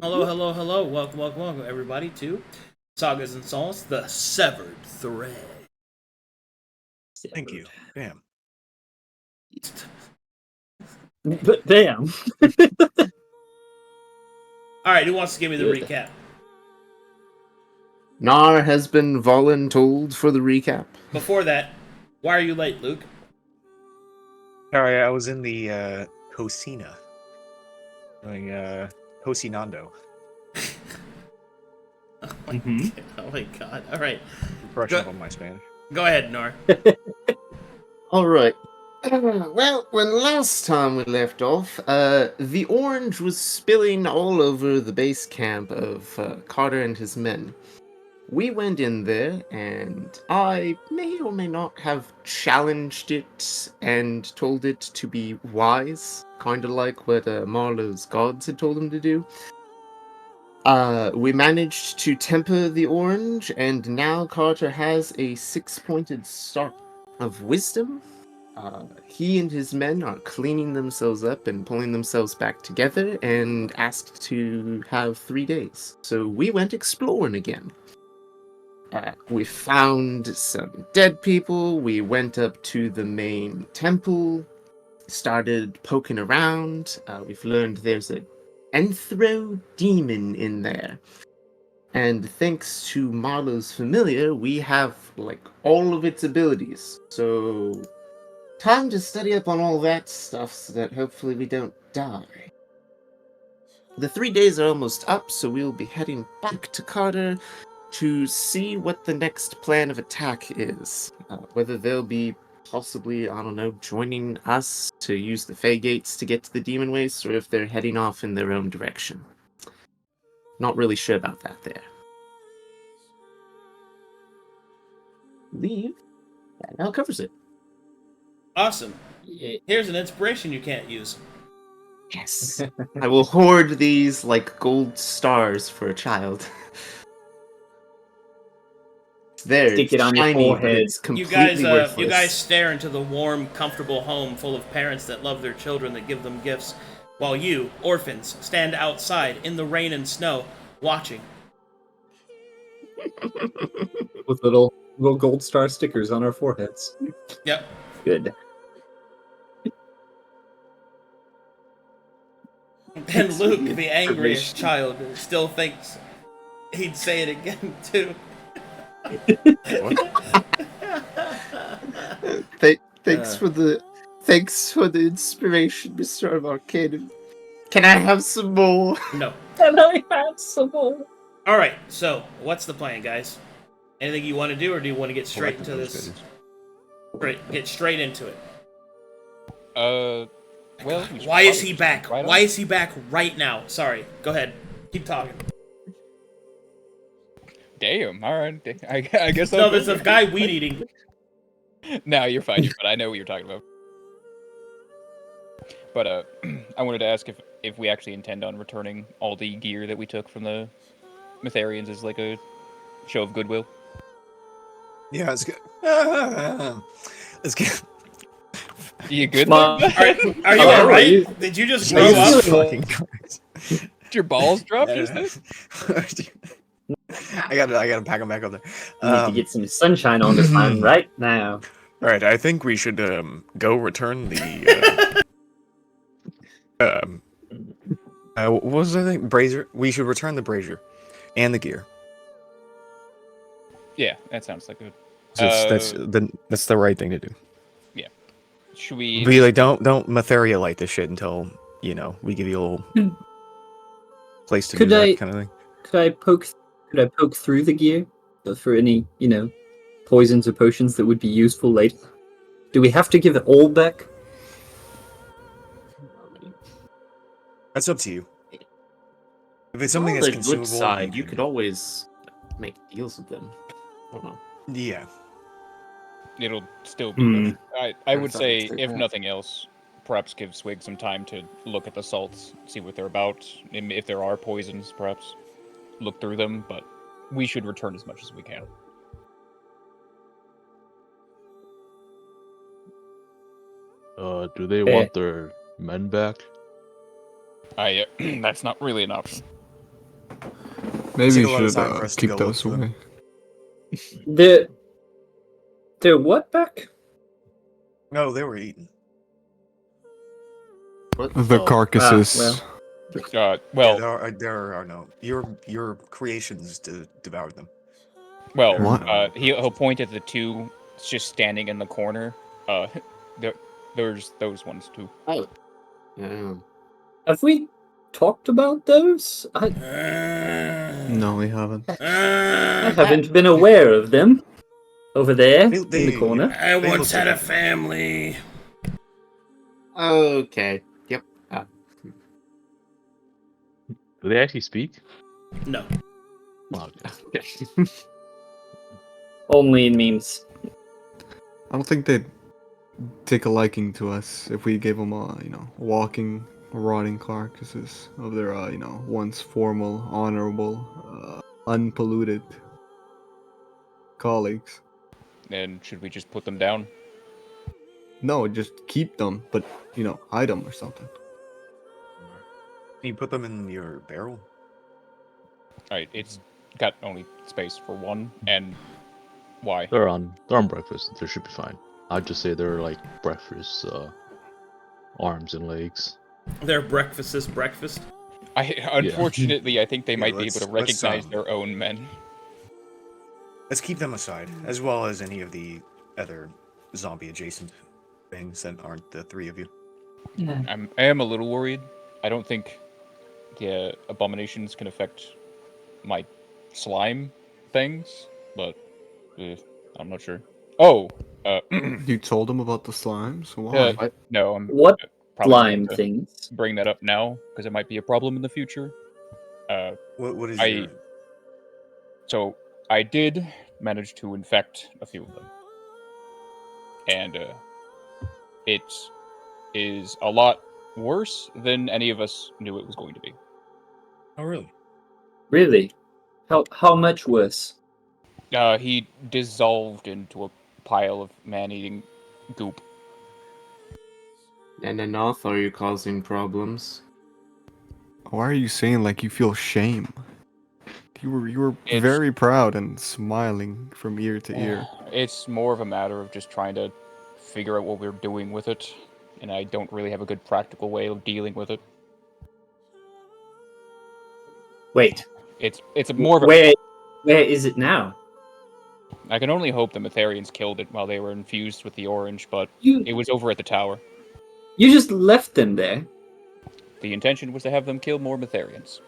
Hello, hello, hello. Welcome, welcome, welcome, everybody, to Sagas and Solace, the Severed Thread. Thank you. Damn. But damn. Alright, who wants to give me the Good. recap? Knarh has been voluntold for the recap. Before that, why are you late, Luke? Sorry, I was in the Cocina. Doing Cocinando. Oh my god. Alright. Brushing up on my Spanish. Go ahead, Nor. Alright. Well, when last time we left off, the orange was spilling all over the base camp of Carter and his men. We went in there, and I may or may not have challenged it and told it to be wise, kind of like what Marlowe's gods had told him to do. We managed to temper the orange, and now Carter has a 6-pointed star of wisdom. He and his men are cleaning themselves up and pulling themselves back together, and asked to have 3 days. So we went exploring again. We found some dead people, we went up to the main temple, started poking around. We've learned there's a Anthro demon in there. And thanks to Marlowe's familiar, we have, like, all of its abilities. So, time to study up on all that stuff so that hopefully we don't die. The 3 days are almost up, so we'll be heading back to Carter to see what the next plan of attack is. Whether they'll be possibly, I don't know, joining us to use the Fey Gates to get to the Demon Waste, or if they're heading off in their own direction. Not really sure about that there. Leave. That now covers it. Awesome. Here's an inspiration you can't use. Yes. I will hoard these like gold stars for a child. There, Stick it on your shiny, but forehead. it's completely worthless. You guys stare into the warm, comfortable home full of parents that love their children, that give them gifts, while you, orphans, stand outside in the rain and snow, watching. With little gold star stickers on our foreheads. Yep. Good. And Luke, the angriest child, still thinks he'd say it again, too. Thanks for the inspiration, Mr. of Arcadum. Can I have some more? No. Can I have some more? Alright, so, what's the plan, guys? Anything you want to do, or do you want to get straight into this? Get straight into it. Well, why is he back? Why is he back right now? Sorry, go ahead. Keep talking. Damn, alright. I guess No, there's a guy weed eating. No, you're fine, but I know what you're talking about. But, I wanted to ask if we actually intend on returning all the gear that we took from the Mytharians as, like, a show of goodwill. Yeah, it's good. It's good. You good? Mom. Are you alright? Did you just grow up? Fucking Christ. Did your balls drop just then? I gotta pack them back up there. You need to get some sunshine on this man right now. All right, I think we should go return the what was the thing? Brazier. We should return the brazier and the gear. Yeah, that sounds like good. That's the right thing to do. Yeah. Should we... Be like, don't Matherialite this shit until we give you a little place to do that kind of thing. Could I poke through the gear for any, poisons or potions that would be useful later? Do we have to give it all back? That's up to you. If it's something that's On the consumable, good side, you could always make deals with them. I don't know. Yeah. It'll still be better. I would say, Sounds if good. nothing else, perhaps give Swigg some time to look at the salts, see what they're about, and if there are poisons, perhaps look through them, but we should return as much as we can. Do they want their men back? That's not really an option. Maybe you a lot of should time for us to keep go those look for them. away. They're what back? No, they were eaten. What The carcasses. Well, Yeah, there are no. Your creations devoured them. well, What? he'll point at the two just standing in the corner. There's those ones too. Oh. Yeah. Have we talked about those? No, we haven't. I haven't been aware of them. Over there, in the corner. I once had a family. Okay. Yep. Do they actually speak? No. Wow. Okay. Only in memes. I don't think they'd take a liking to us if we gave them walking, rotting carcasses of their, once formal, honorable, unpolluted colleagues. And should we just put them down? No, just keep them, but, hide them or something. Can you put them in your barrel? Alright, it's got only space for one, and why? They're on breakfast. They should be fine. I'd just say they're like breakfast, arms and legs. Their breakfast is breakfast. Unfortunately, I think they might be able let's- to recognize let's, their own men. Let's keep them aside, as well as any of the other zombie-adjacent things that aren't the three of you. I am a little worried. I don't think the abominations can affect my slime things, but I'm not sure. Oh, You told them about the slimes? Why? no, I'm What probably slime going to things? bring that up now because it might be a problem in the future. What is your... So I did manage to infect a few of them, and it is a lot worse than any of us knew it was going to be. Oh, really? Really? How much worse? He dissolved into a pile of man-eating goop. And enough, are you causing problems? Why are you saying like you feel shame? You were It's- very proud and smiling from ear to ear. It's more of a matter of just trying to figure out what we're doing with it, and I don't really have a good practical way of dealing with it. Wait. It's more of a... Where is it now? I can only hope the Metharians killed it while they were infused with the orange, but You it was over at the tower. you just left them there. The intention was to have them kill more Metharians.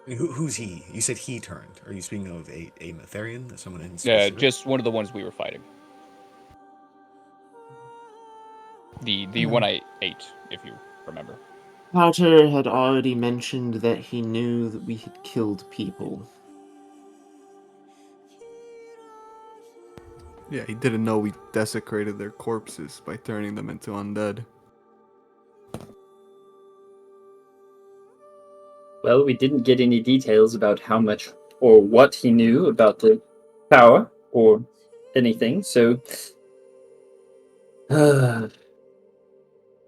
Who's he? You said he turned. Are you speaking of a Metharian? Someone in Yeah, specific? just one of the ones we were fighting. The one I ate, if you remember. Carter had already mentioned that he knew that we had killed people. Yeah, he didn't know we desecrated their corpses by turning them into undead. Well, we didn't get any details about how much or what he knew about the power or anything, so I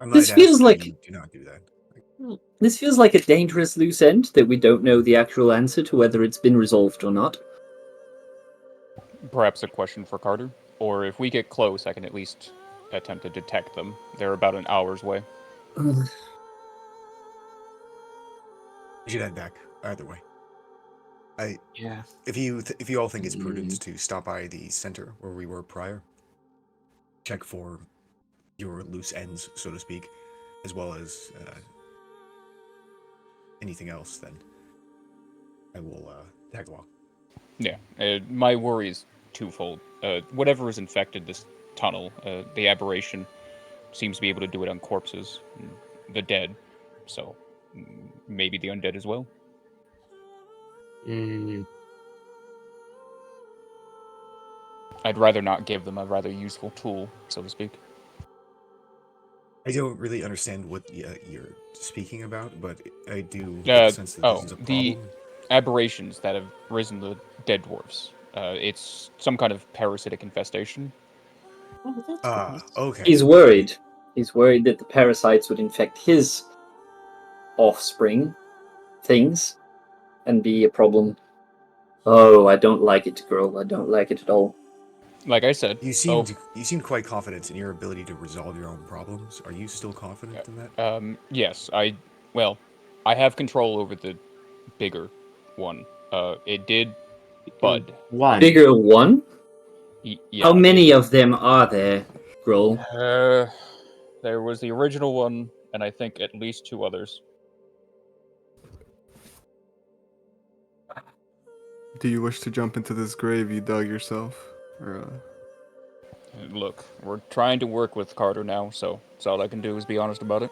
might this ask feels that like- you do not do that. this feels like a dangerous loose end that we don't know the actual answer to whether it's been resolved or not. Perhaps a question for Carter. Or if we get close, I can at least attempt to detect them. They're about an hour's way. You should head back either way. Yeah. If you all think it's prudent to stop by the center where we were prior, check for your loose ends, so to speak, as well as anything else, then I will tag along. Yeah, my worry is twofold. Whatever has infected this tunnel, the aberration, seems to be able to do it on corpses, the dead, so maybe the undead as well. I'd rather not give them a rather useful tool, so to speak. I don't really understand what you're speaking about, but I do get the sense that this is a problem. The aberrations that have risen the dead dwarfs. It's some kind of parasitic infestation. Okay. He's worried. He's worried that the parasites would infect his offspring things, and be a problem. Oh, I don't like it, Gruul. I don't like it at all. Like I said, You seemed quite confident in your ability to resolve your own problems. Are you still confident in that? yes, I have control over the bigger one. It did bud. One. Bigger one? Yeah. How many of them are there, Gruul? There was the original one, and I think at least 2 others. Do you wish to jump into this grave you dug yourself? Or, Look, we're trying to work with Carter now, so all I can do is be honest about it.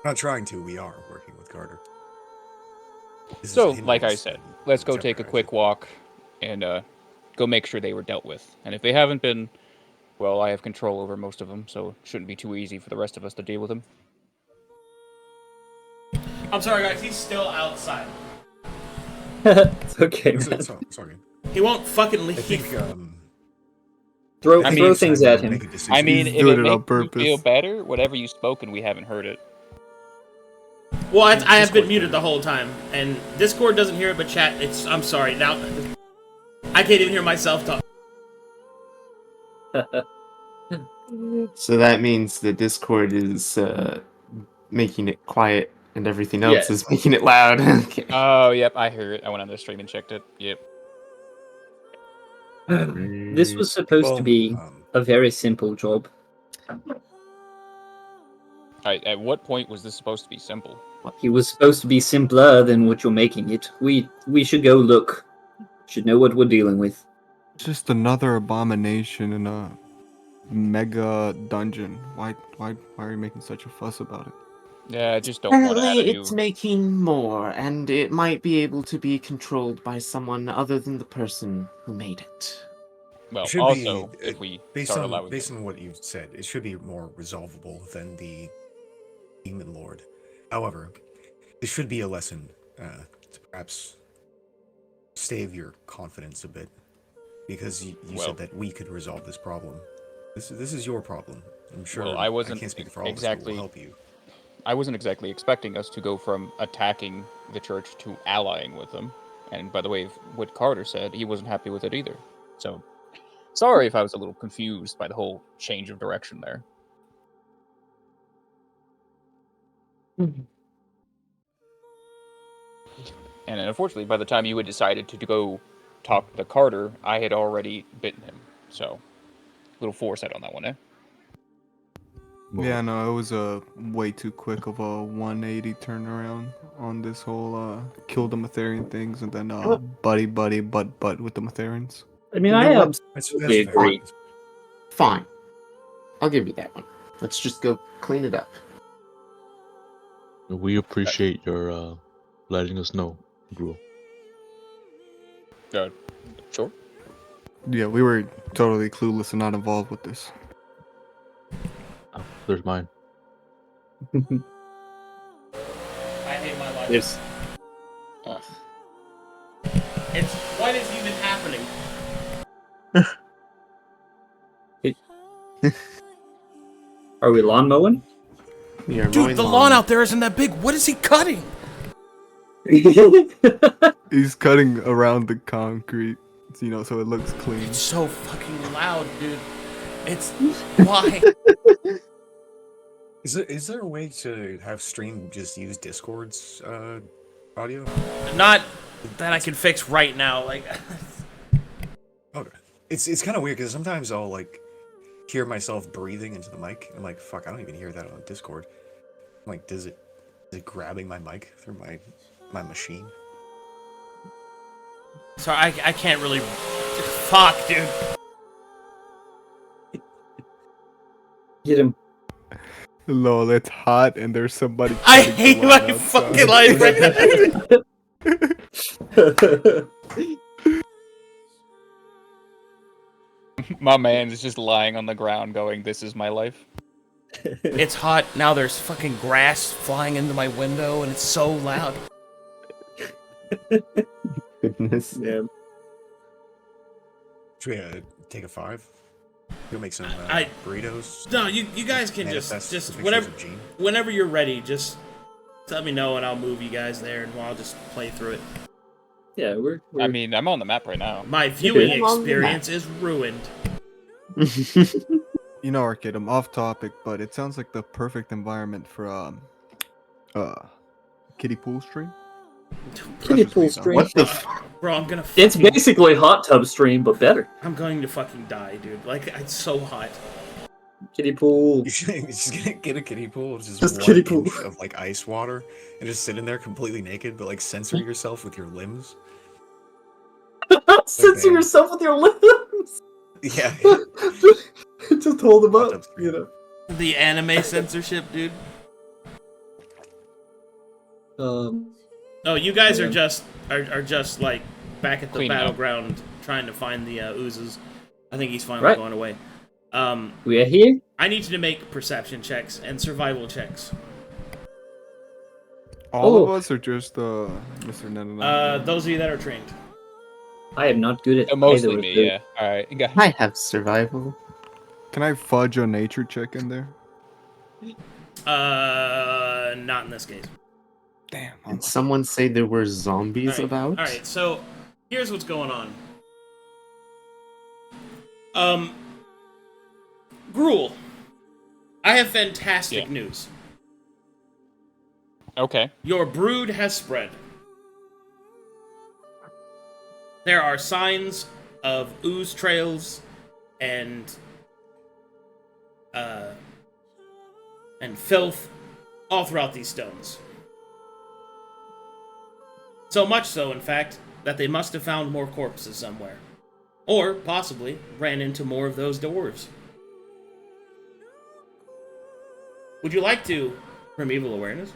Not trying to. We are working with Carter. This is So, a like I hindrance said, than let's go take a jeopardizing. quick walk and go make sure they were dealt with. And if they haven't been, well, I have control over most of them, so it shouldn't be too easy for the rest of us to deal with them. I'm sorry, guys. He's still outside. It's okay, man. It's all good. He won't fucking I leave. think. Throw things at him. I mean, He's if doing it it on makes you feel purpose. better, whatever you spoke and we haven't heard it. Well, I have been muted the whole time, and Discord doesn't hear it, but chat. I'm sorry. Now, I can't even hear myself talk. So that means the Discord is making it quiet, and everything else is making it loud. Okay. Oh, yep, I heard it. I went on the stream and checked it. Yep. This was supposed to be a very simple job. At what point was this supposed to be simple? He was supposed to be simpler than what you're making it. We should go look. Should know what we're dealing with. Just another abomination in a mega dungeon. Why are you making such a fuss about it? Yeah, I just don't want to add a Apparently, new... it's making more, and it might be able to be controlled by someone other than the person who made it. Well, Should also, be, if we based start on allowing based on what you've said, it should be more resolvable than the Demon Lord. However, this should be a lesson to perhaps stave your confidence a bit, because you said that we could resolve this problem. This is your problem. I'm sure. Well, I wasn't can't speak for all exactly. of us, but we'll help you. I wasn't exactly expecting us to go from attacking the church to allying with them. And by the way, what Carter said, he wasn't happy with it either. So, sorry if I was a little confused by the whole change of direction there. And unfortunately, by the time you had decided to go talk to Carter, I had already bitten him. So, a little foresight on that one, eh? Yeah, no, it was a way too quick of a 180 turnaround on this whole kill the Matherian things and then buddy butt with the Matherians. I mean, You I know what? absolutely That's agree. Fine. I'll give you that one. Let's just go clean it up. We appreciate your letting us know, Gruul. Sure. Yeah, we were totally clueless and not involved with this. There's mine. I hate my life. Yes. It's what is even happening? Are we lawn mowing? We are Dude, mowing the lawn out there isn't that big. What is he cutting? He's cutting around the concrete, you know, so it looks clean. It's so fucking loud, dude. It's why? Is there a way to have stream just use Discord's audio? Not that I can fix right now. Like, Okay. It's kind of weird because sometimes I'll like hear myself breathing into the mic. I'm like, fuck, I don't even hear that on Discord. I'm like, is it grabbing my mic through my machine? so I can't really. Fuck, dude. Get him. Lol, it's hot and there's somebody. I cutting hate the lawn my outside. fucking life right now. My man is just lying on the ground going, "This is my life." It's hot now. There's fucking grass flying into my window, and it's so loud. Goodness. Yeah. Should we take a 5? Go make some I- burritos. No, you guys can Manifest just the pictures whenever of Gene. whenever you're ready. Just Let me know and I'll move you guys there and I'll just play through it. Yeah, we're I mean, I'm on the map right now. My viewing Okay. experience is ruined. You know, Arcadum, off topic, but it sounds like the perfect environment for kiddie pool stream. kiddie That's just pool me, though. stream. What the fuck? Bro, I'm gonna It's fucking, basically hot tub stream, but better. I'm going to fucking die, dude. Like, it's so hot. Kiddie pool. You should just get a kiddie pool, Just just kiddie 1 pool. inch of like ice water, and just sit in there completely naked, but like censor yourself with your limbs. Censor Okay. yourself with your limbs. Yeah. Just hold them Hot up, tub stream. you know. The anime censorship, dude. Oh, you guys are just like back at the Cleaning up. battleground trying to find the oozes. I think he's finally Right. going away. We are here. I need you to make perception checks and survival checks. All of Oh. us, or just Mr. Nana? Those of you that are trained. I am not good at Mostly either me, of the- yeah. Alright, got I have survival. Can I fudge a nature check in there? Not in this case. Damn. Did someone say there were zombies about? Alright, so here's what's going on. Gruul, I have fantastic Yeah. news. Okay. Your brood has spread. There are signs of ooze trails and filth all throughout these stones. So much so, in fact, that they must have found more corpses somewhere. Or, possibly, ran into more of those dwarves. Would you like to primeval awareness?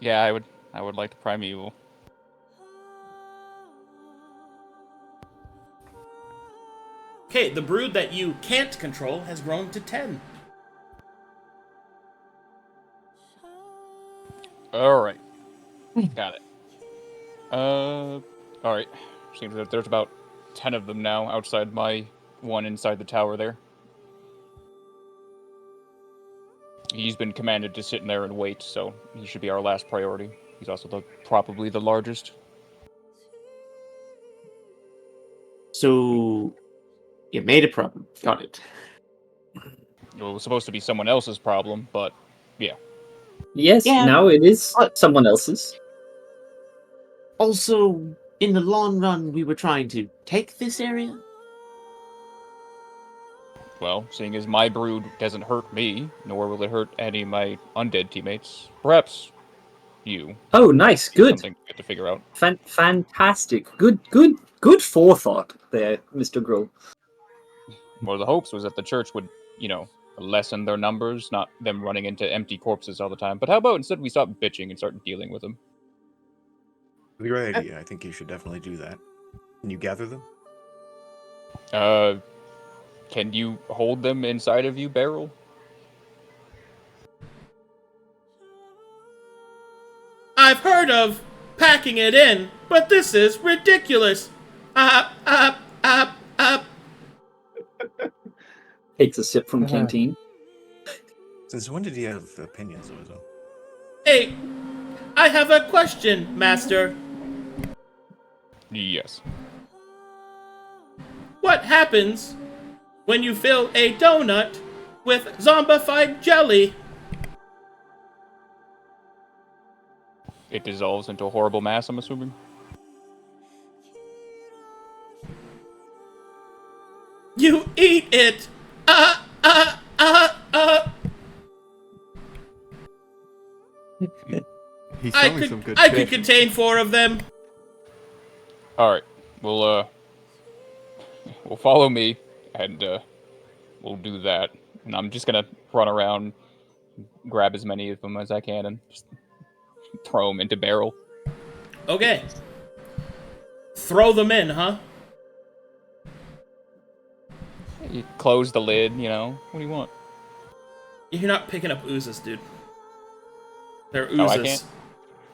Yeah, I would like to primeval. Okay, the brood that you can't control has grown to 10. Alright. Got it. Alright. Seems that there's about 10 of them now outside my one inside the tower there. He's been commanded to sit in there and wait, so he should be our last priority. He's also probably the largest. So, you made a problem. Got it. It was supposed to be someone else's problem, but yeah. Yes, Yeah, now it is but- someone else's. Also, in the long run, we were trying to take this area. Well, seeing as my brood doesn't hurt me, nor will it hurt any of my undead teammates, perhaps you. Oh, nice, good, Something good to figure out. fantastic, good forethought there, Mr. Gruul. One of the hopes was that the church would, lessen their numbers, not them running into empty corpses all the time. But how about instead we stop bitching and start dealing with them? Great idea. I think you should definitely do that. Can you gather them? Can you hold them inside of you, Beryl? I've heard of packing it in, but this is ridiculous. Takes a sip from canteen. Since when did he have opinions, Ozo? Hey, I have a question, Master. Yes. What happens when you fill a donut with zombified jelly? It dissolves into a horrible mass, I'm assuming? You eat it! He's I selling some good could shit. contain 4 of them. Alright, we'll follow me, and, we'll do that. And I'm just gonna run around, grab as many of them as I can, and just throw them into Beryl. Okay. Throw them in, huh? You close the lid, What do you want? You're not picking up oozes, dude. They're oozes. Oh, I can't?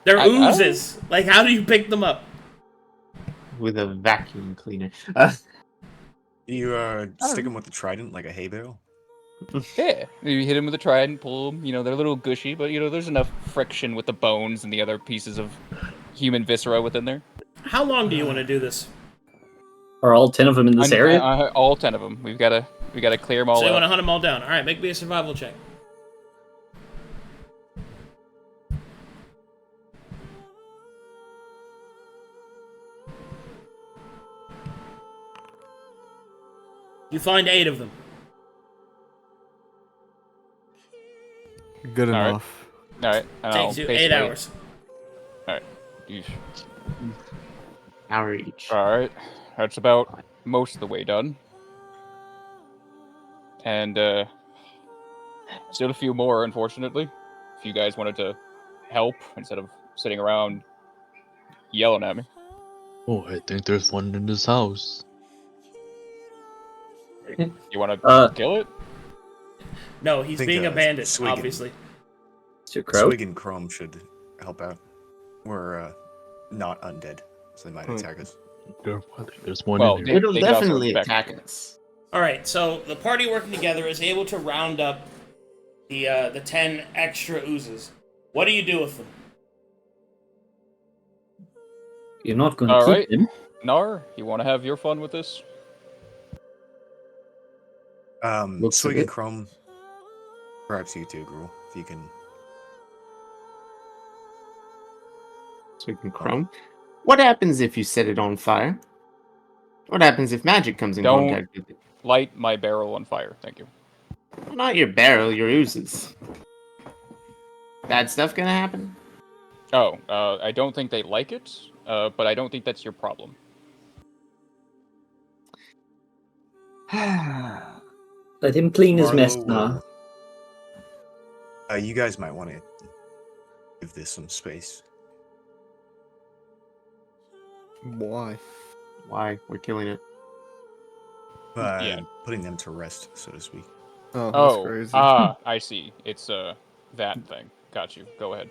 They're I- oozes. Like, how do you pick them up? With a vacuum cleaner. You stick them with the trident like a hay bale? Yeah, you hit him with a trident, pull them. You know, they're a little gushy, but you know, there's enough friction with the bones and the other pieces of human viscera within there. How long do you want to do this? Are all 10 of them in this area? All 10 of them. We gotta clear them all So you out. want to hunt them all down. All right, make me a survival check. You find 8 of them. Good All right. enough. All right. Takes you 8 hours. All right. Yeesh. Hour each. All right. That's about most of the way done. And still a few more, unfortunately. If you guys wanted to help instead of sitting around yelling at me. Oh, I think there's one in this house. You want to kill it? No, he's think, being a bandit, Swigg and- obviously. Mr. Crow? Swigg and Chrome should help out. We're not undead, so they might attack us. There's one Well, in here. It'll They can also definitely infect attack us. All right, so the party working together is able to round up the 10 extra oozes. What do you do with them? You're not going to All keep right. them. Knarh, you want to have your fun with this? Looks Swigg like and it. Chrome, perhaps you too, Gruul, if you can. So we can chrome. What happens if you set it on fire? What happens if magic comes in Don't- contact with it? Light my barrel on fire, thank you. Not your barrel, your oozes. Bad stuff gonna happen? Oh, I don't think they like it, but I don't think that's your problem. Let him clean his mess Marlowe now. will- you guys might want to give this some space. Why? Why? We're killing it. Yeah. Putting them to rest, so to speak. Oh, that's Oh, crazy. I see. It's that thing. Got you. Go ahead.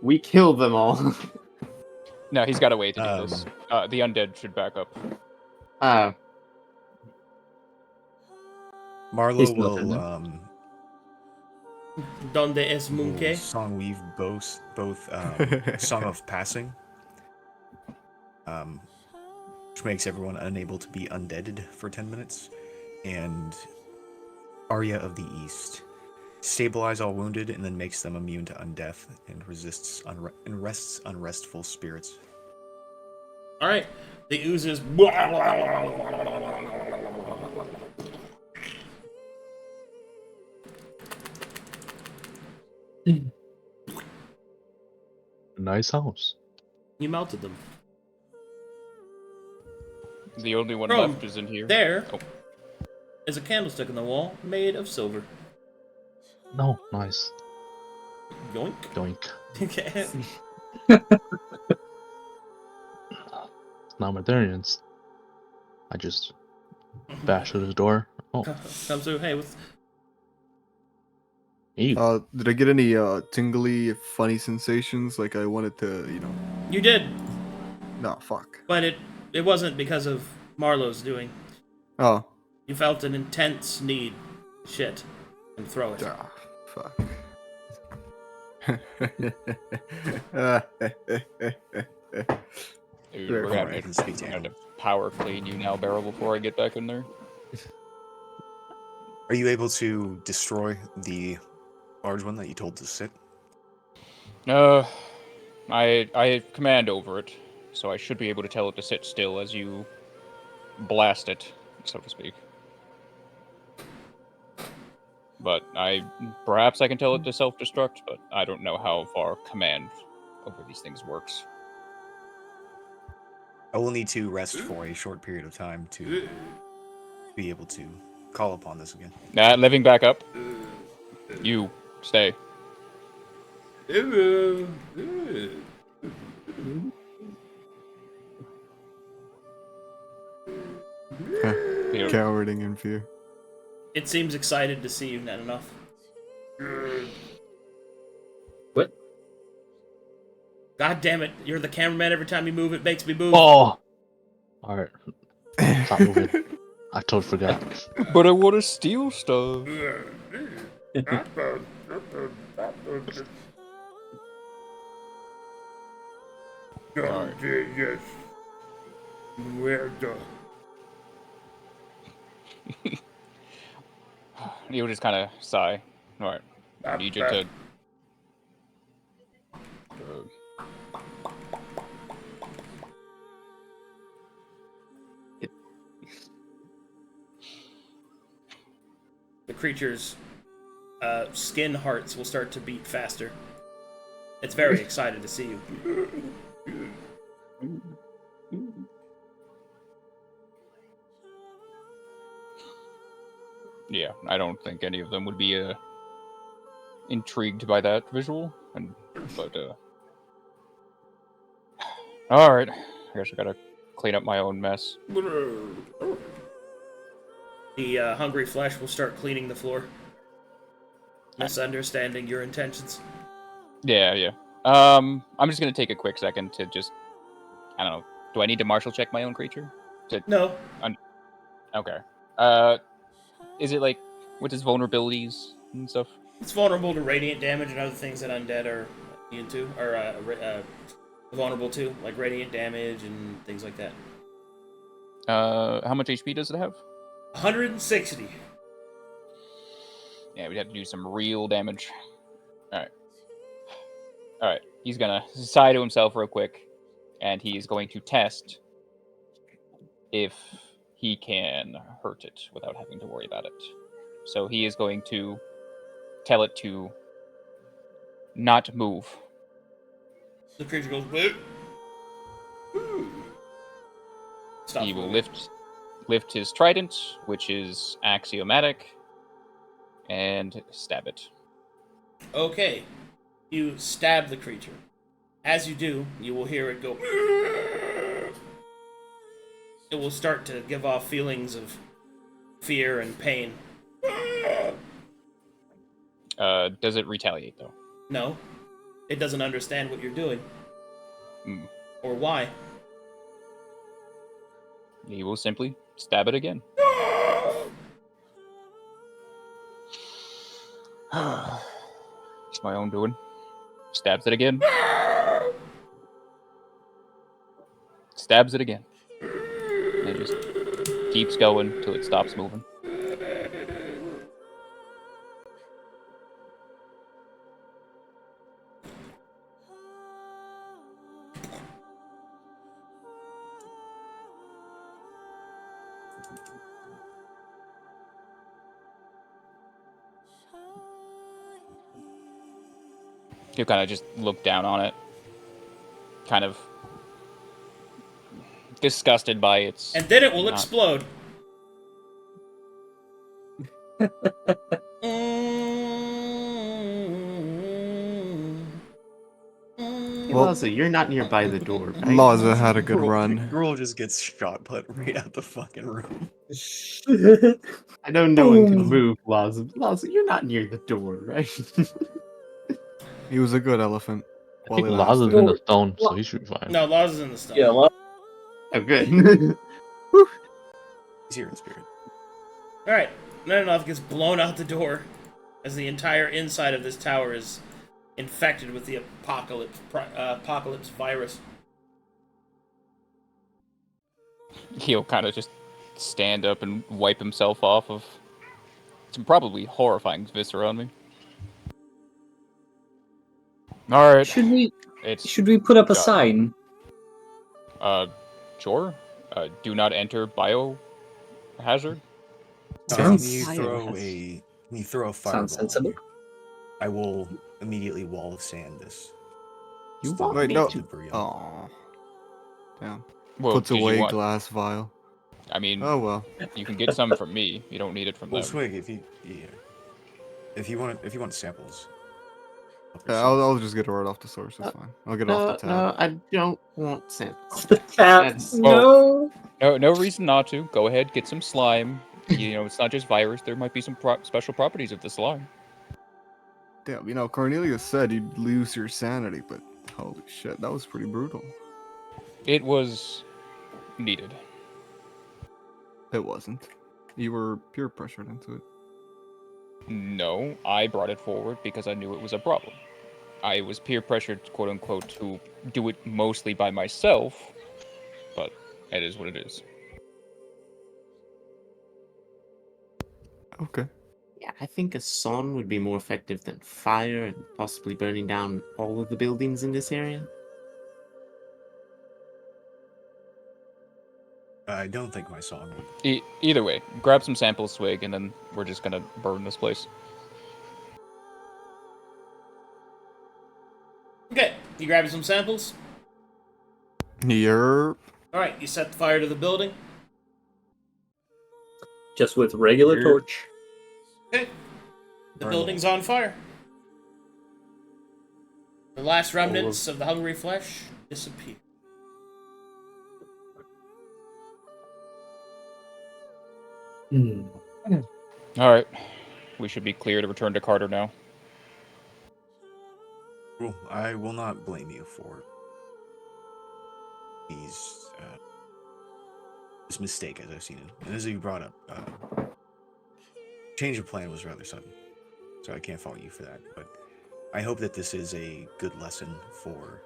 We killed them all. No, he's got a way to do this. The undead should back up. Marlowe He's not will in Donde es Munke? song weave both Song of Passing, which makes everyone unable to be undeaded for 10 minutes, and Aria of the East, stabilize all wounded and then makes them immune to undeath and rests unrestful spirits. All right, the oozes. Nice house. You melted them. The only one Chrome, left is in here. There Oh. is a candlestick in the wall made of silver. No, nice. Yoink. Doink. Okay. Now Medarians. I just bash through the door. Oh, Comes through. Hey, what's... ew. Did I get any tingly, funny sensations? Like I wanted to, You did, No, fuck. but it wasn't because of Marlowe's doing. Oh, You felt an intense need to shit and throw it. fuck. Dude, Very we're fine. gonna I have can to, speak to we're gonna him. have to power clean you now, Barrel, before I get back in there. Are you able to destroy the large one that you told to sit? I have command over it, so I should be able to tell it to sit still as you blast it, so to speak. But perhaps I can tell it to self-destruct, but I don't know how far command over these things works. I will need to rest for a short period of time to be able to call upon this again. Living back up. You stay. You know, Cowarding in fear. It seems excited to see you, not enough. What? God damn it! You're the cameraman. Every time you move, it makes me move. Oh! Alright. Stop moving. I totally forgot. But I want to steal stuff. Alright. You'll just kind of sigh. Alright. I need you to... The creature's skin hearts will start to beat faster. It's very excited to see you. Yeah, I don't think any of them would be intrigued by that visual. But all right, I guess I gotta clean up my own mess. The hungry flesh will start cleaning the floor, misunderstanding your intentions. Yeah. I'm just gonna take a quick second to just, I don't know. Do I need to martial check my own creature? No. Okay. Is it like with his vulnerabilities and stuff? It's vulnerable to radiant damage and other things that undead are immune to, or vulnerable to, like radiant damage and things like that. How much HP does it have? 160. Yeah, we'd have to do some real damage. Alright. He's gonna sigh to himself real quick, and he is going to test if he can hurt it without having to worry about it. So he is going to tell it to not move. The creature goes, "Bleh." Stop He will moving. lift his trident, which is axiomatic, and stab it. Okay. You stab the creature. As you do, you will hear it go. It will start to give off feelings of fear and pain. Does it retaliate, though? No. It doesn't understand what you're doing. Or why. He will simply stab it again. It's my own doing. Stabs it again. Stabs it again. And it just keeps going till it stops moving. You kind of just look down on it, kind of disgusted by its... And then it will explode. Well, Laza, you're not nearby the door, right? Laza had a good run. Gruul just gets shot put right out the fucking room. I know no one can move, Laza. Laza, you're not near the door, right? He was a good elephant. I think he Laza's lasted. in the stone, so he should be fine. No, Laws is in the stone. Yeah, well, Oh, good. He's here in spirit. Alright. None gets blown out the door as the entire inside of this tower is infected with the apocalypse virus. He'll kind of just stand up and wipe himself off of some probably horrifying viscera on me. All right. should we It's put up a done. sign? Sure. Do not enter biohazard. Sounds- Can you throw a fireball? Sounds sensible. I will immediately wall of sand this. You Still want Wait, me no. to? super young. Aw. Damn. Well, Puts did you away want- glass vial. I mean, Oh well. you can get some from me. You don't need it from Well, them. Swigg, if you want samples. Yeah, I'll just get it right off the source. It's fine. I'll get it off the No, tab. I don't want samples. The tap. That's- No. No reason not to. Go ahead, get some slime. You know, it's not just virus. There might be some special properties of the slime. Damn, Cornelius said you'd lose your sanity, but holy shit, that was pretty brutal. It was needed. It wasn't. You were peer pressured into it. No, I brought it forward because I knew it was a problem. I was peer pressured, quote unquote, to do it mostly by myself, but it is what it is. Okay. Yeah, I think a song would be more effective than fire and possibly burning down all of the buildings in this area. I don't think my song would. Either way, grab some samples, Swigg, and then we're just gonna burn this place. Okay, you grabbing some samples? Yerp. Alright, you set the fire to the building. Just with regular torch. Okay. The Burn building's on fire. The last remnants of the hungry flesh disappear. Alright, we should be clear to return to Carter now. Well, I will not blame you for this mistake as I've seen it. And as you brought up, change of plan was rather sudden, so I can't fault you for that. But I hope that this is a good lesson for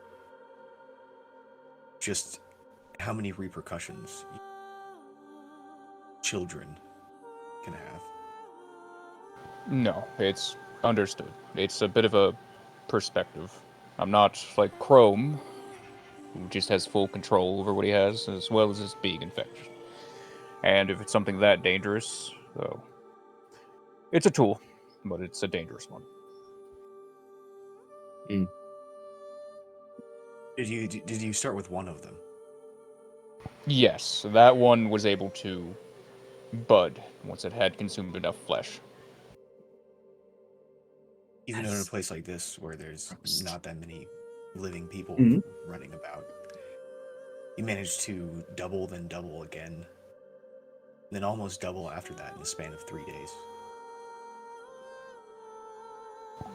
just how many repercussions children can have. No, it's understood. It's a bit of a perspective. I'm not like Chrome, who just has full control over what he has, as well as his being infected. And if it's something that dangerous, though, it's a tool, but it's a dangerous one. Did you start with one of them? Yes, that one was able to bud once it had consumed enough flesh. Even in a place like this where there's not that many living people running about, you managed to double, then double again, then almost double after that in the span of 3 days.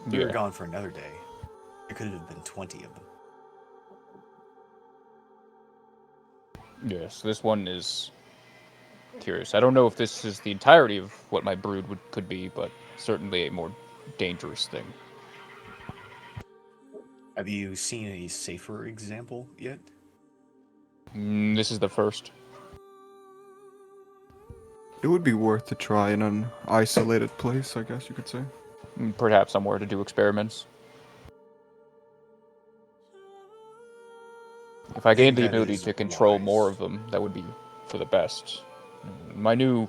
If you were gone for another day, there could have been 20 of them. Yes, this one is curious. I don't know if this is the entirety of what my brood could be, but certainly a more dangerous thing. Have you seen a safer example yet? This is the first. It would be worth a try in an isolated place, I guess you could say. Perhaps somewhere to do experiments. If I gained the ability to control more of them, that would be for the best. My new,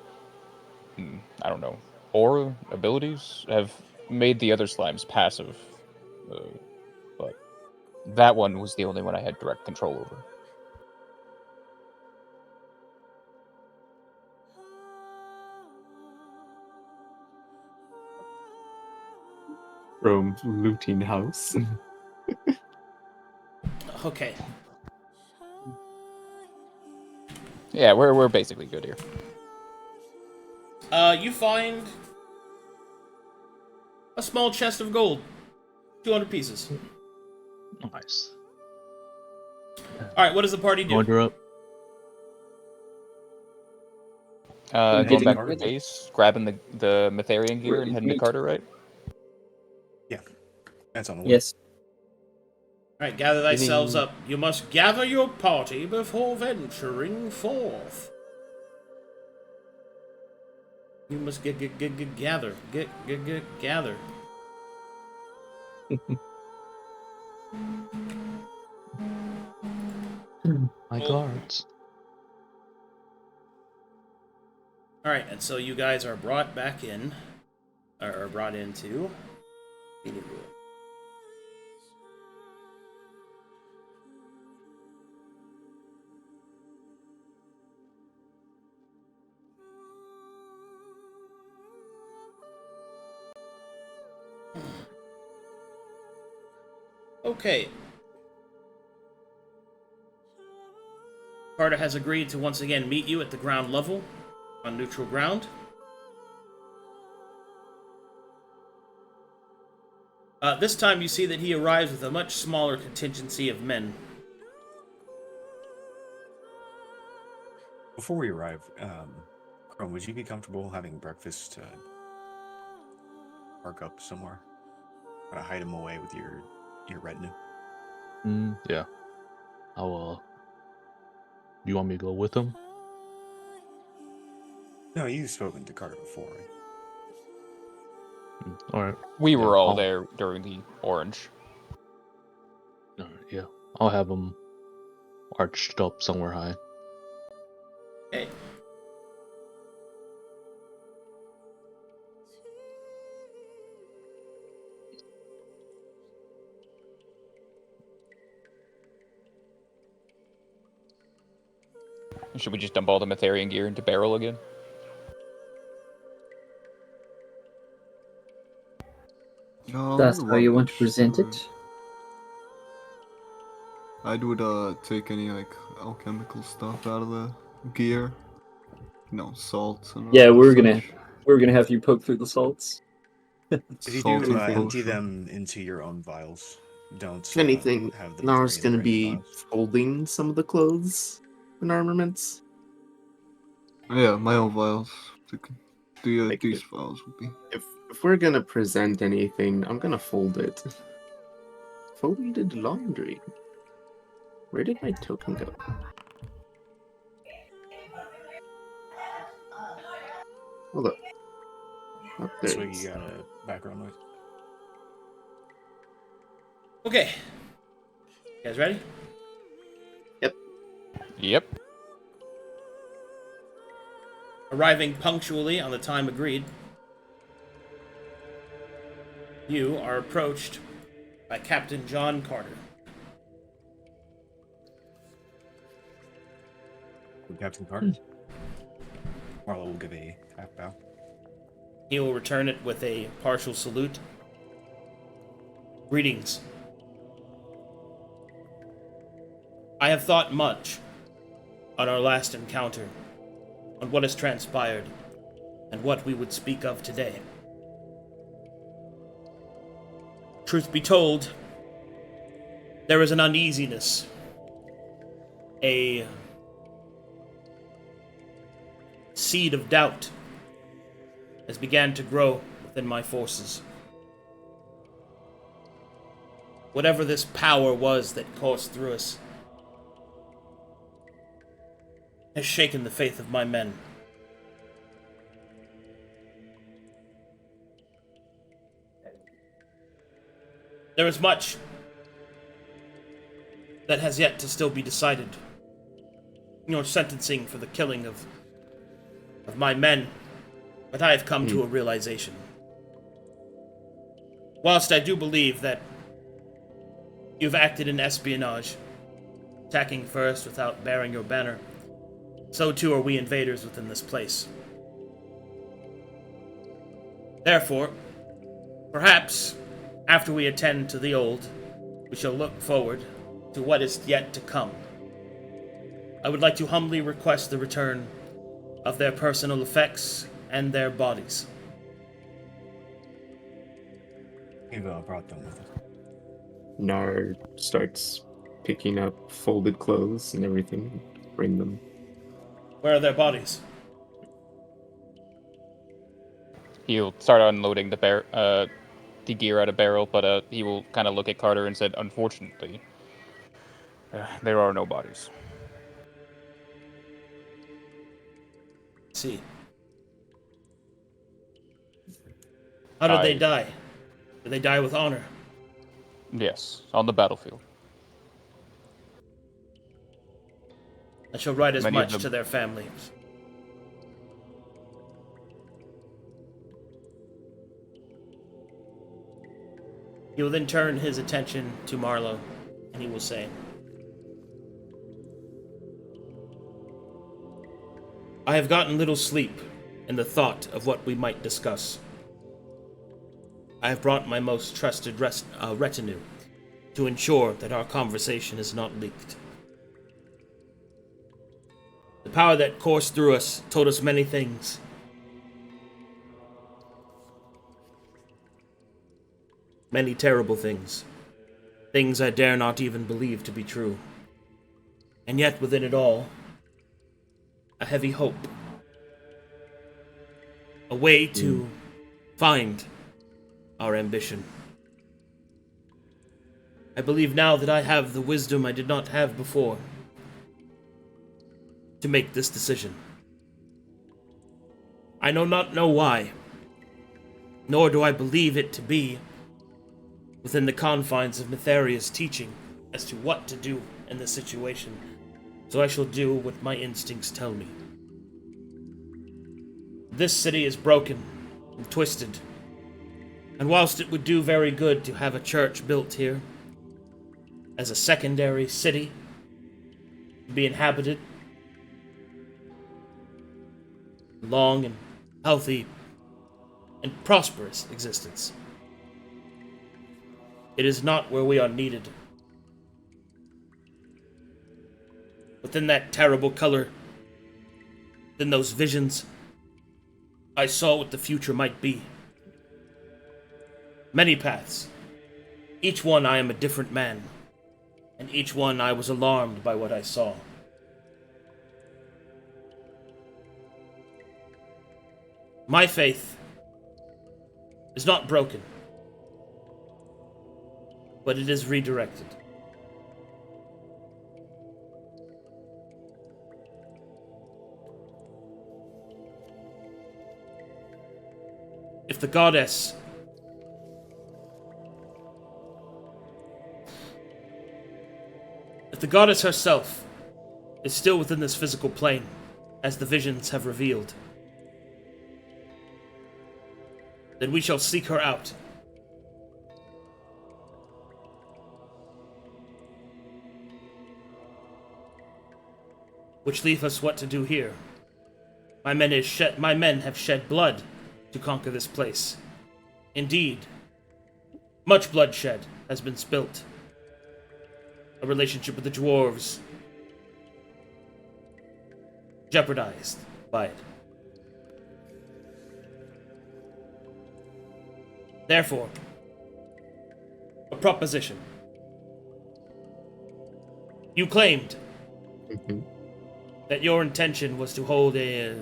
I don't know, aura abilities have made the other slimes passive, but that one was the only one I had direct control over. Rome's looting house. Okay. Yeah, we're basically good here. You find a small chest of gold. 200 pieces. Nice. Alright, what does the party do? Order up. Going back to the base, grabbing the Mytharian gear and heading to Carter, right? Yeah, that's on the way. Yes. Alright, gather thyselves up. You must gather your party before venturing forth. You must gather. Gather. My guards. Alright, and so you guys are brought back in, or brought into meeting room. Okay. Carter has agreed to once again meet you at the ground level, on neutral ground. This time you see that he arrives with a much smaller contingency of men. Before we arrive, Ron, would you be comfortable having breakfast park up somewhere? Try to hide him away with your retinue. Yeah. I'll, do you want me to go with him? No, you've spoken to Carter before, right? Alright. We Yeah, were all I'll- there during the orange. Yeah. I'll have him arched up somewhere high. Okay. Should we just dump all the Matherian gear into barrel again? That's how you want to present it? I would take any like alchemical stuff out of the gear. Salts and Yeah, we're such. gonna have you poke through the salts. If you Salty do, empty potion. them into your own vials. Don't If anything, have them Knarh's drain gonna into any be vials. folding some of the clothes and armaments. Yeah, my own vials. Like These it. vials would be. If we're gonna present anything, I'm gonna fold it. Folded laundry. Where did my token go? Hold up. Oh, there Swigg, it is. you got a background noise. Okay. You guys ready? Yep. Arriving punctually on the time agreed, you are approached by Captain John Carter. Captain Carter. Marlowe will give a half bow. He will return it with a partial salute. Greetings. I have thought much on our last encounter, on what has transpired, and what we would speak of today. Truth be told, there is an uneasiness, a seed of doubt has began to grow within my forces. Whatever this power was that coursed through us has shaken the faith of my men. There is much that has yet to still be decided. Your sentencing for the killing of my men, but I have come to a realization. Whilst I do believe that you've acted in espionage, attacking first without bearing your banner, so too are we invaders within this place. Therefore, perhaps, after we attend to the old, we shall look forward to what is yet to come. I would like to humbly request the return of their personal effects and their bodies. You've brought them with us. Knarh starts picking up folded clothes and everything. Bring them. Where are their bodies? He'll start unloading the gear out of barrel, but he will kind of look at Carter and said, "Unfortunately, there are no bodies." See. How did they die? Did they die with honor? Yes, on the battlefield. I shall write as Many of much them- to their families. He will then turn his attention to Marlowe, and he will say, I have gotten little sleep in the thought of what we might discuss. I have brought my most trusted retinue to ensure that our conversation is not leaked. The power that coursed through us told us many things. Many terrible things. Things I dare not even believe to be true. And yet within it all, a heavy hope. a way to find our ambition. I believe now that I have the wisdom I did not have before to make this decision. I do not know why, nor do I believe it to be within the confines of Netheria's teaching as to what to do in this situation, so I shall do what my instincts tell me. This city is broken and twisted, and whilst it would do very good to have a church built here, as a secondary city, to be inhabited, long and healthy and prosperous existence, it is not where we are needed. Within that terrible color, within those visions, I saw what the future might be. Many paths. Each one I am a different man, and each one I was alarmed by what I saw. My faith is not broken, but it is redirected. If the goddess herself is still within this physical plane, as the visions have revealed, then we shall seek her out. Which leaves us what to do here. My men have shed blood to conquer this place. Indeed, much bloodshed has been spilt. A relationship with the dwarves jeopardized by it. Therefore, a proposition. You claimed that your intention was to hold a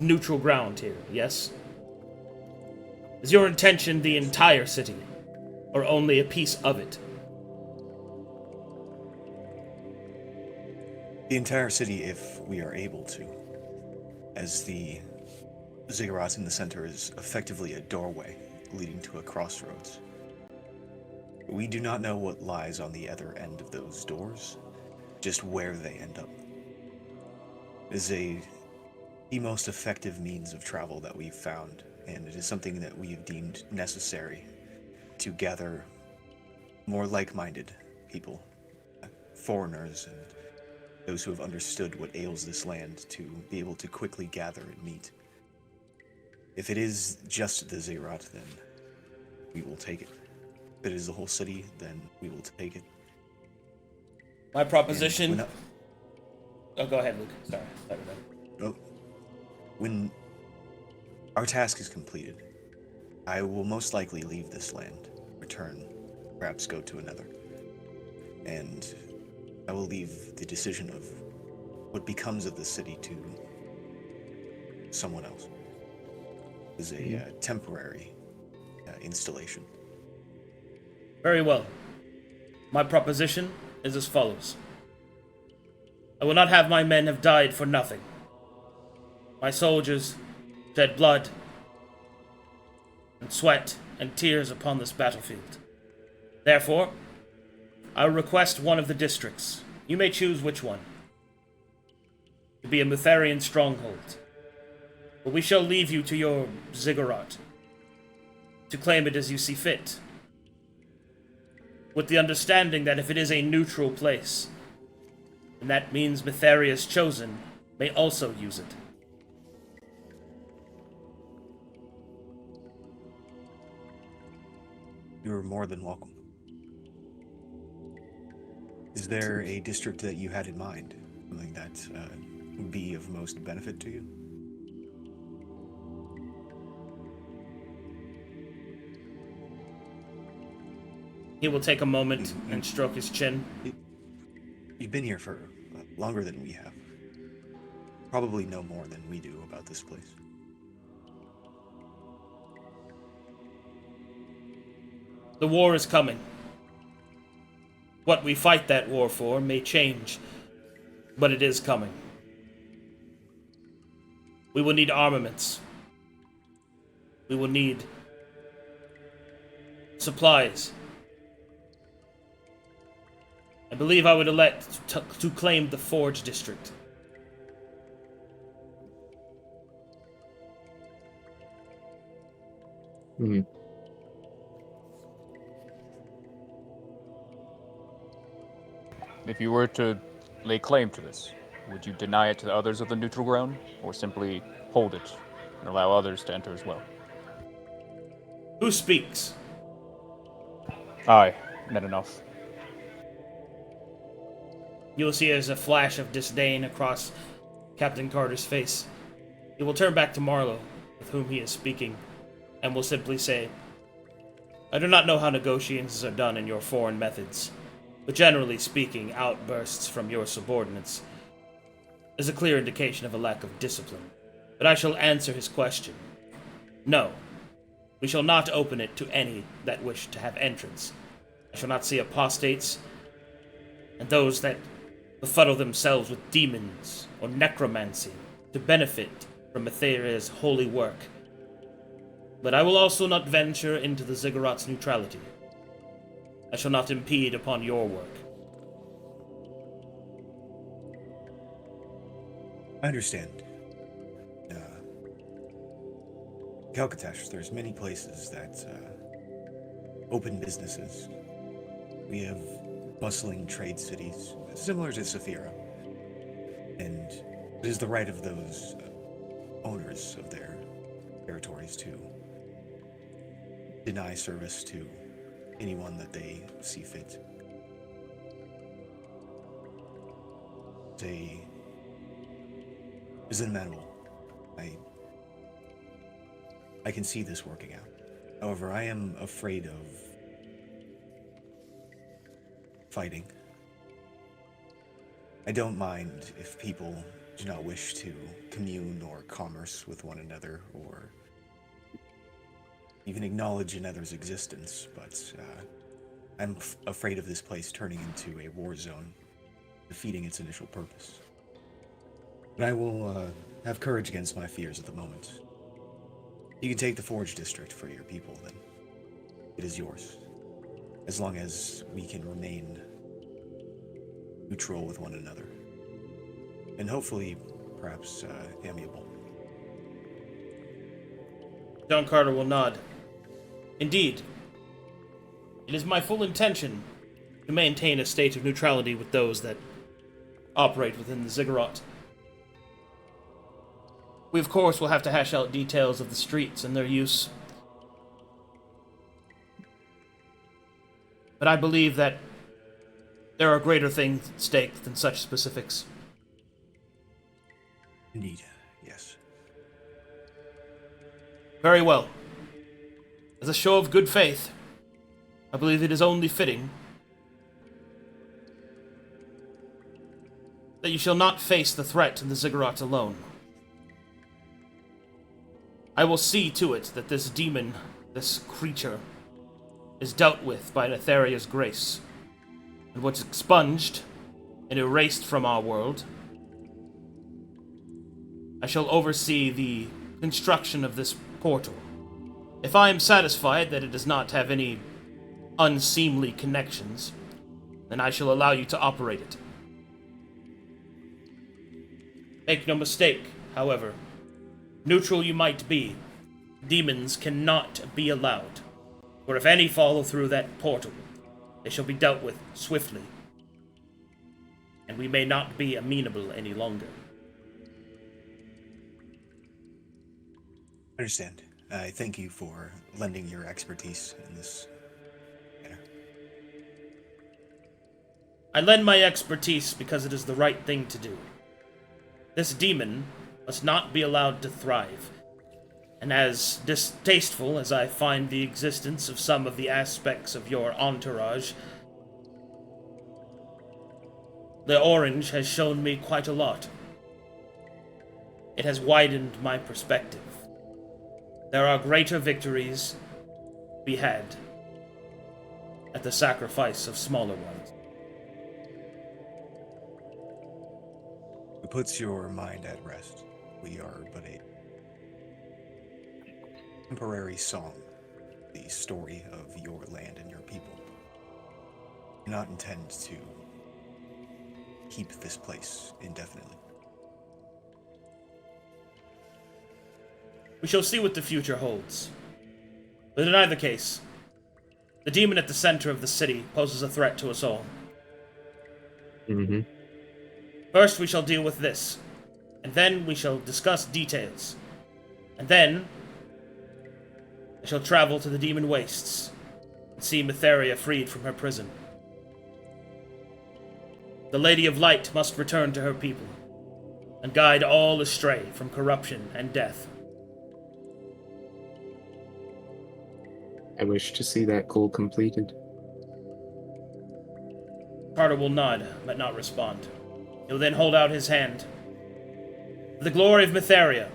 neutral ground here, yes? Is your intention the entire city, or only a piece of it? The entire city, if we are able to, as the ziggurat in the center is effectively a doorway leading to a crossroads. We do not know what lies on the other end of those doors, just where they end up. It is the most effective means of travel that we've found, and it is something that we have deemed necessary to gather more like-minded people, foreigners, and those who have understood what ails this land to be able to quickly gather and meet. If it is just the ziggurat, then we will take it. If it is the whole city, then we will take it. My proposition... Oh, go ahead, Luke. Sorry. Oh, when our task is completed, I will most likely leave this land, return, perhaps go to another. And I will leave the decision of what becomes of the city to someone else. It is a temporary installation. Very well. My proposition is as follows. I will not have my men have died for nothing. My soldiers shed blood and sweat and tears upon this battlefield. Therefore, I will request one of the districts. You may choose which one. To be a Mutherian stronghold. But we shall leave you to your ziggurat, to claim it as you see fit, with the understanding that if it is a neutral place, then that means Mutheria's chosen may also use it. You're more than welcome. Is there a district that you had in mind? Something that would be of most benefit to you? He will take a moment and stroke his chin. You've been here for longer than we have. probably know more than we do about this place. The war is coming. What we fight that war for may change, but it is coming. We will need armaments. We will need supplies. I believe I would elect to claim the Forge District. Hmm. If you were to lay claim to this, would you deny it to the others of the neutral ground, or simply hold it and allow others to enter as well? Who speaks? Aye, not enough. You'll see there's a flash of disdain across Captain Carter's face. He will turn back to Marlowe, with whom he is speaking, and will simply say, I do not know how negotiations are done in your foreign methods, but generally speaking, outbursts from your subordinates is a clear indication of a lack of discipline. But I shall answer his question. No, we shall not open it to any that wish to have entrance. I shall not see apostates, and those that befuddle themselves with demons or necromancy to benefit from Etheria's holy work. But I will also not venture into the Ziggurat's neutrality. I shall not impede upon your work. I understand. Calcatash, there's many places that open businesses. We have bustling trade cities, similar to Saphira. And it is the right of those owners of their territories to deny service to anyone that they see fit. It's unmanageable. I can see this working out. However, I am afraid of fighting. I don't mind if people do not wish to commune or commerce with one another or even acknowledge another's existence, but I'm afraid of this place turning into a war zone, defeating its initial purpose. But I will have courage against my fears at the moment. You can take the Forge District for your people, then. It is yours. As long as we can remain neutral with one another. And hopefully, perhaps, amiable. John Carter will nod. Indeed. It is my full intention to maintain a state of neutrality with those that operate within the Ziggurat. We, of course, will have to hash out details of the streets and their use. But I believe that there are greater things at stake than such specifics. Indeed, yes. Very well. As a show of good faith, I believe it is only fitting that you shall not face the threat in the Ziggurat alone. I will see to it that this demon, this creature, is dealt with by Etheria's grace, and what's expunged and erased from our world, I shall oversee the construction of this portal. If I am satisfied that it does not have any unseemly connections, then I shall allow you to operate it. Make no mistake, however, neutral you might be, demons cannot be allowed. For if any follow through that portal, they shall be dealt with swiftly. And we may not be amenable any longer. Understand. I thank you for lending your expertise in this manner. I lend my expertise because it is the right thing to do. This demon must not be allowed to thrive. And as distasteful as I find the existence of some of the aspects of your entourage, the Orange has shown me quite a lot. it has widened my perspective. There are greater victories to be had at the sacrifice of smaller ones. It puts your mind at rest. We are but a temporary song, the story of your land and your people. Do not intend to keep this place indefinitely. We shall see what the future holds. But in either case, the demon at the center of the city poses a threat to us all. Mm-hmm. First, we shall deal with this, and then we shall discuss details. And then, I shall travel to the demon wastes and see Mytheria freed from her prison. The Lady of Light must return to her people and guide all astray from corruption and death. I wish to see that goal completed. Carter will nod, but not respond. He will then hold out his hand. For the glory of Mytheria,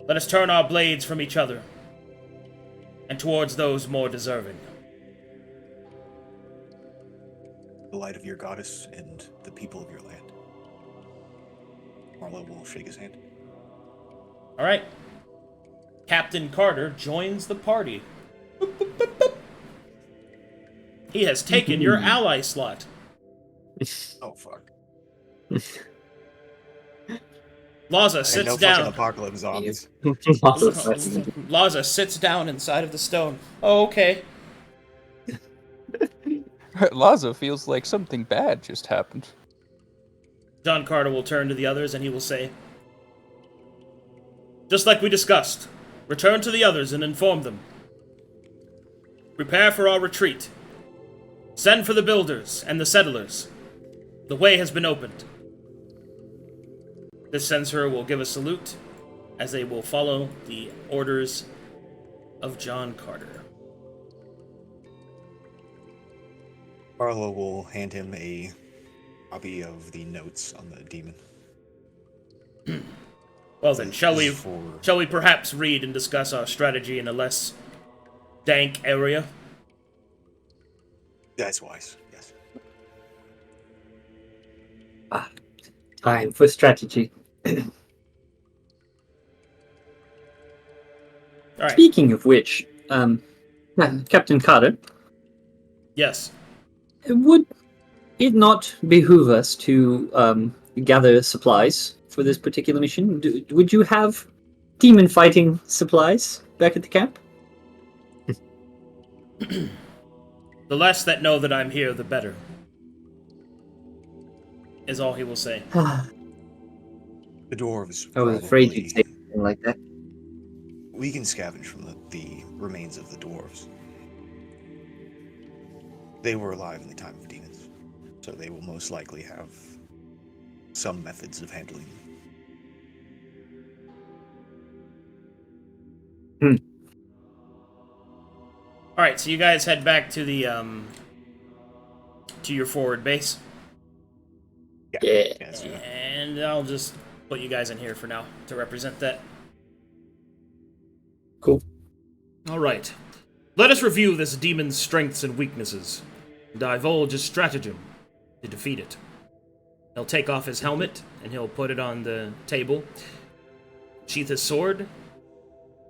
let us turn our blades from each other and towards those more deserving. The light of your goddess and the people of your land. Marlowe will shake his hand. All right. Captain Carter joins the party. Boop, boop, boop, boop. He has taken your ally slot. Oh, fuck. Laza sits no down. fucking apocalypse zombies. Laza sits down inside of the stone. Oh, okay. Lazo feels like something bad just happened. John Carter will turn to the others and he will say, just like we discussed, return to the others and inform them. Prepare for our retreat. Send for the builders and the settlers. The way has been opened. This censor will give a salute as they will follow the orders of John Carter. Marlowe will hand him a copy of the notes on the demon. Well then, shall we For... perhaps read and discuss our strategy in a less dank area? That's wise, yes. Time for strategy. All right. Speaking of which, Captain Carter, Yes. would it not behoove us to gather supplies for this particular mission? Would you have demon fighting supplies back at the camp? The less that know that I'm here, the better. Is all he will say. The dwarves. I was afraid probably- you'd say something like that. We can scavenge from the remains of the dwarves. They were alive in the time of demons, so they will most likely have some methods of handling them. All right, so you guys head back to the to your forward base, Yeah. Yes, and I'll just put you guys in here for now to represent that. Cool. All right. Let us review this demon's strengths and weaknesses, and divulge a stratagem to defeat it. He'll take off his helmet, and he'll put it on the table, sheath his sword,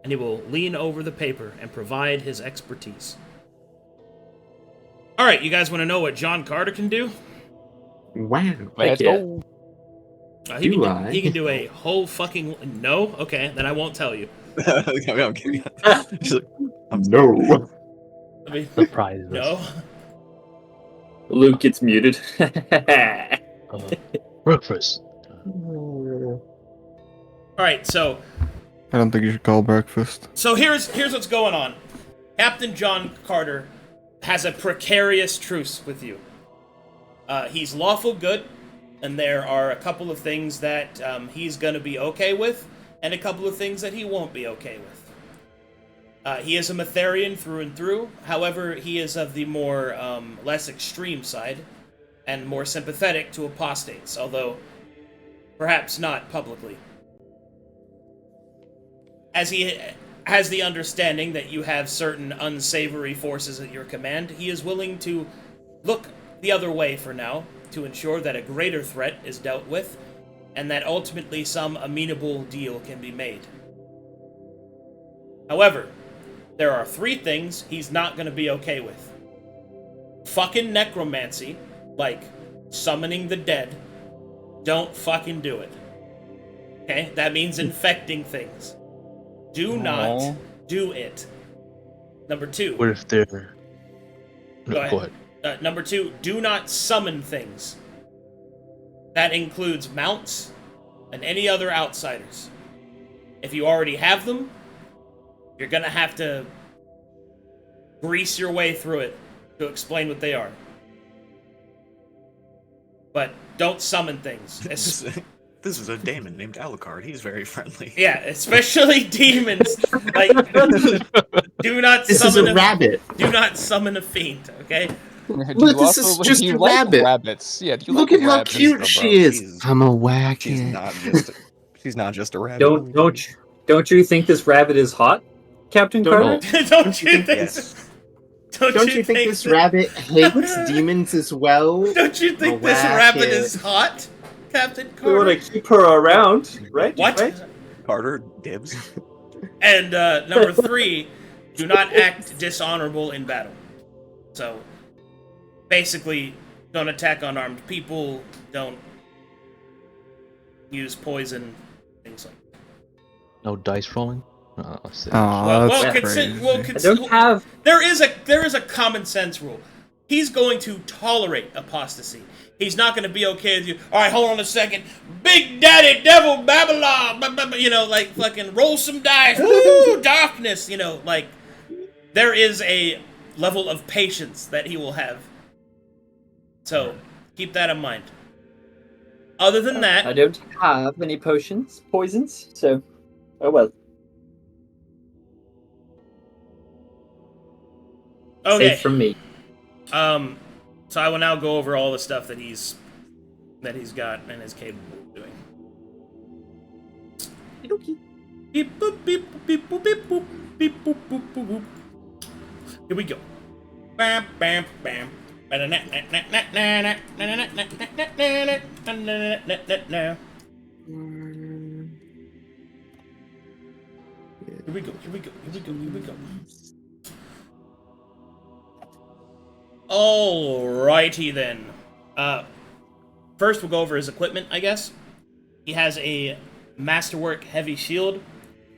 and he will lean over the paper and provide his expertise. All right, you guys want to know what John Carter can do? Wow. Let's yeah. go. He can do a whole fucking... No? Okay, then I won't tell you. I'm kidding. No. I mean, Surprise us. no. Luke gets muted. Breakfast. All right, so I don't think you should call breakfast. here's what's going on. Captain John Carter has a precarious truce with you. He's lawful good, and there are a couple of things that he's going to be okay with, and a couple of things that he won't be okay with. He is a Mytherian through and through. However, he is of the more less extreme side, and more sympathetic to apostates, although perhaps not publicly. as he has the understanding that you have certain unsavory forces at your command, he is willing to look the other way for now to ensure that a greater threat is dealt with and that ultimately some amenable deal can be made. However, there are 3 things he's not going to be okay with. Fucking necromancy, like summoning the dead. Don't fucking do it. Okay? That means infecting things. Do not do it. Number 2. What if they're... No, Go go ahead. ahead. Number 2, do not summon things. That includes mounts and any other outsiders. If you already have them, you're gonna have to grease your way through it to explain what they are. But don't summon things. This is a daemon named Alucard. He's very friendly. Yeah, especially demons. Like, do not This summon is a rabbit. Do not summon a fiend, okay? Look, this is just a rabbit. Rabbits? Yeah, do you Look like at how rabbits? cute she is. She's- I'm a whack She's it. not just. She's not just a rabbit. Don't you think this rabbit is hot, Captain Carter? Don't you think Yes. Don't you think this rabbit hates demons as well? Don't you think this whack rabbit it. is hot, Captain We Carter? want to keep her around, right? What? Right? Carter dibs. And number 3, do not act dishonorable in battle. So, basically, don't attack unarmed people, don't use poison, things like that. No dice rolling? Sick. Oh, that's I don't have. There is a common sense rule. He's going to tolerate apostasy. He's not going to be okay with you. All right, hold on a second. Big Daddy Devil Babylon, you know, like fucking roll some dice. Woo, darkness, you know, like there is a level of patience that he will have. So keep that in mind. Other than that, I don't have any poisons, so oh well. okay. Safe from me. So I will now go over all the stuff that he's got and is capable of doing. Beep boop beep boop beep boop beep boop beep boop boop boop boop. Here we go. Bam bam bam. Here we go. Here we go. Here we go. Here we go. Alrighty then. First we'll go over his equipment, I guess. He has a Masterwork Heavy Shield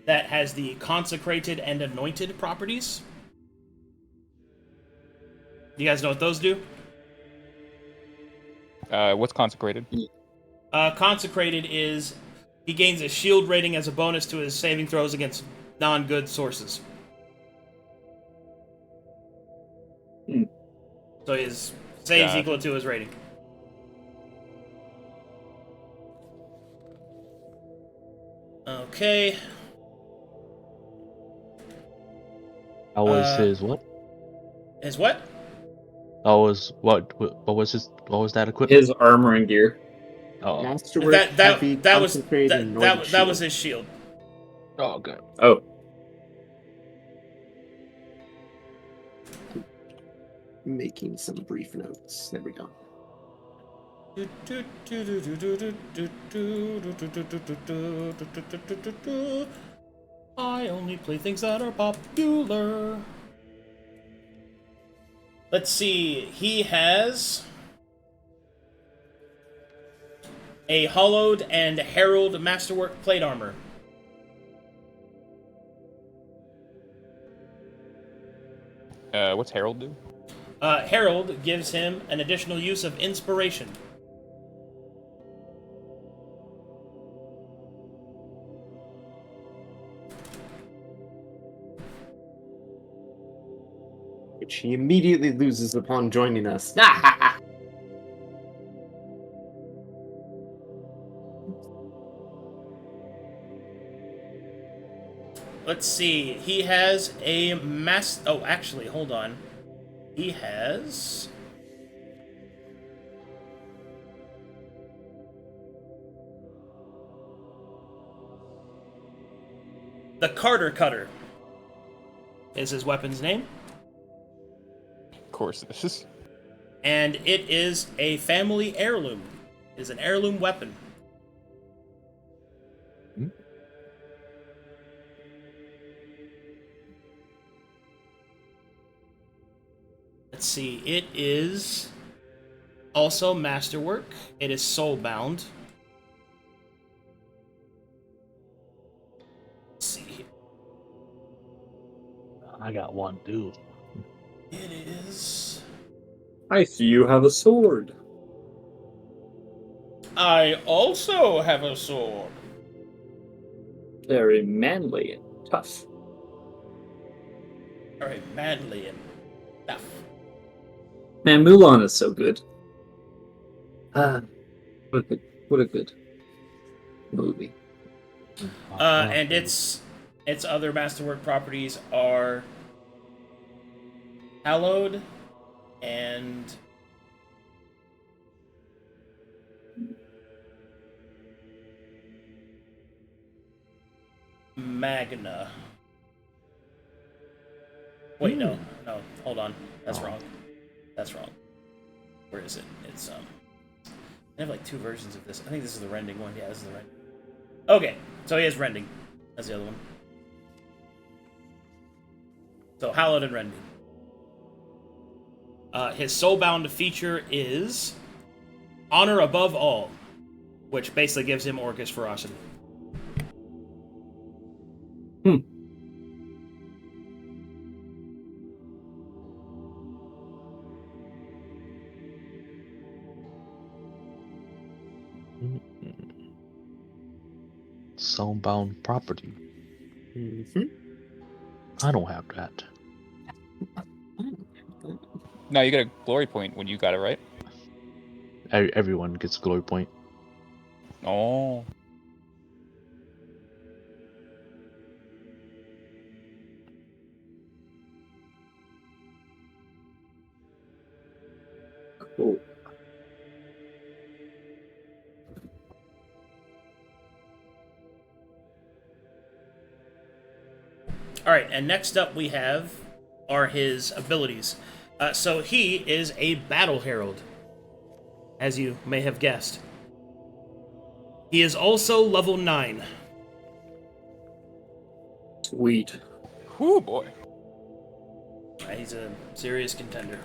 that has the Consecrated and Anointed properties. You guys know what those do? What's consecrated? Consecrated is he gains a shield rating as a bonus to his saving throws against non-good sources. So his saves equal to his rating. Okay. How was his what? His what? What was that equipment? His armor and gear. Oh, Masterwork heavy, That was concentrated, anointed that was shield. his shield. oh, good. Oh, Making some brief notes. There we go. I only play things that are popular. Let's see. He has a hollowed and herald masterwork plate armor. What's Herald do? Herald gives him an additional use of inspiration. Which he immediately loses upon joining us. Let's see. He has a Oh, actually, hold on. He has... The Carter Cutter is his weapon's name. Of course, this is. And it is a family heirloom. It is an heirloom weapon. Let's see. It is also masterwork. It is soulbound. Let's see here. I got one, dude. It is. I see you have a sword. I also have a sword. Very manly and tough. Very manly and tough. Man, Mulan is so good. Ah, what a good movie. And its other masterwork properties are hallowed and magna. Wait, no, hold on. That's wrong. That's wrong. Where is it? It's I have like two versions of this. I think this is the rending one. Yeah, this is the rending. Okay, so he has rending. That's the other one. So hallowed and rending. His soulbound feature is honor above all, which basically gives him Orcish ferocity. Soundbound property. Mm-hmm. I don't have that. No, you get a glory point when you got it right. Everyone gets a glory point. Oh. Cool. Alright, and next up we are his abilities. So he is a Battle Herald, as you may have guessed. He is also level 9. Sweet. Whoo, boy. He's a serious contender.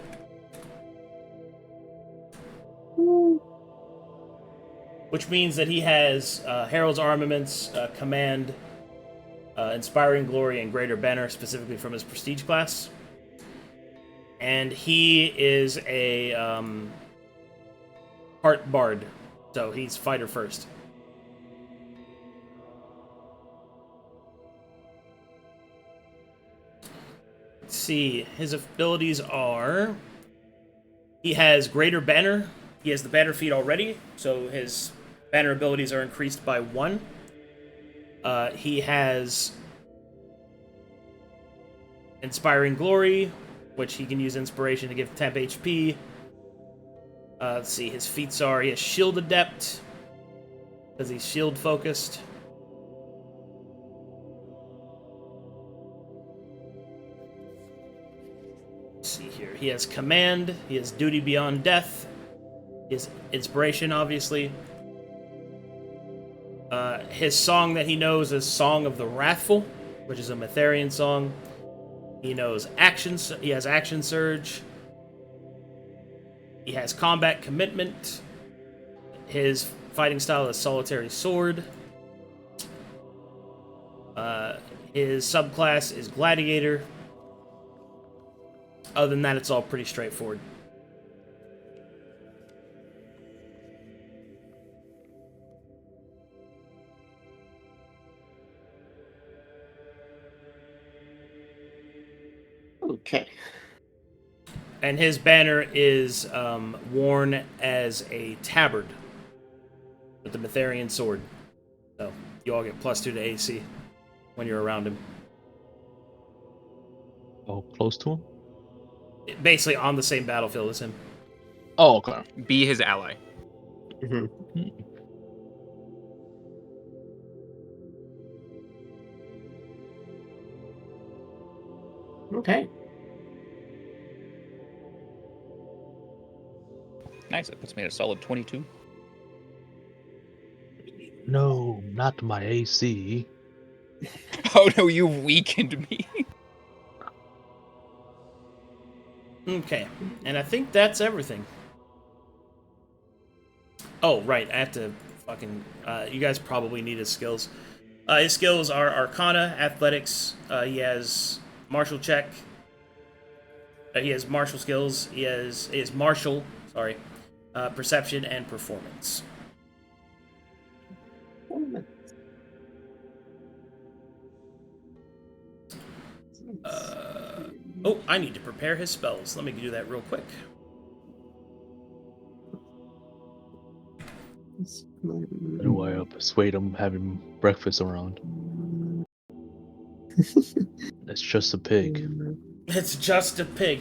Which means that he has Herald's Armaments, Command, Inspiring Glory, and Greater Banner, specifically from his Prestige class. And he is a Heart Bard, so he's fighter first. Let's see, his abilities are... He has Greater Banner. He has the Banner feat already, so his Banner abilities are increased by 1. He has Inspiring Glory, which he can use Inspiration to give temp HP. Let's see, his feats are, he has Shield Adept, because he's shield focused. Let's see here, he has Command, he has Duty Beyond Death, he has Inspiration, obviously. His song that he knows is Song of the Wrathful, which is a Metherian song. He knows he has Action Surge. He has Combat Commitment. His fighting style is Solitary Sword. His subclass is Gladiator. Other than that, it's all pretty straightforward. Okay. And his banner is worn as a tabard with the Metherian sword. So you all get +2 to AC when you're around him. Oh, close to him? Basically on the same battlefield as him. Oh, okay. Be his ally. Okay. Nice. That puts me at a solid 22. No, not my AC. Oh no, you weakened me. Okay, and I think that's everything. Oh, right, I have to fucking... you guys probably need his skills. His skills are Arcana, Athletics, he has Martial check, he has Martial skills, he has Martial, sorry, Perception, and Performance. Oh, I need to prepare his spells. Let me do that real quick. Anyway, I persuade him having breakfast around. It's just a pig. It's just a pig.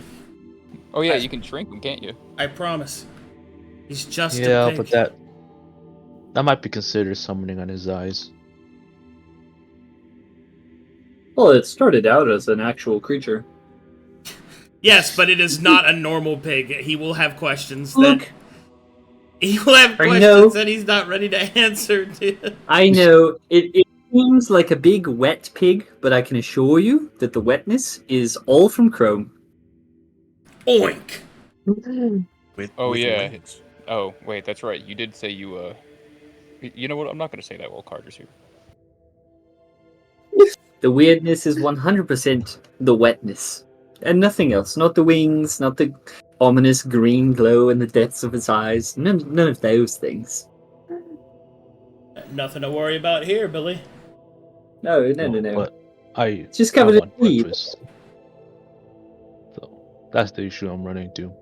Oh yeah, you can shrink him, can't you? I promise. He's just a Yeah, pig. but that might be considered summoning on his eyes. Well, it started out as an actual creature. Yes, but it is not a normal pig. He will have questions Look, that... He will have I know. questions that he's not ready to answer to. I know it seems like a big wet pig, but I can assure you that the wetness is all from Chrome. Oink! Oh, with yeah. wings. Oh wait, that's right. You did say you You know what? I'm not gonna say that while Carter's here. The weirdness is 100% the wetness. And nothing else. Not the wings, not the ominous green glow in the depths of his eyes. None of those things. Nothing to worry about here, Billy. No. But I It's just covered in want weed. breakfast. So that's the issue I'm running into.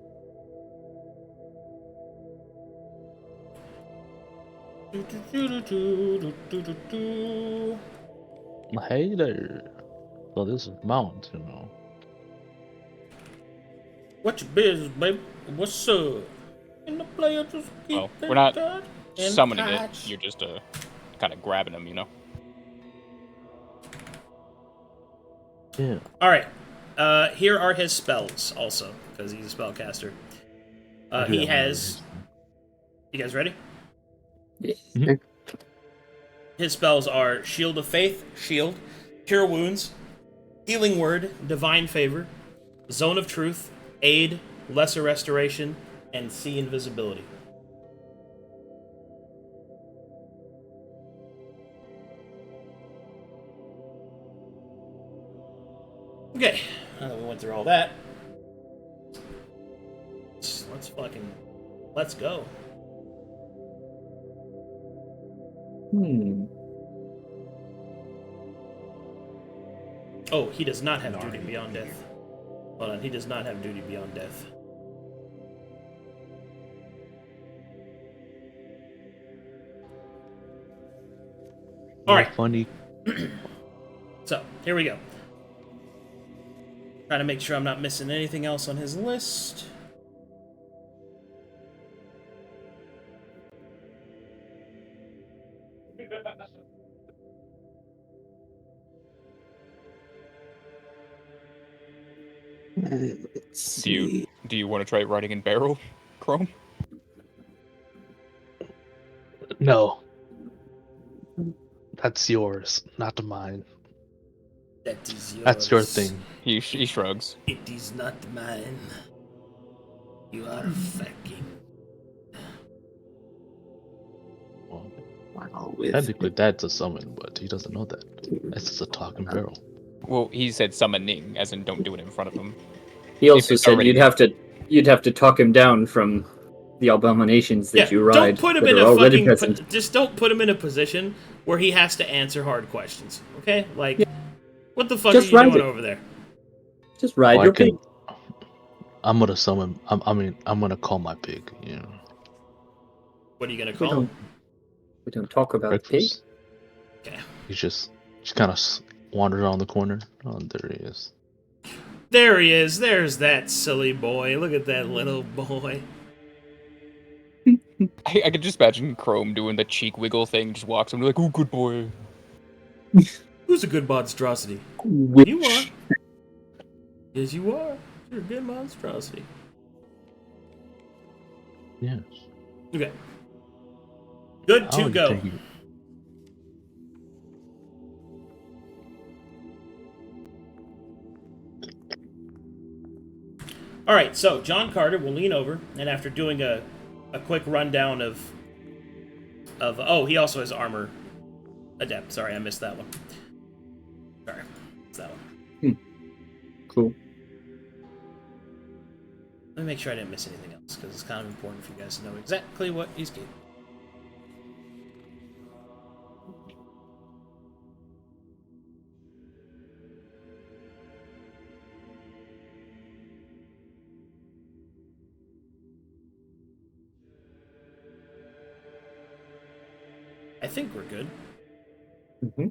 Hey there. So this is Mount, you know. What's your business, baby? What's up? In the player just keep Well, we're not in summoning touch. it. You're just kind of grabbing him, you know. Yeah. Alright. Here are his spells, also, because he's a spellcaster. He has... You guys ready? Yeah. His spells are Shield of Faith, Shield, Cure Wounds, Healing Word, Divine Favor, Zone of Truth, Aid, Lesser Restoration, and See Invisibility. Okay, now that we went through all that, let's go. Oh, he does not have Duty Beyond Death. Hold on, he does not have Duty Beyond Death. Alright. Funny. So, here we go. Trying to make sure I'm not missing anything else on his list. Do you want to try writing in barrel, Chrome? No. That's yours, not mine. That is yours. That's your thing. He shrugs. It is not mine. You are fucking. Well, technically that's a summon, but he doesn't know that. That's just a talking barrel. Well, he said summoning, as in don't do it in front of him. He also it's said already- you'd have to talk him down from the abominations that you ride. Don't put him that in are a already fucking. present. Just don't put him in a position where he has to answer hard questions. Okay, like, what the fuck Just are you ride doing it. over there? Just ride your pig. I'm gonna summon. I'm gonna call my pig. You know. What are you gonna We call don't, him? we don't talk about the pig. Breakfast. Okay. He just kind of wandered around the corner. Oh, there he is. There he is. There's that silly boy. Look at that little boy. I could just imagine Chrome doing the cheek wiggle thing, just walks him like, "Oh, good boy." Who's a good monstrosity? Which, You are. Yes, you are. You're a good monstrosity. Yes. Okay. Good to I'll go. take it. All right, so John Carter will lean over, and after doing a quick rundown of he also has armor adept. Sorry, I missed that one. Sorry, it's that one. Cool. Let me make sure I didn't miss anything else, because it's kind of important for you guys to know exactly what he's capable. I think we're good. Mm-hmm.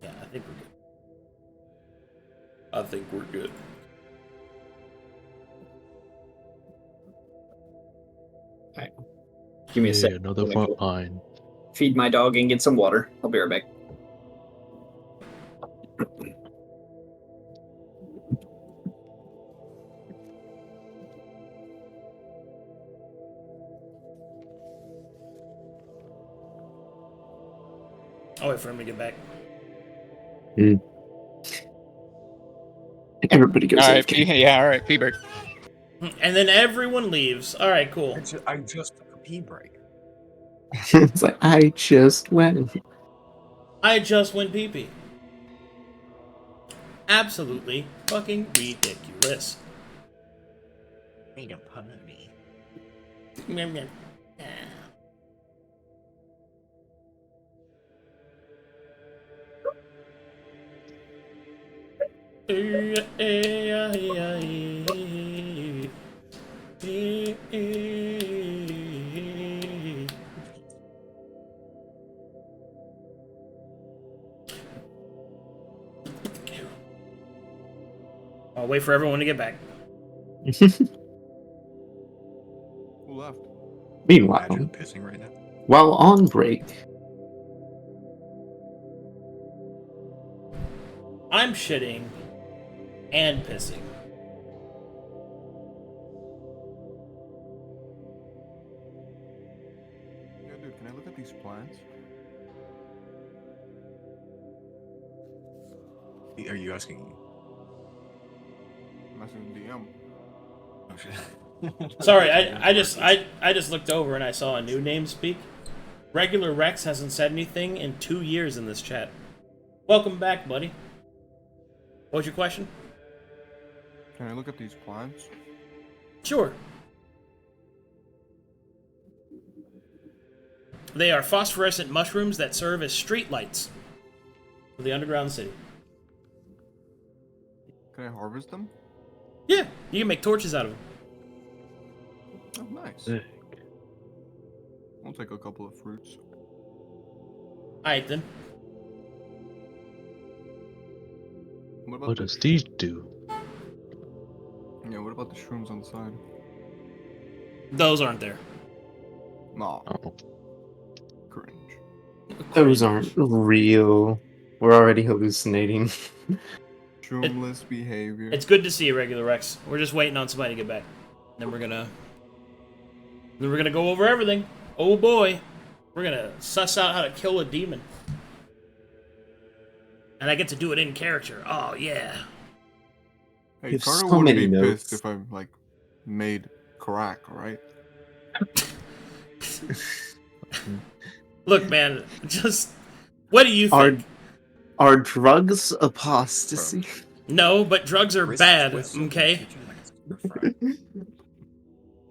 Yeah, I think we're good. I think we're good. Alright. Give me a Hey, sec. another I'm gonna front go line. feed my dog and get some water. I'll be right back. I'll wait for him to get back. Everybody goes All right, AFK. yeah, all right, pee break. And then everyone leaves. All right, cool. I just took a pee break. It's like, I just went. I just went pee-pee. Absolutely fucking ridiculous. Made a pun of me. I'll wait for everyone to get back. Who left? Meanwhile, Imagine pissing right now. while on break, I'm shitting and pissing. Yeah, dude, can I look at these plants? Are you asking? I'm asking the DM. Oh shit. Sorry, I just looked over and I saw a new name speak. Regular Rex hasn't said anything in 2 years in this chat. Welcome back, buddy. What was your question? Can I look at these plants? Sure. They are phosphorescent mushrooms that serve as street lights for the underground city. Can I harvest them? Yeah, you can make torches out of them. Oh, nice. Sick. I'll take a couple of fruits. Alright then. What What the does these do? Yeah, what about the shrooms on the side? Those aren't there. Nah, Oh, cringe. those aren't real. We're already hallucinating. Shroomless behavior. It's good to see you, Regular Rex. We're just waiting on somebody to get back. Then we're gonna go over everything. Oh boy. We're gonna suss out how to kill a demon. And I get to do it in character. Oh yeah. Hey, There's Carter so wouldn't many be notes. pissed if I, like, made crack, right? Look, man, just what do you think? Are drugs apostasy? No, but drugs are bad, okay?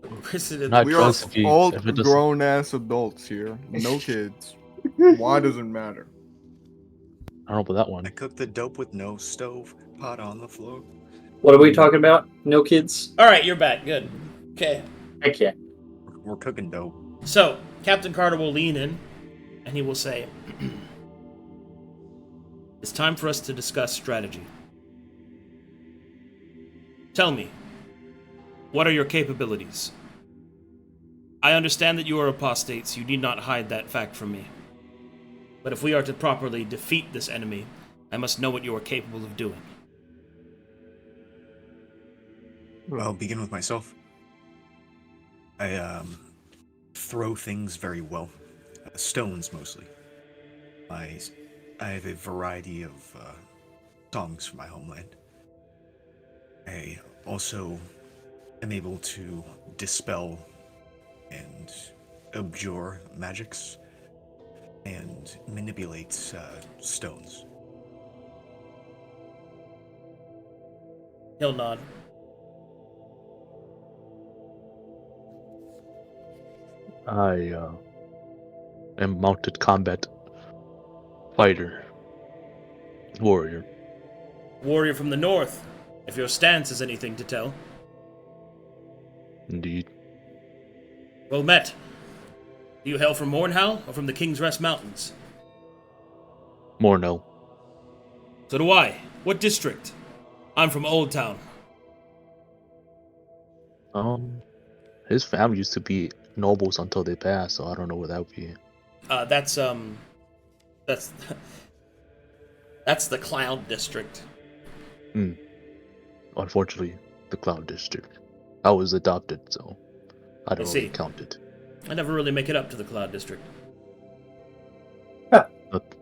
Not We are drugs if all if it doesn't. grown-ass adults here. No kids. Why doesn't matter? I don't know about that one. I cooked the dope with no stove, pot on the floor. What are we talking about? No kids? Alright, you're back. Good. Okay. Heck yeah. We're cooking dope. So, Captain Carter will lean in, and he will say, it's time for us to discuss strategy. Tell me, what are your capabilities? I understand that you are apostates, you need not hide that fact from me. But if we are to properly defeat this enemy, I must know what you are capable of doing. Well, I'll begin with myself. I throw things very well. Stones, mostly. I have a variety of songs from my homeland. I also am able to dispel and abjure magics and manipulate stones. He'll nod. I am mounted combat fighter warrior. Warrior from the north, if your stance is anything to tell. Indeed. Well met. Do you hail from Mornhow or from the King's Rest Mountains? More no. So do I. What district? I'm from Old Town. His family used to be nobles until they passed, so I don't know what that would be. That's the Cloud District. Unfortunately, the Cloud District. I was adopted, so I don't see. really count it. I never really make it up to the Cloud District.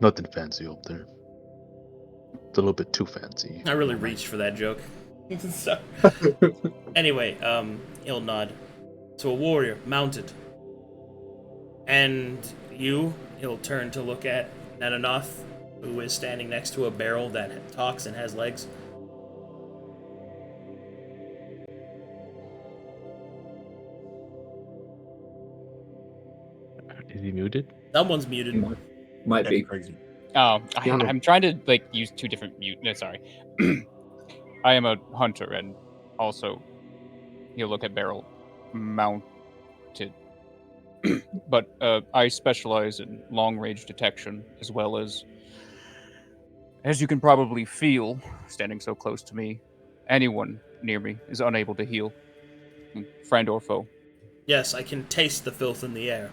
Nothing fancy up there. It's a little bit too fancy. I really reached for that joke. So, anyway, he'll nod. So a warrior, mounted. And he'll turn to look at Nananoth, who is standing next to a barrel that talks and has legs. Is he muted? Someone's muted. Might be. Crazy. Oh, Yeah, no. I'm trying to use two different mute. No, sorry. I am a hunter, and also he'll look at barrel mounted. But I specialize in long-range detection, as well as you can probably feel, standing so close to me, anyone near me is unable to heal, friend or foe. Yes, I can taste the filth in the air.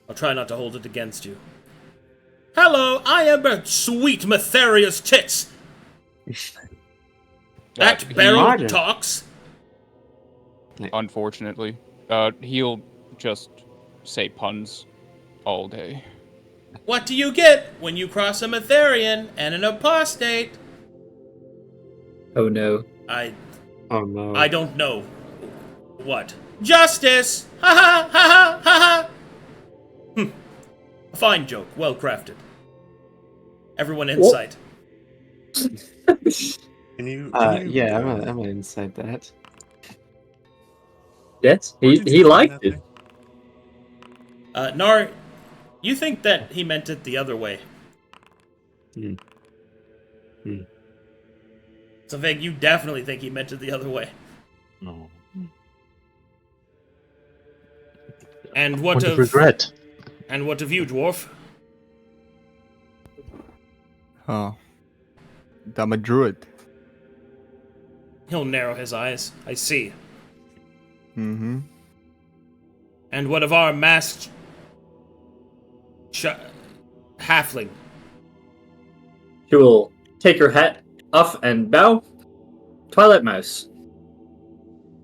I'll try not to hold it against you. Hello, I am a sweet Matheria's tits. That barrel Martin. talks. Unfortunately, he'll just say puns all day. What do you get when you cross a Matherian and an apostate? Oh no. Oh no. I don't know. What? Justice! Ha ha ha ha ha! A fine joke, well crafted. Everyone insight. Can you? Yeah, I'm gonna inside that. Yes, Where'd you he find liked that it. thing? Knarh, you think that he meant it the other way. So Vig, you definitely think he meant it the other way. No. And what Point of of regret. And what of you, dwarf? Oh. I'm a druid. He'll narrow his eyes. I see. Mm-hmm. And what of our masked halfling? She will take her hat off and bow. Twilight Mouse.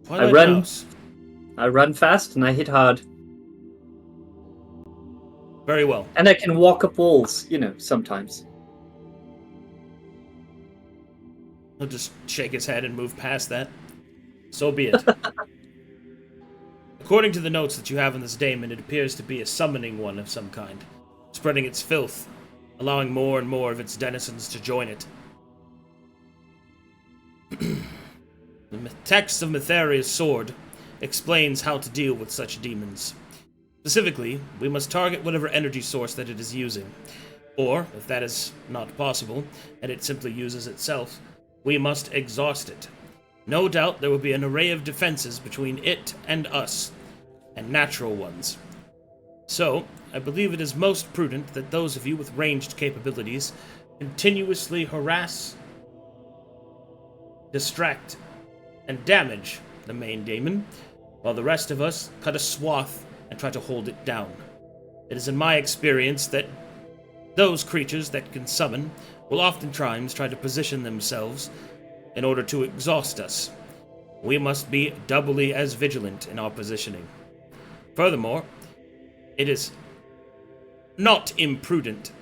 Twilight run. Mouse. I run fast and I hit hard. Very well. And I can walk up walls, sometimes. He'll just shake his head and move past that. So be it. According to the notes that you have in this daemon, it appears to be a summoning one of some kind, spreading its filth, allowing more and more of its denizens to join it. The text of Matheria's sword explains how to deal with such demons. Specifically, we must target whatever energy source that it is using. Or, if that is not possible, and it simply uses itself, we must exhaust it. No doubt there will be an array of defenses between it and us, and natural ones. So, I believe it is most prudent that those of you with ranged capabilities continuously harass, distract, and damage the main daemon, while the rest of us cut a swath and try to hold it down. It is in my experience that those creatures that can summon will oftentimes try to position themselves in order to exhaust us. we must be doubly as vigilant in our positioning. Furthermore, it is not imprudent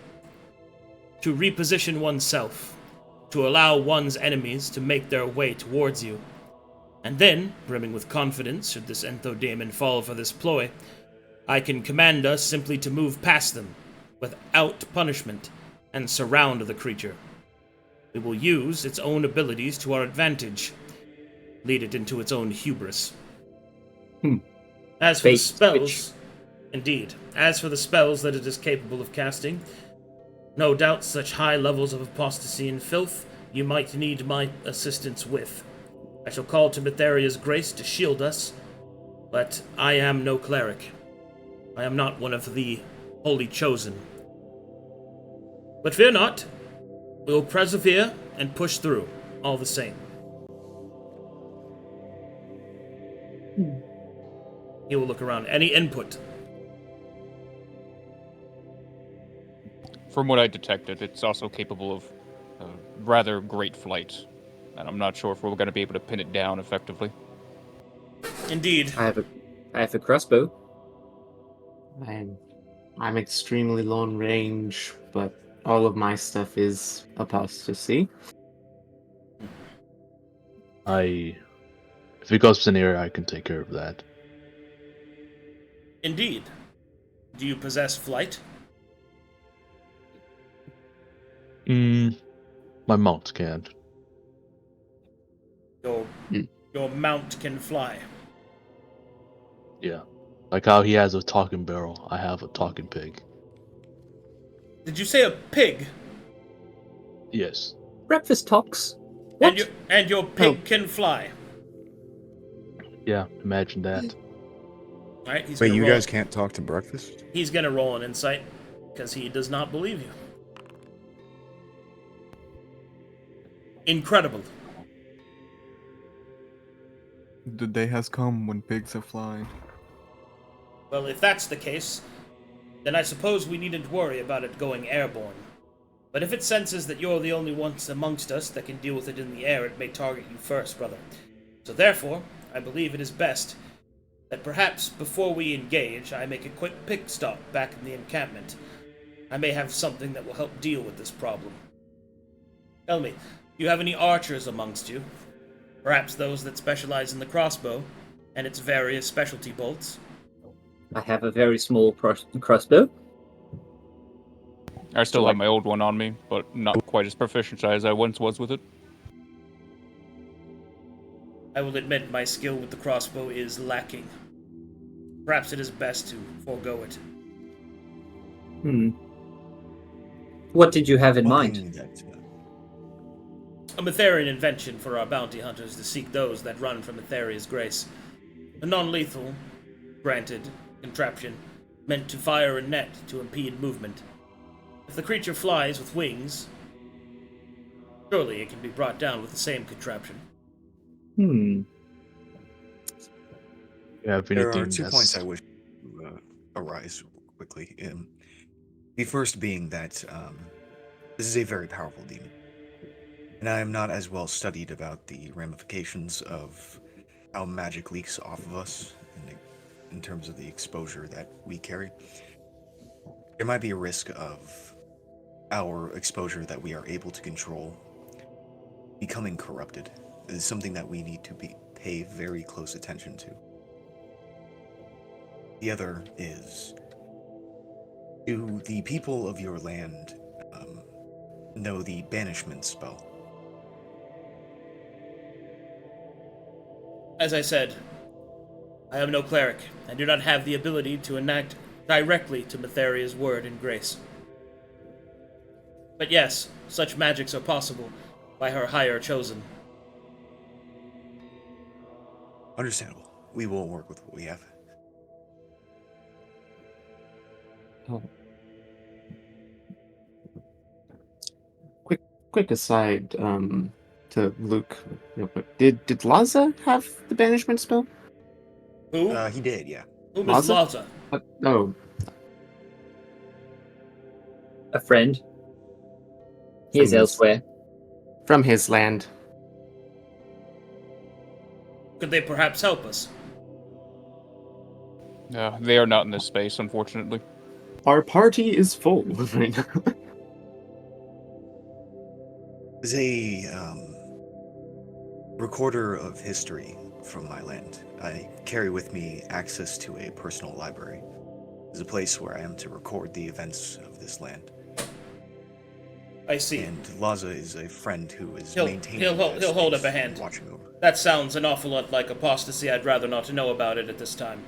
to reposition oneself, to allow one's enemies to make their way towards you. And then, brimming with confidence, should this Enthadaemon fall for this ploy, I can command us simply to move past them, without punishment, and surround the creature. We will use its own abilities to our advantage, lead it into its own hubris. As for the Bait spells, switch. indeed, as for the spells that it is capable of casting, no doubt such high levels of apostasy and filth you might need my assistance with. I shall call to Mytheria's grace to shield us, but I am no cleric. I am not one of the holy chosen. But fear not, we will persevere and push through, all the same. He will look around. Any input? From what I detected, it's also capable of rather great flight. And I'm not sure if we're going to be able to pin it down effectively. Indeed. I have a crossbow. I'm extremely long range, but all of my stuff is apostasy. If it goes to an area, I can take care of that. Indeed. Do you possess flight? My mount can. Your mount can fly. Yeah. Like how he has a talking barrel, I have a talking pig. Did you say a pig? Yes. Breakfast talks. What? And your pig can fly. Yeah, imagine that. All right, he's Wait, gonna you roll. guys can't talk to breakfast? He's gonna roll an insight because he does not believe you. Incredible. The day has come when pigs are flying. Well, if that's the case, then I suppose we needn't worry about it going airborne. But if it senses that you're the only ones amongst us that can deal with it in the air, it may target you first, brother. So therefore, I believe it is best that perhaps before we engage, I make a quick pit stop back in the encampment. I may have something that will help deal with this problem. Tell me, do you have any archers amongst you? Perhaps those that specialize in the crossbow and its various specialty bolts? I have a very small crossbow. I still have my old one on me, but not quite as proficient as I once was with it. I will admit my skill with the crossbow is lacking. Perhaps it is best to forego it. What did you have in One mind? thing that, A Mytherian invention for our bounty hunters to seek those that run from Mytheria's grace. A non-lethal, granted, contraption meant to fire a net to impede movement. If the creature flies with wings, surely it can be brought down with the same contraption. Yeah, if there anything, are 2 that's... points I wish to arise quickly. The first being that this is a very powerful demon. And I am not as well studied about the ramifications of how magic leaks off of us in terms of the exposure that we carry. There might be a risk of our exposure that we are able to control becoming corrupted. It is something that we need to pay very close attention to. The other is, do the people of your land know the banishment spell? As I said, I am no cleric, and do not have the ability to enact directly to Mytheria's word and grace. But yes, such magics are possible by her higher chosen. Understandable. We will work with what we have. Quick aside, to Luke, real quick. Did Laza have the banishment spell? Who? He did, yeah. Who is Laza? Laza? Oh, A friend. He is From his- elsewhere. from his land. Could they perhaps help us? They are not in this space, unfortunately. Our party is full right now. As a recorder of history from my land, I carry with me access to a personal library. It's a place where I am to record the events of this land. I see. And Laza is a friend who is He'll maintaining he'll hold up a space hand. and watching over. That sounds an awful lot like apostasy. I'd rather not know about it at this time.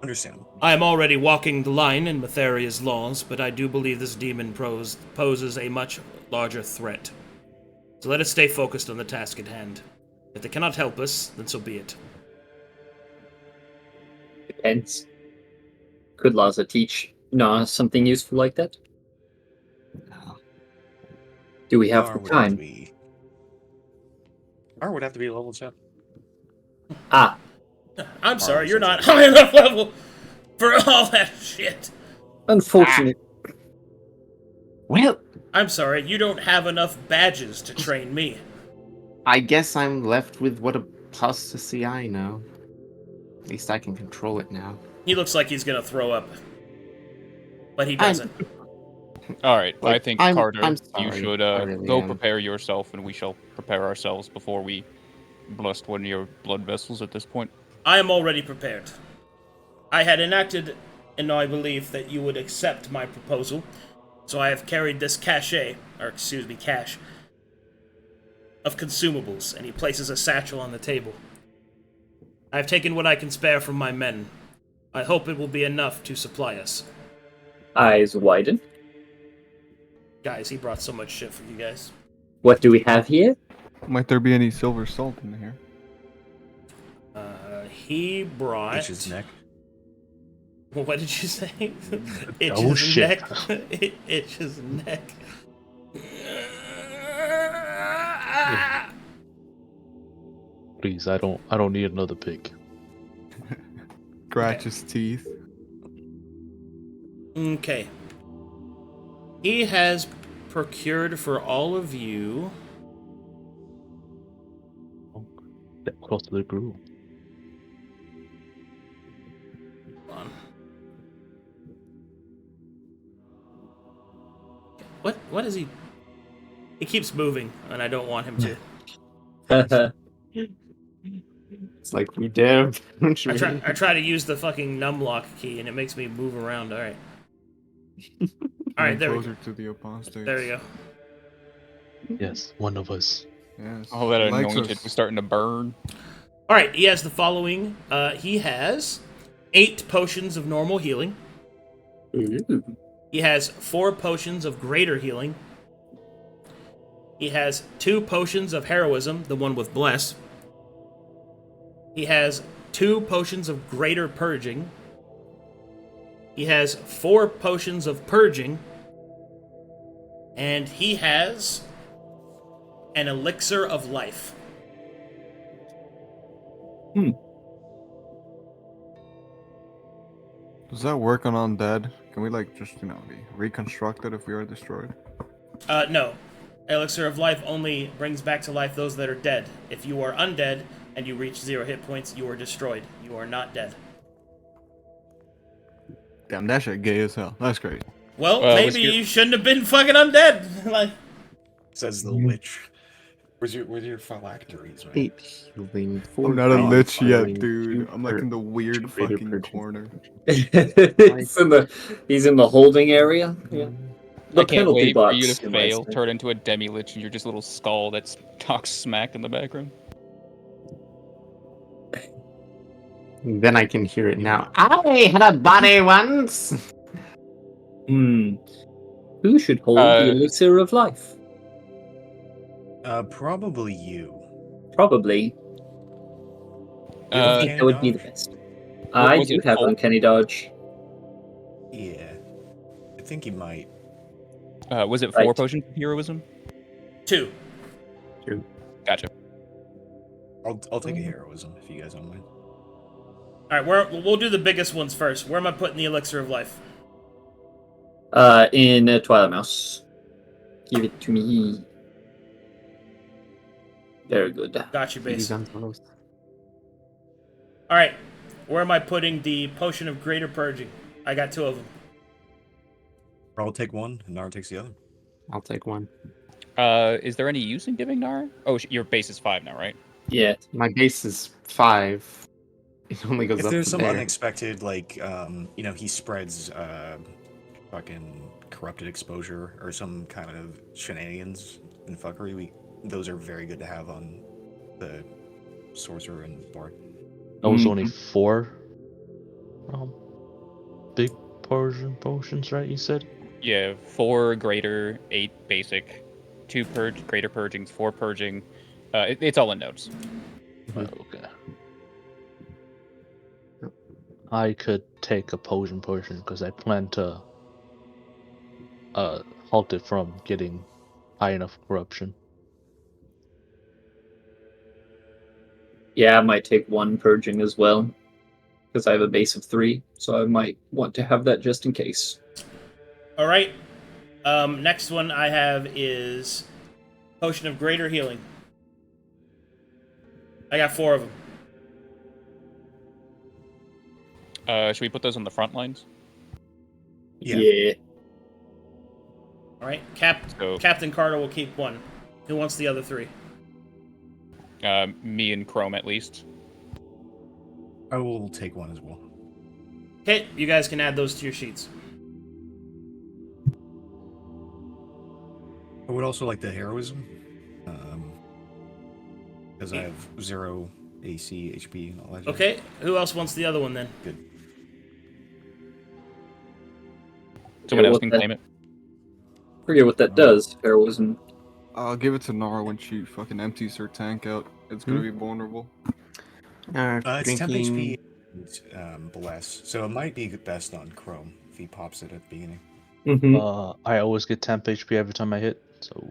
Understandable. I am already walking the line in Matheria's laws, but I do believe this demon poses a much larger threat. So let us stay focused on the task at hand. If they cannot help us, then so be it. Depends. Could Laza teach Knarh something useful like that? Do we have the time? Knarh would have to be level 7. Ah, I'm sorry, you're not high enough level for all that shit. unfortunate. Well, I'm sorry, you don't have enough badges to train me. I guess I'm left with what apostasy I know. At least I can control it now. He looks like he's gonna throw up. But he doesn't. All right, I think Carter, I'm you sorry, should I really go am. prepare yourself, and we shall prepare ourselves before we blast one of your blood vessels at this point. I am already prepared. I had enacted in my belief that you would accept my proposal, so I have carried this cache of consumables, and he places a satchel on the table. I have taken what I can spare from my men. I hope it will be enough to supply us. Eyes widen. Guys, he brought so much shit for you guys. What do we have here? Might there be any silver salt in here? He brought... Itch's neck. What did you say? Oh, Itch's shit. neck. Itch's neck. Please, I don't need another pig. Scratch his teeth. Okay. He has procured for all of you... That close to the Gruul. Hold on. What is he... He keeps moving, and I don't want him to. It's like we dare. I try to use the fucking numlock key, and it makes me move around. All right. All right, there we go. Closer to the apostates. There you go. Yes, one of us. Yes. All that Likes anointed us. was starting to burn. All right, he has the following. He has 8 potions of normal healing. Ooh. He has 4 potions of greater healing. He has 2 potions of heroism, the one with bless. He has 2 potions of greater purging. He has 4 potions of purging. And he has an elixir of life. Does that work on undead? Can we like just be reconstructed if we are destroyed? No. Elixir of life only brings back to life those that are dead. If you are undead and you reach 0 hit points, you are destroyed. You are not dead. Damn, that shit gay as hell. That's great. Well, was maybe your- you shouldn't have been fucking undead. Like, Says the lich. Where's your phylacteries, man? 8 healing. 4 I'm not a power, lich yet, firing, dude. 2 I'm like in the weird two greater fucking purges. corner. He's in the holding area. Yeah. The I can't penalty wait box. for you to you might fail, say. turn into a demi-lich, and you're just a little skull that's talks smack in the background. Then I can hear it now. I had a body once. Hmm. Who should hold the elixir of life? Probably you. Probably. I Uh, think that would be the best. What I was do it have called? uncanny dodge. Yeah. I think you might. Was it 4 Right. potions of heroism? 2. Gotcha. I'll take a heroism if you guys don't mind. Alright, we'll do the biggest ones first. Where am I putting the elixir of life? In Twilight Mouse. Give it to me. Very good. Got you, base. You guns. All right, where am I putting the potion of greater purging? I got 2 of them. I'll take one, and Nara takes the other. I'll take one. Is there any use in giving Knarh? Oh, your base is 5 now, right? Yeah. My base is 5. It only goes If up there's from some there. unexpected, like, he spreads fucking corrupted exposure or some kind of shenanigans and fuckery, those are very good to have on the sorcerer and bard. That was only 4 big Persian potions, right? You said? Yeah, 4 greater, 8 basic, 2 greater purgings, 4 purging. It's all in notes. Okay. I could take a potion because I plan to halt it from getting high enough corruption. Yeah, I might take 1 purging as well. Because I have a base of 3, so I might want to have that just in case. All right. Next one I have is potion of greater healing. I got 4 of them. Should we put those on the front lines? Yeah. All right. So- Captain Carter will keep 1. Who wants the other 3? Me and Chrome at least. I will take one as well. Okay, you guys can add those to your sheets. I would also like the heroism, because I have 0 AC, HP, and all that. Okay, who else wants the other one then? Good. Someone Yeah, else what can the- claim it. Forget what that does. Heroism. I'll give it to Nara when she fucking empties her tank out. It's gonna be vulnerable. It's 10 Drinking... HP and bless, so it might be best on Chrome if he pops it at the beginning. Mm-hmm. I always get 10 HP every time I hit, so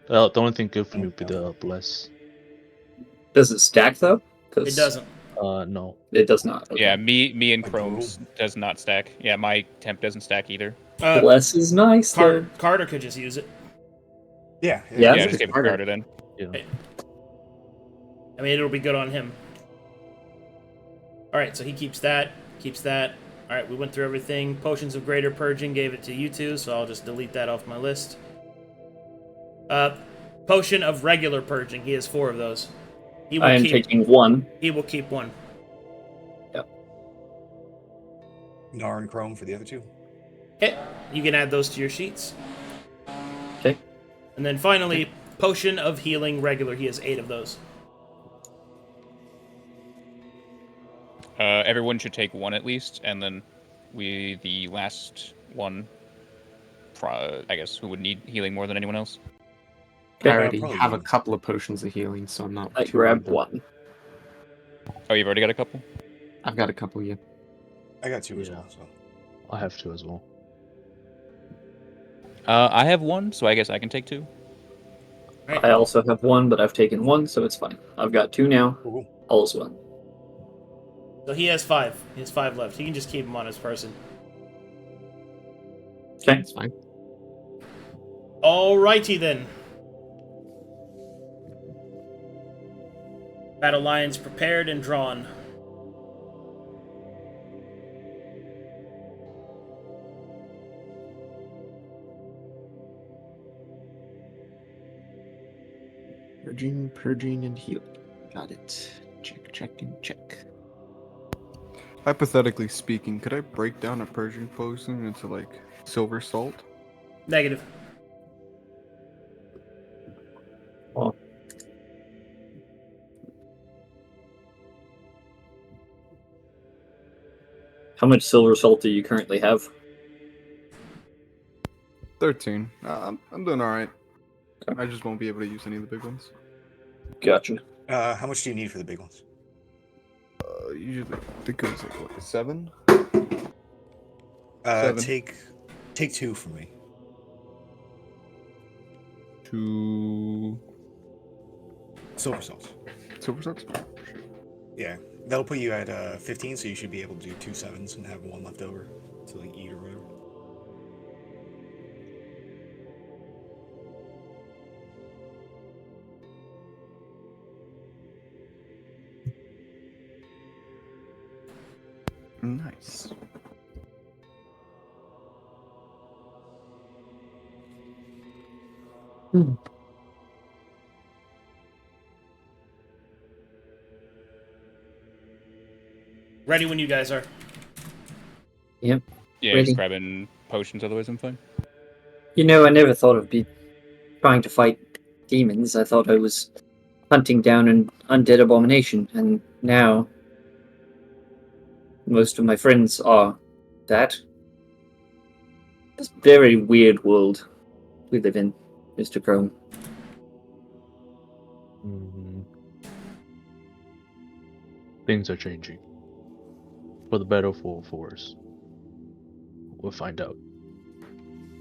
the only thing good for me would be the bless. Does it stack though? 'Cause It doesn't. No. It does not. Okay. Yeah, me and Like Chrome's does not stack. Yeah, my temp doesn't stack either. Bless is nice. though. Carter could just use it. Yeah. Yeah, Yeah, just give it to Carter then. Yeah. I mean, it'll be good on him. All right, so he keeps that. All right, we went through everything. Potions of greater purging gave it to you two, so I'll just delete that off my list. Potion of regular purging. He has 4 of those. I am taking 1. He will keep 1. Nara and Chrome for the other 2. Okay, you can add those to your sheets. Okay. And then finally, potion of healing regular. He has 8 of those. Everyone should take 1 at least, and then the last one, I guess, who would need healing more than anyone else. I already probably have a you. couple of potions of healing, so I'm not I too grabbed worried. 1. Oh, you've already got a couple? I've got a couple, yeah. I got 2 as Yeah. well. So I have 2 as well. I have 1, so I guess I can take 2. All right. I also have 1, but I've taken 1, so it's fine. I've got 2 now. cool. All's well. So he has 5. He has 5 left. He can just keep them on his person. Okay. It's fine. Alrighty then. Battle lines prepared and drawn. Purging, and healing. Got it. Check, and check. Hypothetically speaking, could I break down a Persian potion into like silver salt? Negative. Well, how much silver salt do you currently have? 13. I'm doing all right. I just won't be able to use any of the big ones. Gotcha. How much do you need for the big ones? Usually, I think it was like what, 7. 7. Take 2 from me. 2 Silver salt. silver salts. Yeah, that'll put you at 15, so you should be able to do 2 7s and have 1 left over to like eat or whatever. Hmm. Ready when you guys are. Yep. Yeah, Ready. just grabbing potions, otherwise I'm fine. You know, I never thought of trying to fight demons. I thought I was hunting down an undead abomination, and now most of my friends are that. It's a very weird world we live in, Mr. Crone. Mhm. Things are changing. For the better, for worse. We'll find out.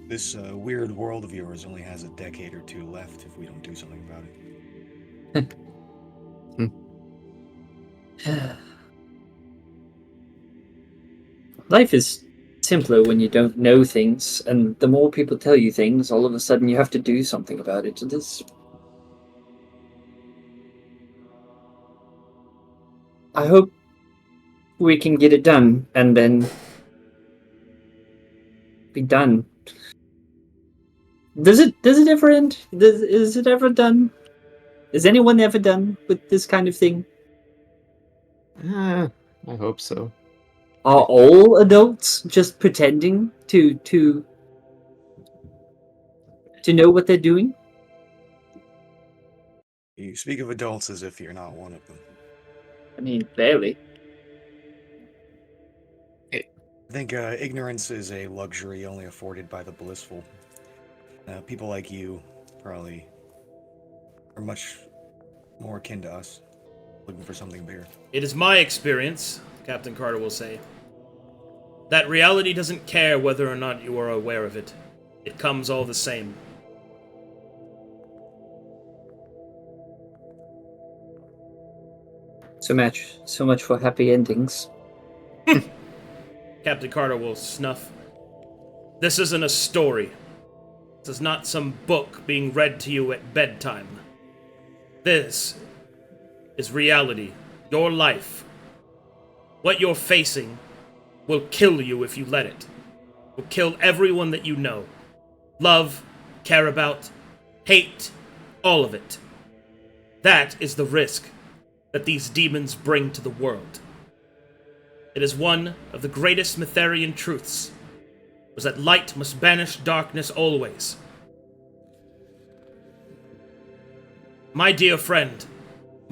This weird world of yours only has a decade or two left if we don't do something about it. Life is simpler when you don't know things, and the more people tell you things, all of a sudden you have to do something about it. I hope we can get it done, and then be done. Does it ever end? Is it ever done? Is anyone ever done with this kind of thing? I hope so. Are all adults just pretending to know what they're doing? You speak of adults as if you're not one of them. I mean, barely. I think ignorance is a luxury only afforded by the blissful. People like you probably are much more akin to us, looking for something bigger. It is my experience, Captain Carter will say, that reality doesn't care whether or not you are aware of it. It comes all the same. So much for happy endings. Captain Carter will snuff. This isn't a story. This is not some book being read to you at bedtime. This is reality. Your life. What you're facing will kill you if you let it. Will kill everyone that you know. Love, care about, hate, all of it. That is the risk that these demons bring to the world. It is one of the greatest Mytherian truths, was that light must banish darkness always. My dear friend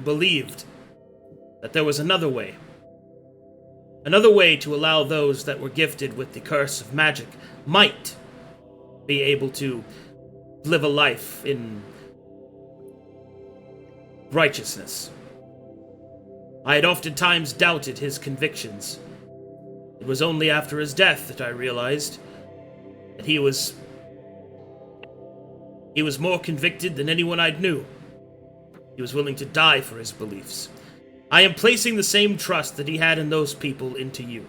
believed that there was another way to allow those that were gifted with the curse of magic might be able to live a life in righteousness. I had oftentimes doubted his convictions. It was only after his death that I realized that he was more convicted than anyone I knew. He was willing to die for his beliefs. I am placing the same trust that he had in those people into you.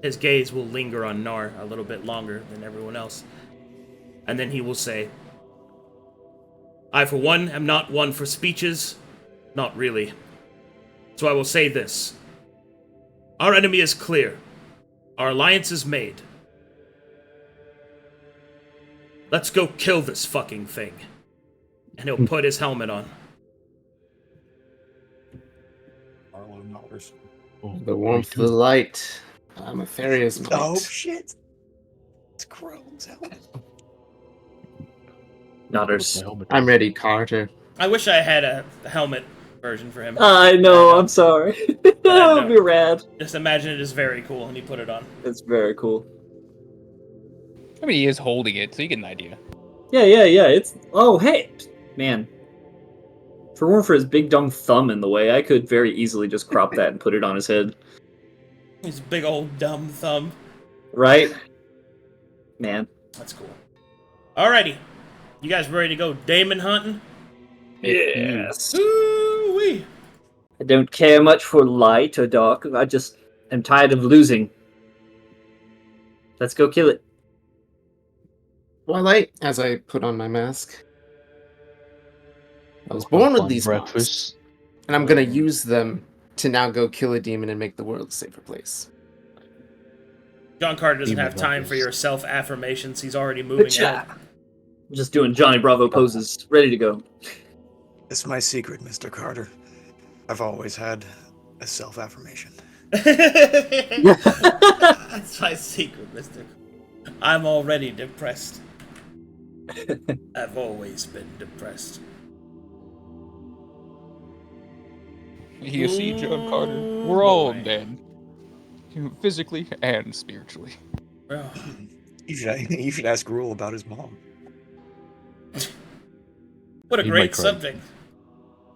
His gaze will linger on Knarh a little bit longer than everyone else. And then he will say, I, for one, am not one for speeches. Not really. So I will say this. Our enemy is clear. Our alliance is made. Let's go kill this fucking thing. And he'll put his helmet on. Marlowe nodders. The warmth of the light. I'm a Faria's might. Oh shit! It's Crone's helmet. Nodders. I'm ready, Carter. I wish I had a helmet version for him. I know, I'm sorry. That would be rad. Just imagine it is very cool and he put it on. It's very cool. I mean, he is holding it, so you get an idea. Yeah, it's... Oh, hey! Man. If it weren't for his big dumb thumb in the way, I could very easily just crop that and put it on his head. His big old dumb thumb. Right? Man. That's cool. Alrighty. You guys ready to go Daemon hunting? Yes. Ooh-wee. I don't care much for light or dark. I just am tired of losing. Let's go kill it. Twilight, as I put on my mask. I was born with these marks, breakfast. and I'm gonna use them to now go kill a demon and make the world a safer place. John Carter doesn't Demon have time for breakfast. your self-affirmations. He's already moving ahead. Just doing Johnny Bravo poses, ready to go. It's my secret, Mr. Carter. I've always had a self-affirmation. That's my secret, Mister. I'm already depressed. I've always been depressed. You see, John Carter, we're all dead. Physically and spiritually. Oh, You should ask Gruul about his mom. what a He great might cry. subject.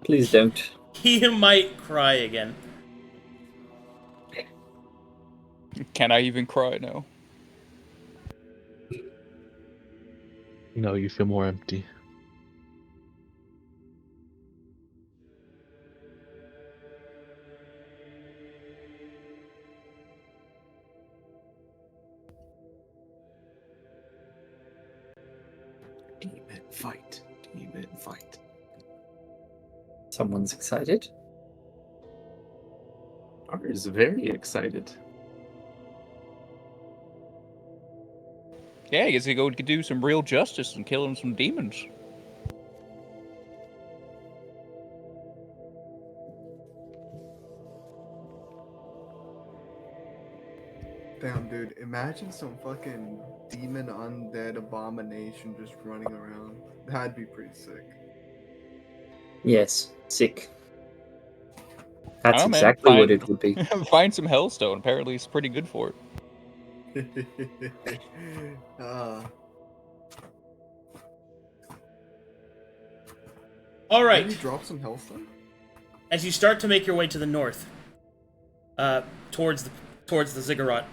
Please don't. He might cry again. Can I even cry now? No, you feel more empty. Demon fight. Demon fight. Someone's excited. Knarh is very excited. Yeah, I guess he go do some real justice and killing some demons. Damn, dude, imagine some fucking demon undead abomination just running around. That'd be pretty sick. Yes, sick. I That's don't know, man. exactly what it would be. Find some hellstone. Apparently, it's pretty good for it. All Did right. he drop some hellstone? As you start to make your way to the north, towards the ziggurat,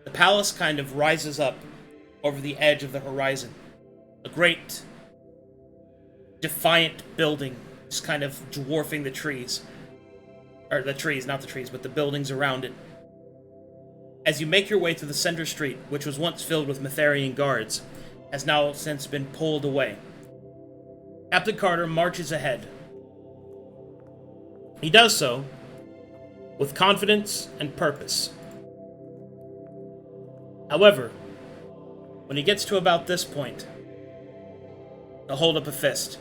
the palace kind of rises up over the edge of the horizon. A great, defiant building, just kind of dwarfing the trees. Or the trees, not the trees, but the buildings around it. As you make your way through the center street, which was once filled with Metharian guards, has now since been pulled away. Captain Carter marches ahead. He does so with confidence and purpose. However, when he gets to about this point, he'll hold up a fist.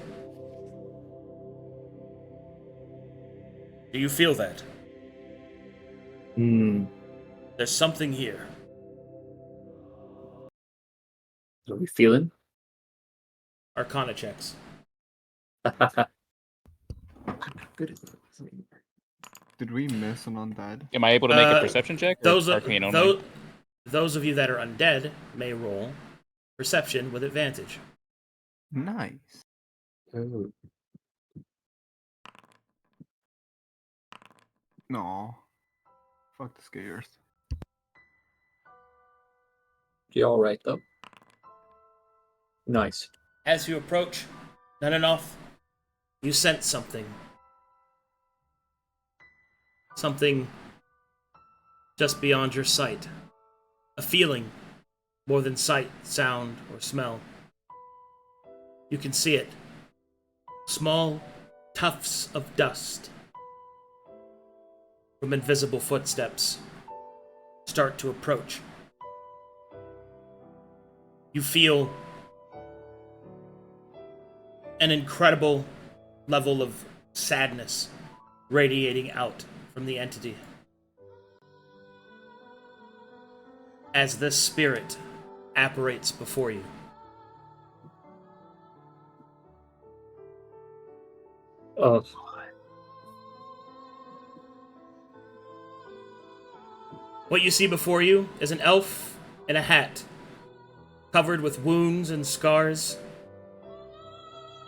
Do you feel that? Hmm. There's something here. Are we feeling? Arcana checks. I'm not good at this. Did we miss an undead? Am I able to make a perception check? Or Those arcane only? those of you that are undead may roll perception with advantage. Nice. Oh. No. Fuck the scares. You all right though? Nice. As you approach, none enough, you sense something. Something just beyond your sight. A feeling more than sight, sound, or smell. You can see it. Small tufts of dust from invisible footsteps start to approach. You feel an incredible level of sadness radiating out from the entity. As this spirit apparates before you. Oh. What you see before you is an elf in a hat, covered with wounds and scars,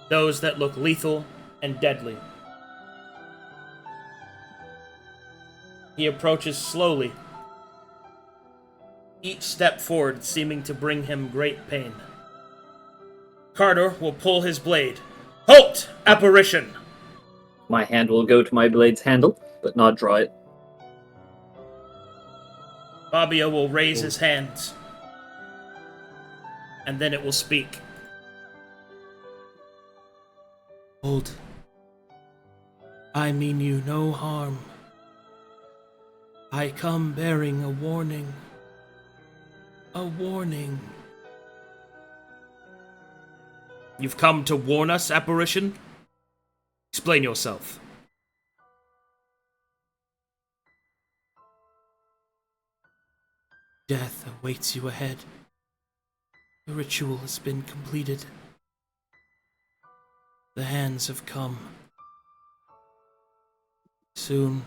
those that look lethal and deadly. He approaches slowly, each step forward seeming to bring him great pain. Carter will pull his blade. Halt, apparition! My hand will go to my blade's handle, but not draw it. Fabio will raise his hands, and then it will speak. Hold. I mean you no harm. I come bearing a warning. A warning. You've come to warn us, apparition? Explain yourself. Death awaits you ahead. The ritual has been completed. The hands have come. Soon,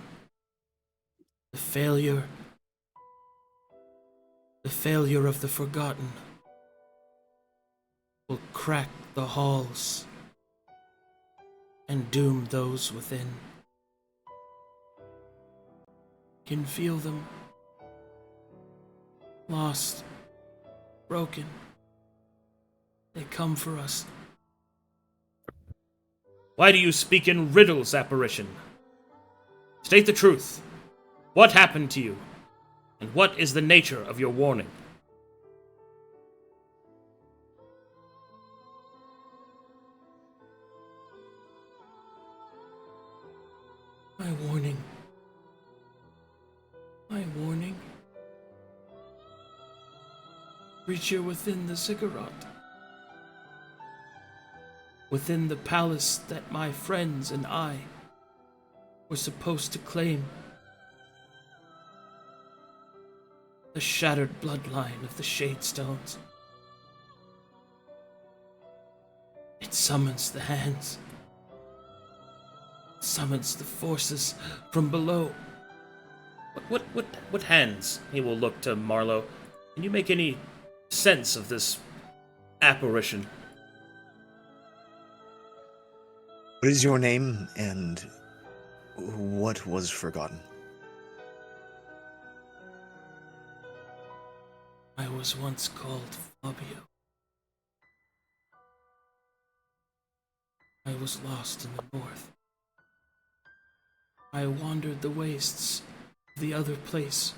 the failure of the Forgotten will crack the halls and doom those within. You can feel them. Lost, broken. They come for us. Why do you speak in riddles, apparition? State the truth. What happened to you? And what is the nature of your warning? My warning. My warning. Creature within the ziggurat. Within the palace that my friends and I were supposed to claim. The shattered bloodline of the Shadestones. It summons the hands. It summons the forces from below. What hands? He will look to Marlowe. Can you make any sense of this apparition? What is your name, and what was forgotten? I was once called Fabio. I was lost in the north. I wandered the wastes of the other place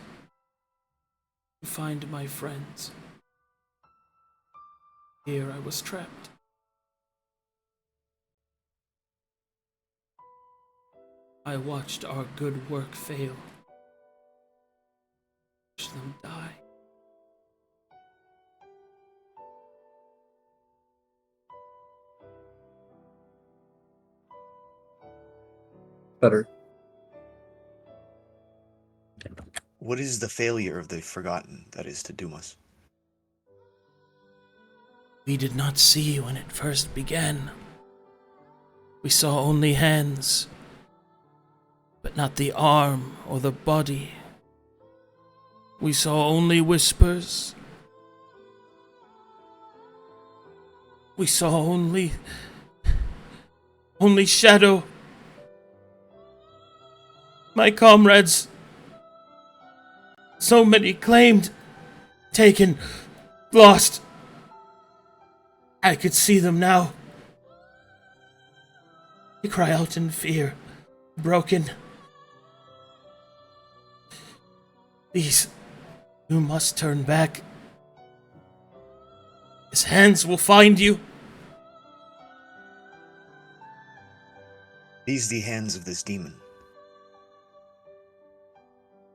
to find my friends. Here I was trapped. I watched our good work fail. Watched them die. Better. What is the failure of the Forgotten that is to doom us? We did not see when it first began. We saw only hands, but not the arm or the body. We saw only whispers. We saw only shadow. My comrades, so many claimed, taken, lost. I could see them now. They cry out in fear, broken. Please, you must turn back. His hands will find you. These the hands of this demon.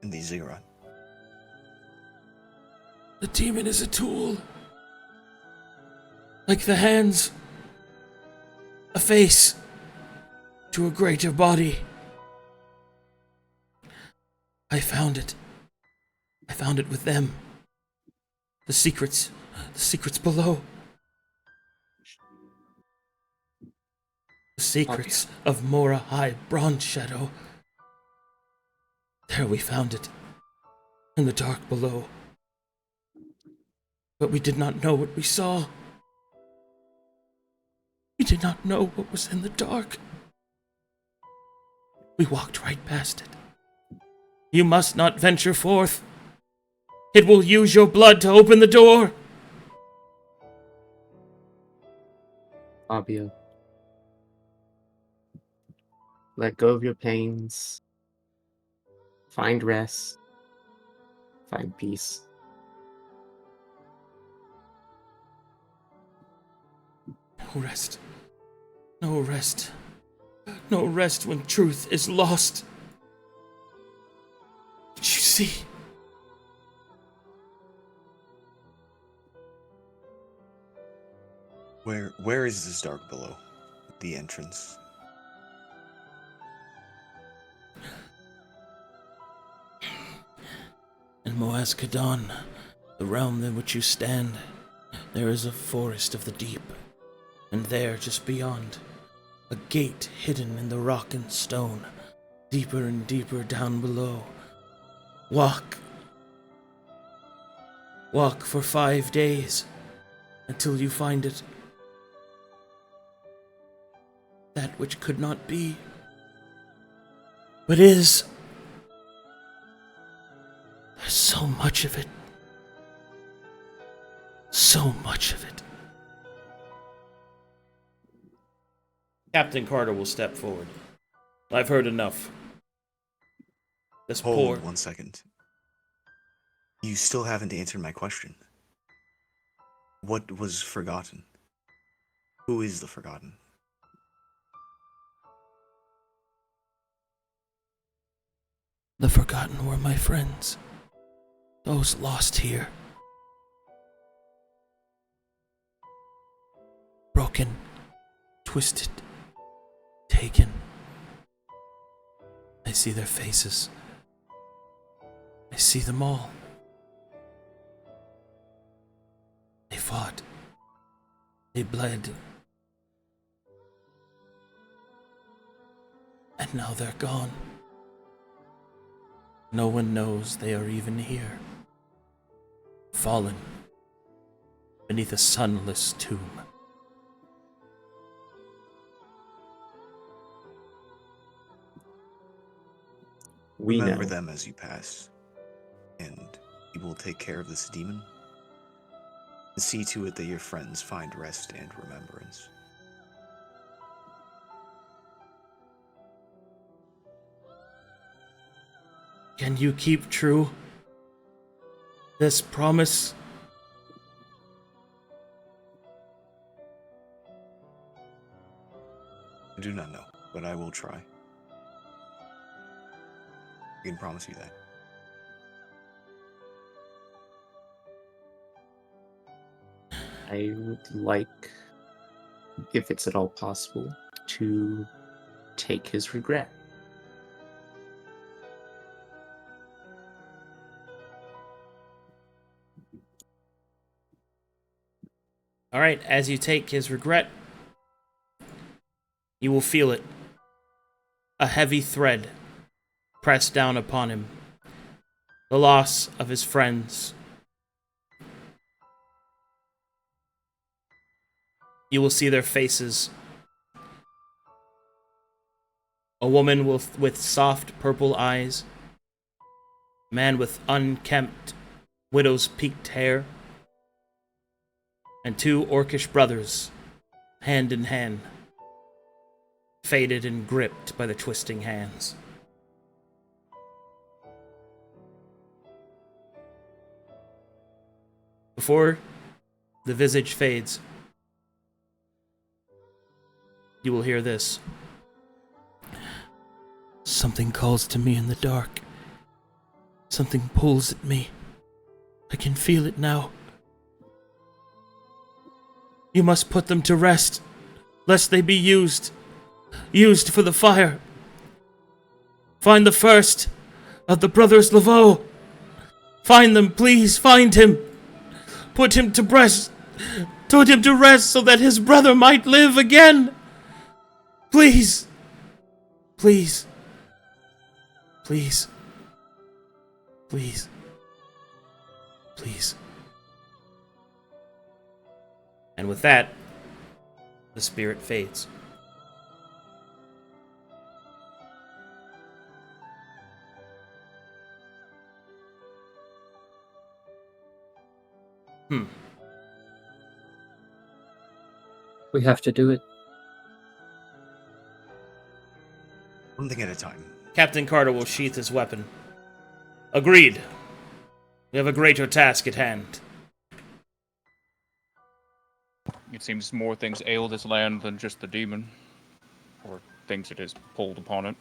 In the ziggurat. The demon is a tool. Like the hands. A face. To a greater body. I found it. I found it with them. The secrets below. The secrets of Mora High Bronze Shadow. There we found it. In the dark below. But we did not know what we saw. We did not know what was in the dark. We walked right past it. You must not venture forth. It will use your blood to open the door. Fabio. Let go of your pains. Find rest. Find peace. No rest. No rest. No rest when truth is lost. Did you see? Where is this dark below the entrance? In Moazkadon, the realm in which you stand, there is a forest of the deep, and there, just beyond, a gate hidden in the rock and stone, deeper and deeper down below. Walk for 5 days, until you find it. That which could not be, but is. There's so much of it. So much of it. Captain Carter will step forward. I've heard enough. This Hold poor... 1 second. You still haven't answered my question. What was forgotten? Who is the forgotten? The forgotten were my friends. Those lost here. Broken, twisted, taken. I see their faces. I see them all. They fought. They bled. And now they're gone. No one knows they are even here. Fallen beneath a sunless tomb. We Remember know. them as you pass, and you will take care of this demon. And see to it that your friends find rest and remembrance. Can you keep true this promise? I do not know, but I will try. I can promise you that. I would like, if it's at all possible, to take his regret. All right, as you take his regret, you will feel it. A heavy thread pressed down upon him. The loss of his friends. You will see their faces. A woman with soft purple eyes. A man with unkempt, widow's peaked hair. And 2 orcish brothers, hand in hand, faded and gripped by the twisting hands. Before the visage fades, you will hear this. Something calls to me in the dark. Something pulls at me. I can feel it now. You must put them to rest, lest they be used for the fire. Find the first of the brothers Laveau. Find them, please, find him. Put him to rest so that his brother might live again. Please, please, please, please, please. And with that, the spirit fades. We have to do it. One thing at a time. Captain Carter will sheath his weapon. Agreed. We have a greater task at hand. It seems more things ail this land than just the demon, or things it has pulled upon it.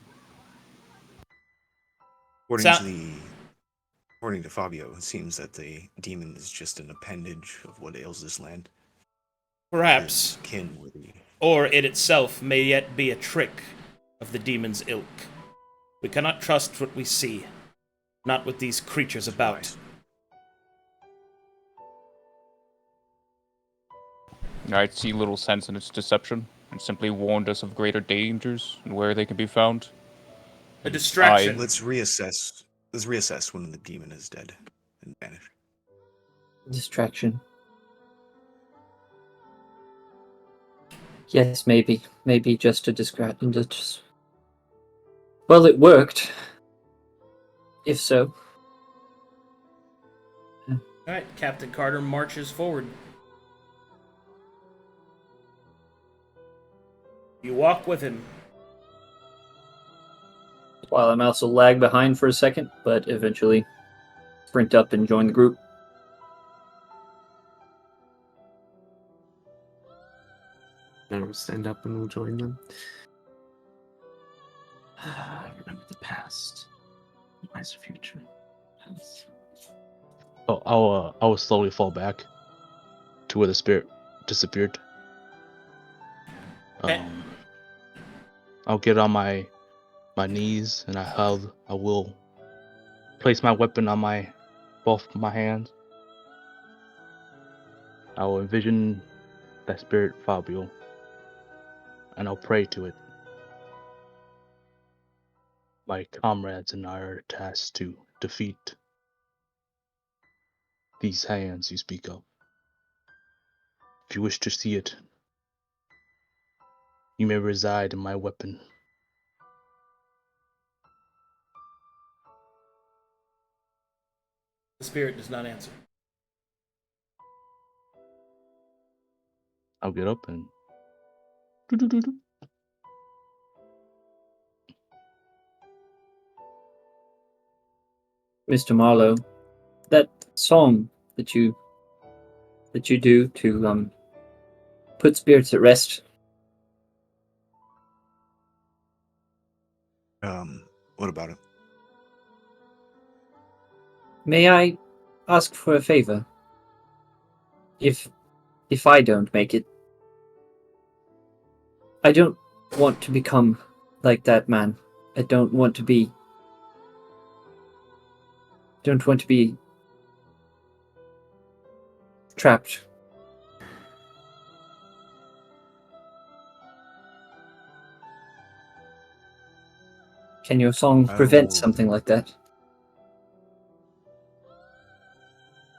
According to Fabio, it seems that the demon is just an appendage of what ails this land. Perhaps. His kin were the... Or it itself may yet be a trick of the demon's ilk. We cannot trust what we see, not with these creatures about. I see little sense in its deception, and simply warned us of greater dangers and where they can be found. A distraction. Let's reassess. Let's reassess when the demon is dead and vanished. Distraction. Yes, maybe. Maybe just a distraction. Well, it worked. If so. Alright, Captain Carter marches forward. You walk with him. While I'm also lag behind for a second, but eventually sprint up and join the group. I will stand up and we'll join them. I remember the past. Where's the future? Oh, I will slowly fall back to where the spirit disappeared. Okay. I'll get on my knees and I will place my weapon on both my hands. I will envision that spirit Fabio, and I'll pray to it. My comrades and I are tasked to defeat these hands you speak of. If you wish to see it, you may reside in my weapon. The spirit does not answer. I'll get up and Mr. Marlowe, that song that you do to put spirits at rest. What about it? May I ask for a favor? If I don't make it, I don't want to become like that man. I don't want to be trapped. Can your song prevent something like that?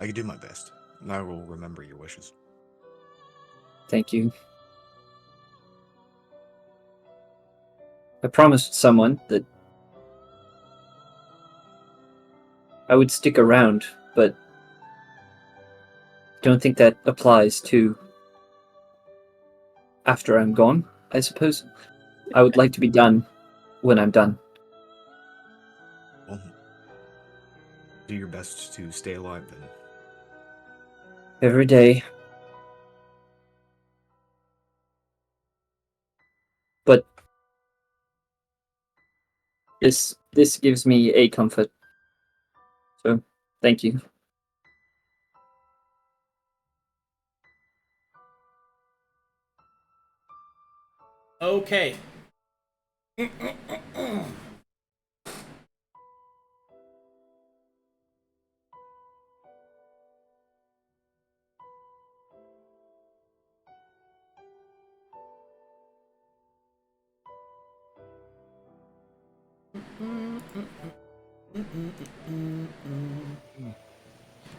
I can do my best, and I will remember your wishes. Thank you. I promised someone that I would stick around, but don't think that applies to after I'm gone, I suppose. I would like to be done when I'm done. Well, do your best to stay alive then. Every day. But this gives me a comfort. So, thank you. Okay.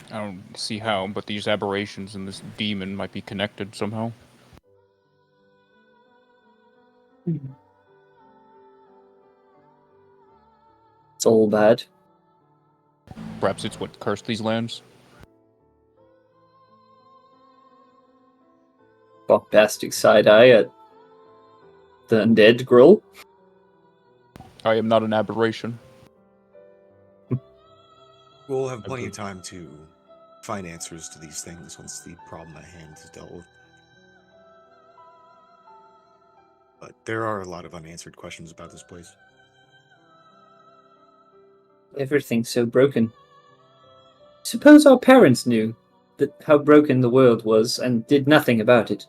I don't see how, but these aberrations and this demon might be connected somehow. It's all bad. Perhaps it's what cursed these lands. Bombastic side-eye at the undead Gruul. I am not an aberration. We'll have plenty of time to find answers to these things once the problem at hand is dealt with. But there are a lot of unanswered questions about this place. Everything's so broken. Suppose our parents knew how broken the world was and did nothing about it.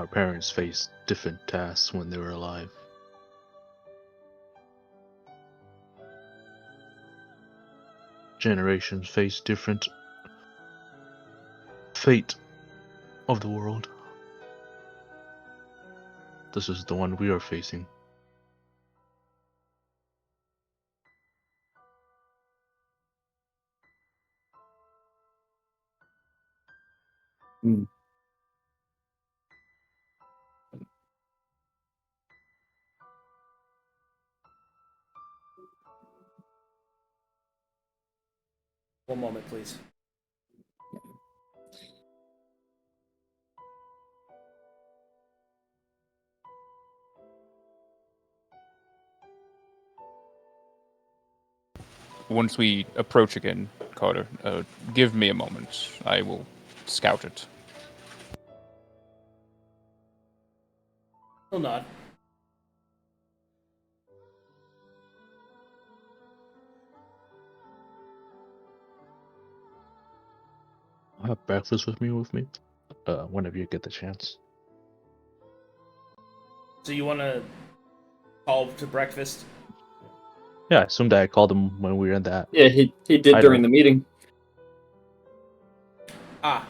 our parents faced different tasks when they were alive. Generations face different fate of the world. This is the one we are facing. Hmm. One moment, please. Once we approach again, Carter, give me a moment. I will scout it. He'll nod. I'll have breakfast with me, whenever you get the chance. So you want to call to breakfast? Yeah, I assumed I called him when we were in that. Yeah, he did I during don't- the meeting. Ah,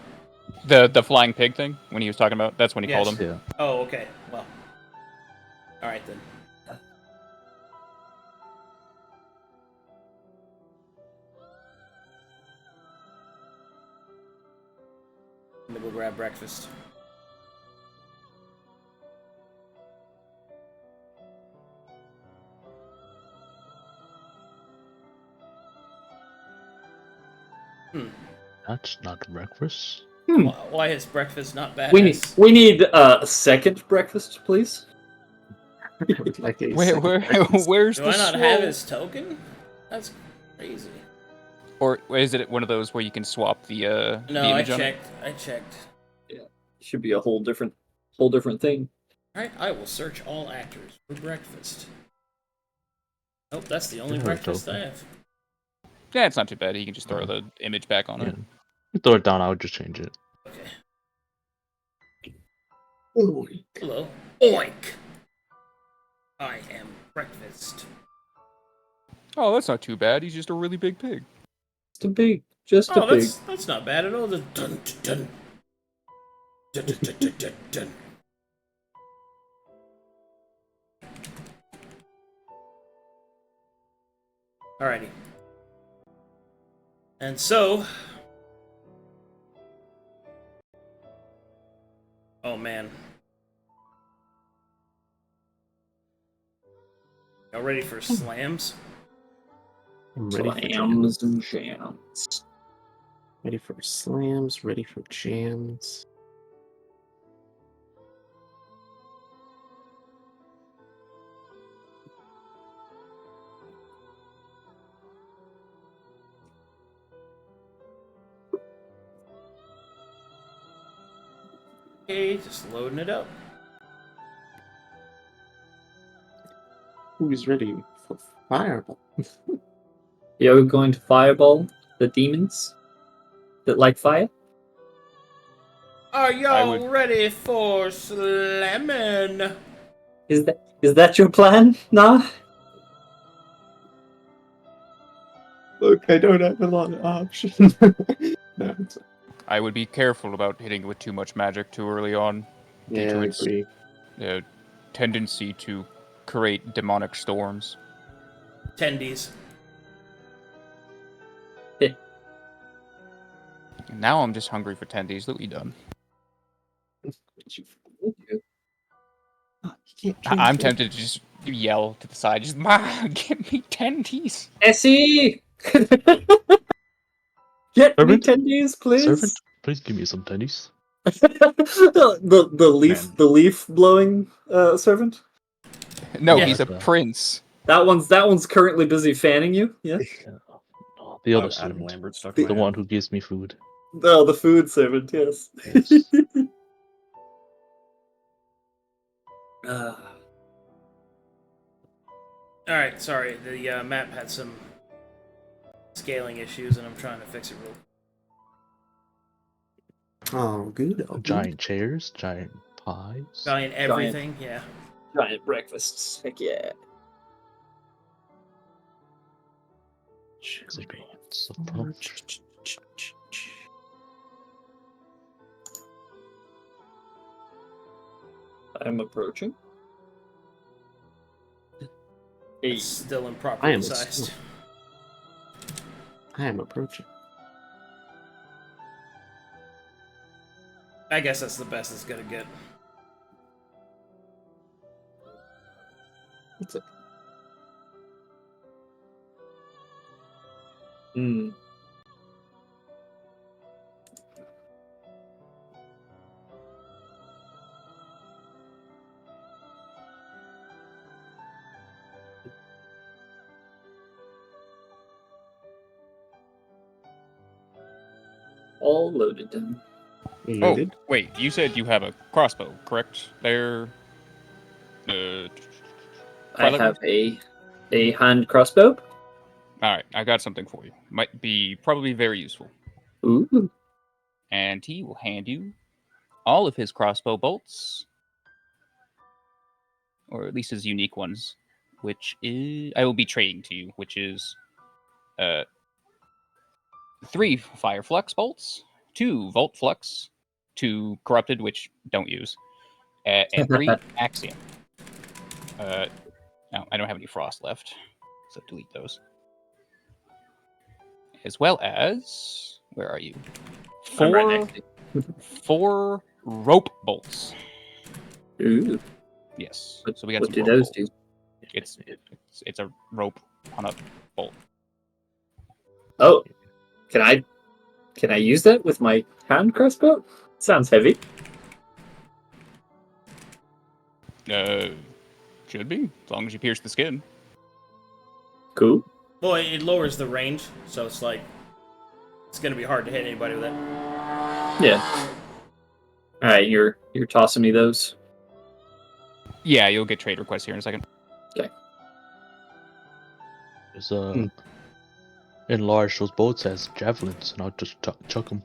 The flying pig thing, when he was talking about, that's when he Yes. called him. Yeah. oh, okay. Well, all right then. I'm gonna go grab breakfast. That's not breakfast. Why is breakfast not bad? We need a second breakfast, please. Like a Where, second where, breakfast. where's Do the I not scroll? have his token? That's crazy. Or is it one of those where you can swap the No, the I image on it? checked. I checked. Should be a whole different thing. All right, I will search all actors for breakfast. Nope, that's the only Yeah, breakfast I token. have. Yeah, it's not too bad. You can just throw the image back on Yeah. it. You throw it down, I would just change it. Okay. Oink. Hello. Oink. I am breakfast. Oh, that's not too bad. He's just a really big pig. Just a Oh, pig. that's not bad at all. The dun dun dun dun dun dun dun dun. Alrighty. And so, oh man, y'all ready for slams? I'm ready for Slams jams. and jams. Ready for slams, ready for jams. Okay, just loading it up. Who's ready for fireball? Yeah, we're going to fireball the demons that like fire. Are y'all would- ready for slamming? Is that your plan, Nah? Look, I don't have a lot of options. No, it's, I would be careful about hitting it with too much magic too early on, due yeah, to I its agree. tendency to create demonic storms. Tendies. Now I'm just hungry for tendies. That we done. I'm tempted to just yell to the side, just Ma, give me tendies. Essie! Get me Servant? 10 days, please. Servant, please give me some tendies. the leaf blowing servant. No, Yeah. he's a prince. That one's currently busy fanning you. Yeah. No, the other Adam servant. Lambert stuck in The my one head. who gives me food. Oh, the food servant. Yes. Yes. Alright, sorry. The map had some scaling issues, and I'm trying to fix it real. Oh, good. Oh, good. Giant chairs, giant pies. Giant everything, yeah. Giant breakfasts. Heck yeah. Giants of puff. I'm approaching. Hey, It's still I improperly am sized. I am approaching. I guess that's the best it's gonna get. What's it? hmm. All loaded. Loaded? Oh, wait, you said you have a crossbow, correct? There. I Twilight have a hand crossbow. Alright, I got something for you. Might be probably very useful. Ooh. And he will hand you all of his crossbow bolts, or at least his unique ones, which is I will be trading to you, which is 3 fire flux bolts, 2 volt flux, 2 corrupted, which don't use, and 3 axiom. No, I don't have any frost left, so delete those. As well as, where are you? I'm right next to you. 4 rope bolts. Ooh. Yes. What, So we got what some do rope those bolts. do? It's a rope on a bolt. Oh, can I use that with my hand crossbow? Sounds heavy. Should be, as long as you pierce the skin. Cool. Well, it lowers the range, so it's like it's gonna be hard to hit anybody with it. Yeah. All right, you're tossing me those. Yeah, you'll get trade requests here in a second. Just enlarge those boats as javelins, and I'll just chuck them.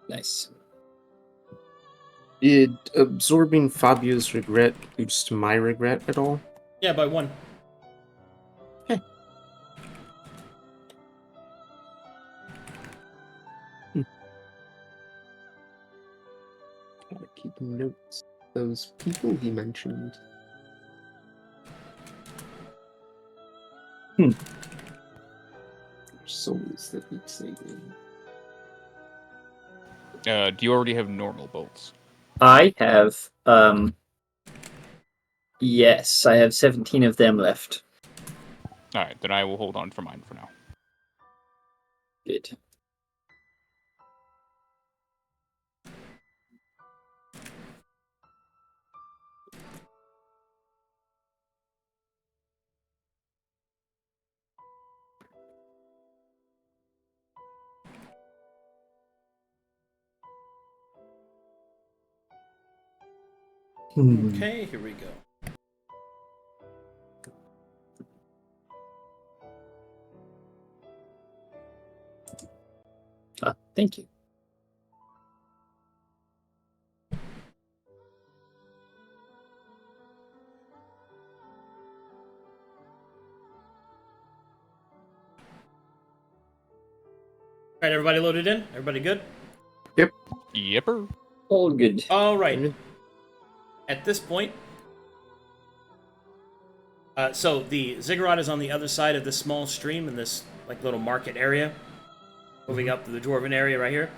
Nice. Did absorbing Fabio's regret boost my regret at all? Yeah, by 1. Gotta keep notes. Those people he mentioned. Souls that need saving. Do you already have normal bolts? I have yes, I have 17 of them left. Alright, then I will hold on for mine for now. Good. Okay, here we go. Thank you. Alright, everybody loaded in? Everybody good? Yepper. All good. Alright. At this point, so the ziggurat is on the other side of this small stream in this like little market area, moving up to the dwarven area right here,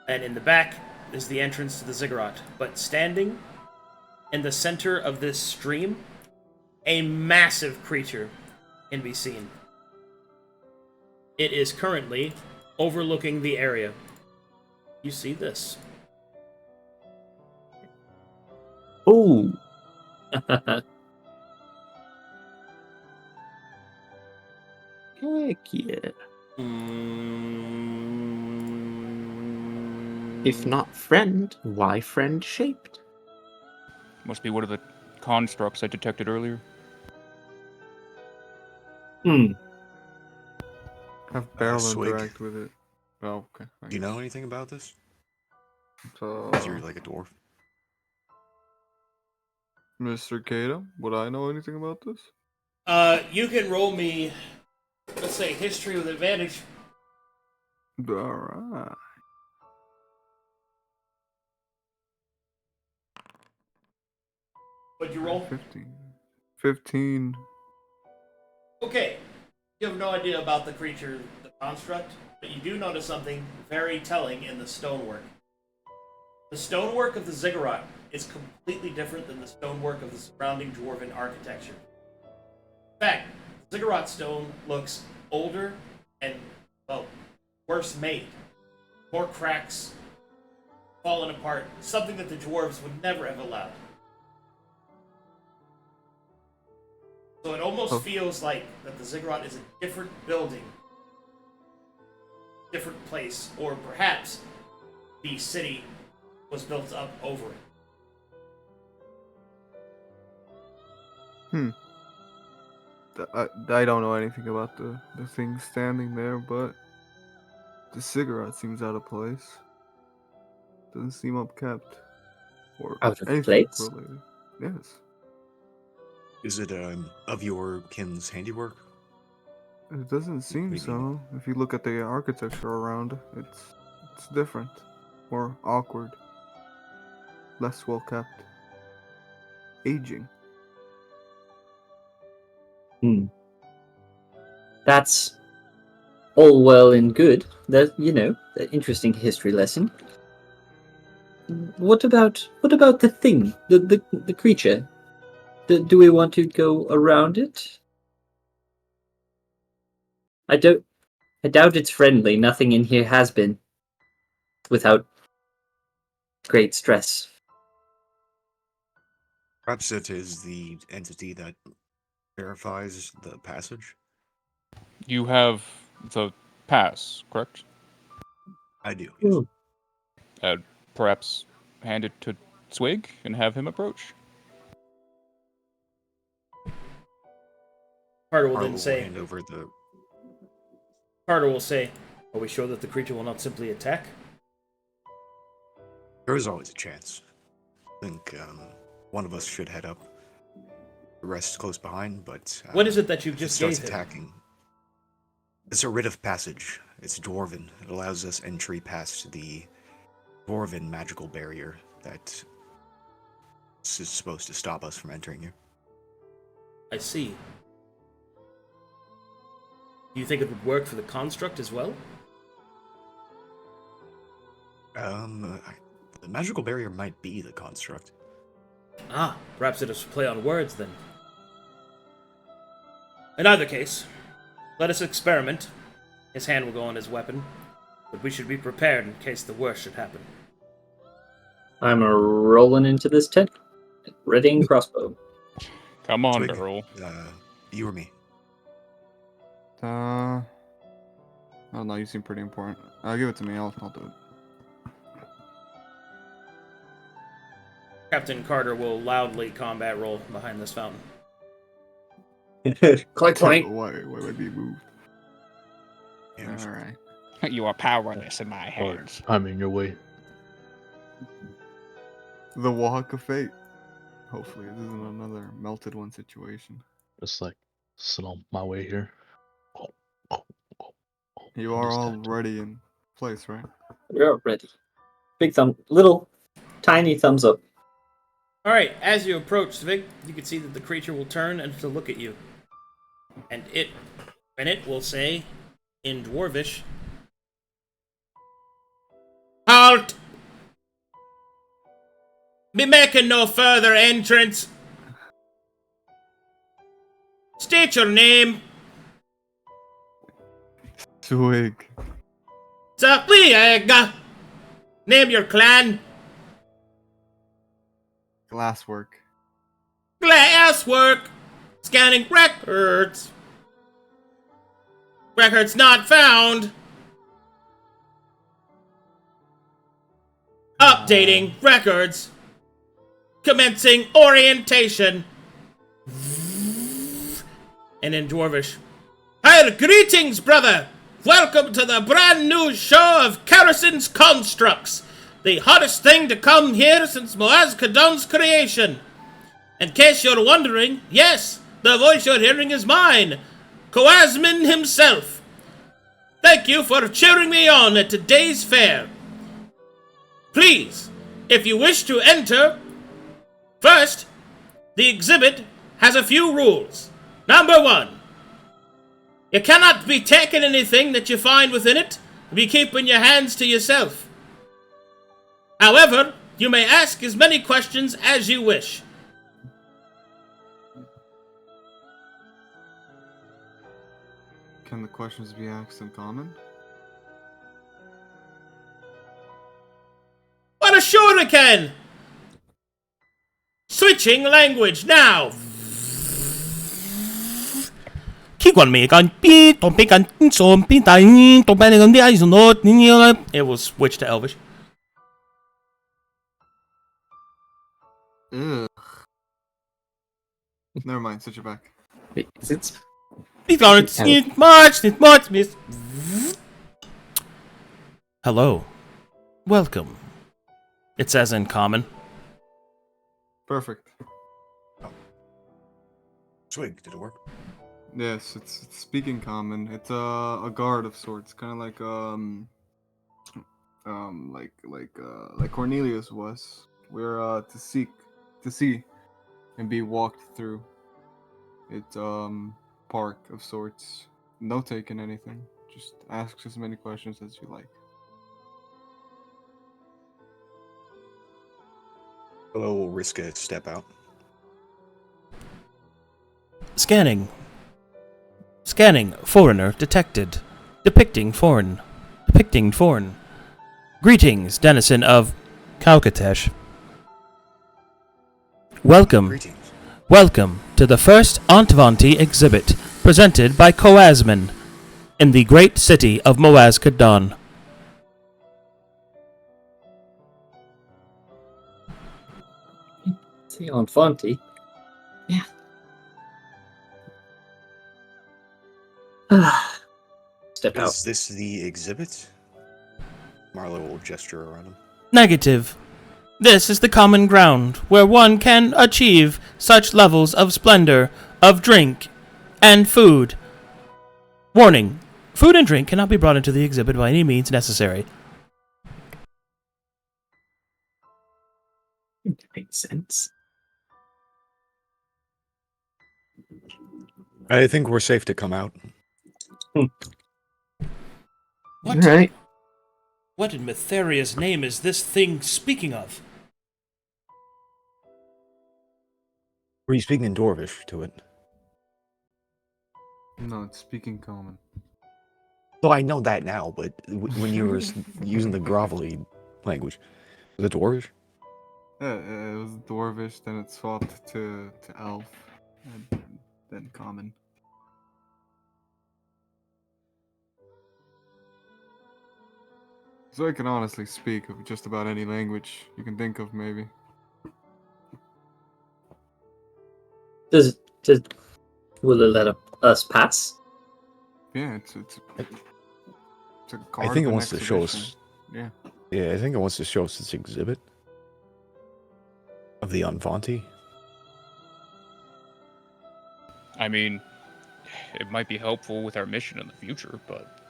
and in the back is the entrance to the ziggurat. But standing in the center of this stream, a massive creature can be seen. It is currently overlooking the area. You see this? Oh. Heck yeah. If not friend, why friend shaped? Must be one of the constructs I detected earlier. Have barrel Swigg. interact with it. Oh, okay. Do you know anything about this? So, Because you're like a dwarf. Mr. Kadam, would I know anything about this? You can roll me, let's say, history with advantage. Alright. What'd you roll? 15. 15. Okay. You have no idea about the creature, the construct, but you do notice something very telling in the stonework. The stonework of the ziggurat is completely different than the stonework of the surrounding dwarven architecture. In fact, ziggurat stone looks older and, well, worse made. More cracks, fallen apart, something that the dwarves would never have allowed. So it almost feels like that the ziggurat is a different building, different place, or perhaps the city was built up over it. I don't know anything about the thing standing there, but the cigarette seems out of place. Doesn't seem upkept. Or Out of anything place? related. Yes. Is it of your kin's handiwork? It doesn't seem Maybe. so. If you look at the architecture around, it's different. More awkward. Less well kept. Aging. That's all well and good. That an interesting history lesson. What about the thing, the creature? Do we want to go around it? I doubt it's friendly. Nothing in here has been without great stress. Perhaps it is the entity that verifies the passage? You have the pass, correct? I do, yes. Hmm. Perhaps hand it to Swigg and have him approach. Carter will Marlowe then will say, hand over the... are we sure that the creature will not simply attack? There is always a chance. I think one of us should head up. The rest close behind, but... What is it that you if it just starts gave him? attacking. It's a writ of passage. It's dwarven. It allows us entry past the dwarven magical barrier that is supposed to stop us from entering here. I see. Do you think it would work for the construct as well? The magical barrier might be the construct. Ah, perhaps it is a play on words then. In either case, let us experiment. His hand will go on his weapon, but we should be prepared in case the worst should happen. I'm rolling into this tent, readying crossbow. Come on, Swigg, Gruul. you or me? I don't know, you seem pretty important. Give it to me, I'll do it. Captain Carter will loudly combat roll behind this fountain. Clank, clank. Why be moved? Yeah, sure. Alright. You are powerless in my Or hands. I'm in your way. The Walk of Fate. Hopefully, this isn't another melted one situation. Just like slump my way here. You are all Understand. ready in place, right? We're ready. Big thumb, little, tiny thumbs up. Alright, as you approach Swigg, you can see that the creature will turn and to look at you. And it will say, in Dwarvish, "Halt! Be making no further entrance. State your name. Swigg. Swigg. Name your clan. Glasswork. Glasswork. Scanning records. Records not found. Updating records. Commencing orientation." And in Dwarvish, "Hi, greetings, brother. Welcome to the brand new show of Kerrison's Constructs. the hottest thing to come here since Moaz-Kadon's creation. In case you're wondering, yes, the voice you're hearing is mine, Coasmin himself. Thank you for cheering me on at today's fair. Please, if you wish to enter, first, the exhibit has a few rules. Number 1, you cannot be taking anything that you find within it and be keeping your hands to yourself. However, you may ask as many questions as you wish. Can the questions be asked in common? What a sure I can! Switching language now! It will switch to Elvish. Ugh. Never mind, switch it back. Wait, is it? Hello. Welcome. It says in common. Perfect. Swigg, did it work? Yes, it's speaking common. It's a guard of sorts, kind of like Cornelius was. We're to see, and be walked through. It's park of sorts. No taking anything. Just ask as many questions as you like. Hello, we'll risk a step out. Scanning. Scanning. Foreigner detected. Depicting foreign. Depicting foreign. Greetings, denizen of Kalkatesh. Welcome. Greetings. Welcome to the first Antvanti exhibit presented by Coasmin in the great city of Moaz-Kadon. See on Fonty. Yeah. Step out. Is this the exhibit? Marlowe will gesture around him. Negative. This is the common ground where one can achieve such levels of splendor of drink and food. Warning. Food and drink cannot be brought into the exhibit by any means necessary. Makes sense. I think we're safe to come out. What? Alright. What in Metheria's name is this thing speaking of? Were you speaking in Dwarvish to it? No, it's speaking common. So I know that now, but when you were using the grovelly language, was it Dwarvish? Yeah, it was Dwarvish, then it swapped to Elf, and then Common. So I can honestly speak of just about any language you can think of, maybe. Will it let us pass? Yeah, it's a card I think it of an wants to show exhibition. us. Yeah. Yeah, I think it wants to show us this exhibit of the Anvanti. I mean, it might be helpful with our mission in the future, but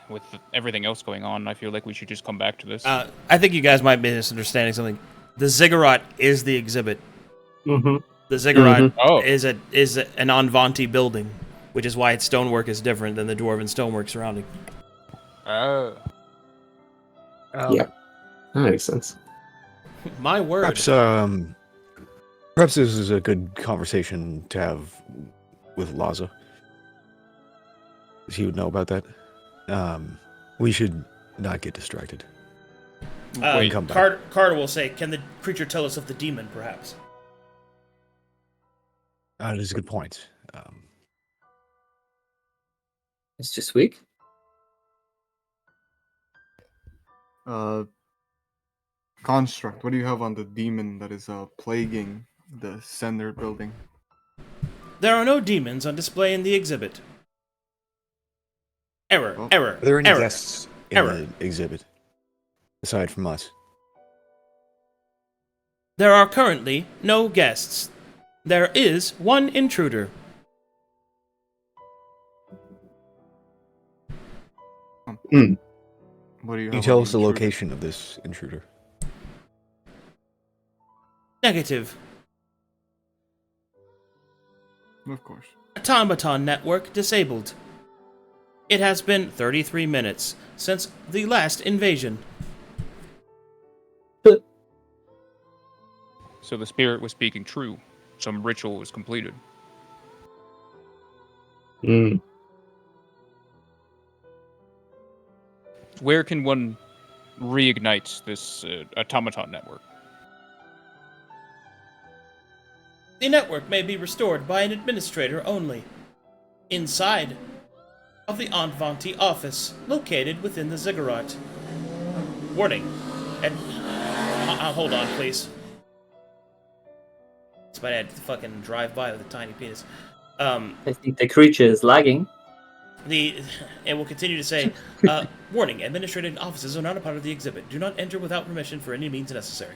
with everything else going on, I feel like we should just come back to this. I think you guys might be misunderstanding something. The ziggurat is the exhibit. Mm-hmm. The ziggurat Oh. is an Anvanti building, which is why its stonework is different than the dwarven stonework surrounding. Oh. Yeah. That makes sense. My word. Perhaps this is a good conversation to have with Laza. He would know about that. We should not get distracted. Wait, come back. Carter will say, can the creature tell us of the demon, perhaps? That is a good point. It's just weak. Construct. What do you have on the demon that is plaguing the Sender building? There are no demons on display in the exhibit. Error, Oh. error, Are there any error. guests in Error. the exhibit aside from us? There are currently no guests. There is one intruder. What do you Can you have tell on us the intruder? location of this intruder? Negative. Of course. Automaton network disabled. It has been 33 minutes since the last invasion. So the spirit was speaking true. Some ritual was completed. Where can one reignite this automaton network? The network may be restored by an administrator only. Inside of the Envanti office, located within the ziggurat. Warning. Hold on, please. Somebody had to fucking drive by with a tiny penis. I think the creature is lagging. It will continue to say, warning, administrative offices are not a part of the exhibit. Do not enter without permission for any means necessary.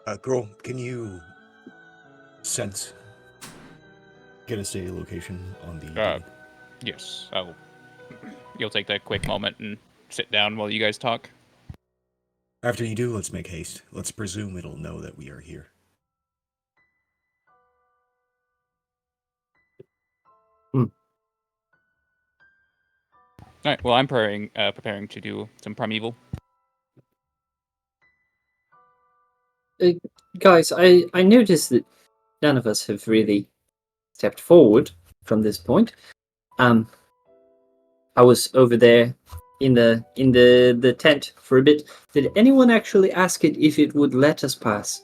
Gruul, can you get us a location on the... Yes, you'll take that quick moment and sit down while you guys talk. After you do, let's make haste. Let's presume it'll know that we are here. Alright, well, I'm preparing to do some primeval. Guys, I noticed that none of us have really stepped forward from this point. I was over there in the tent for a bit. Did anyone actually ask it if it would let us pass?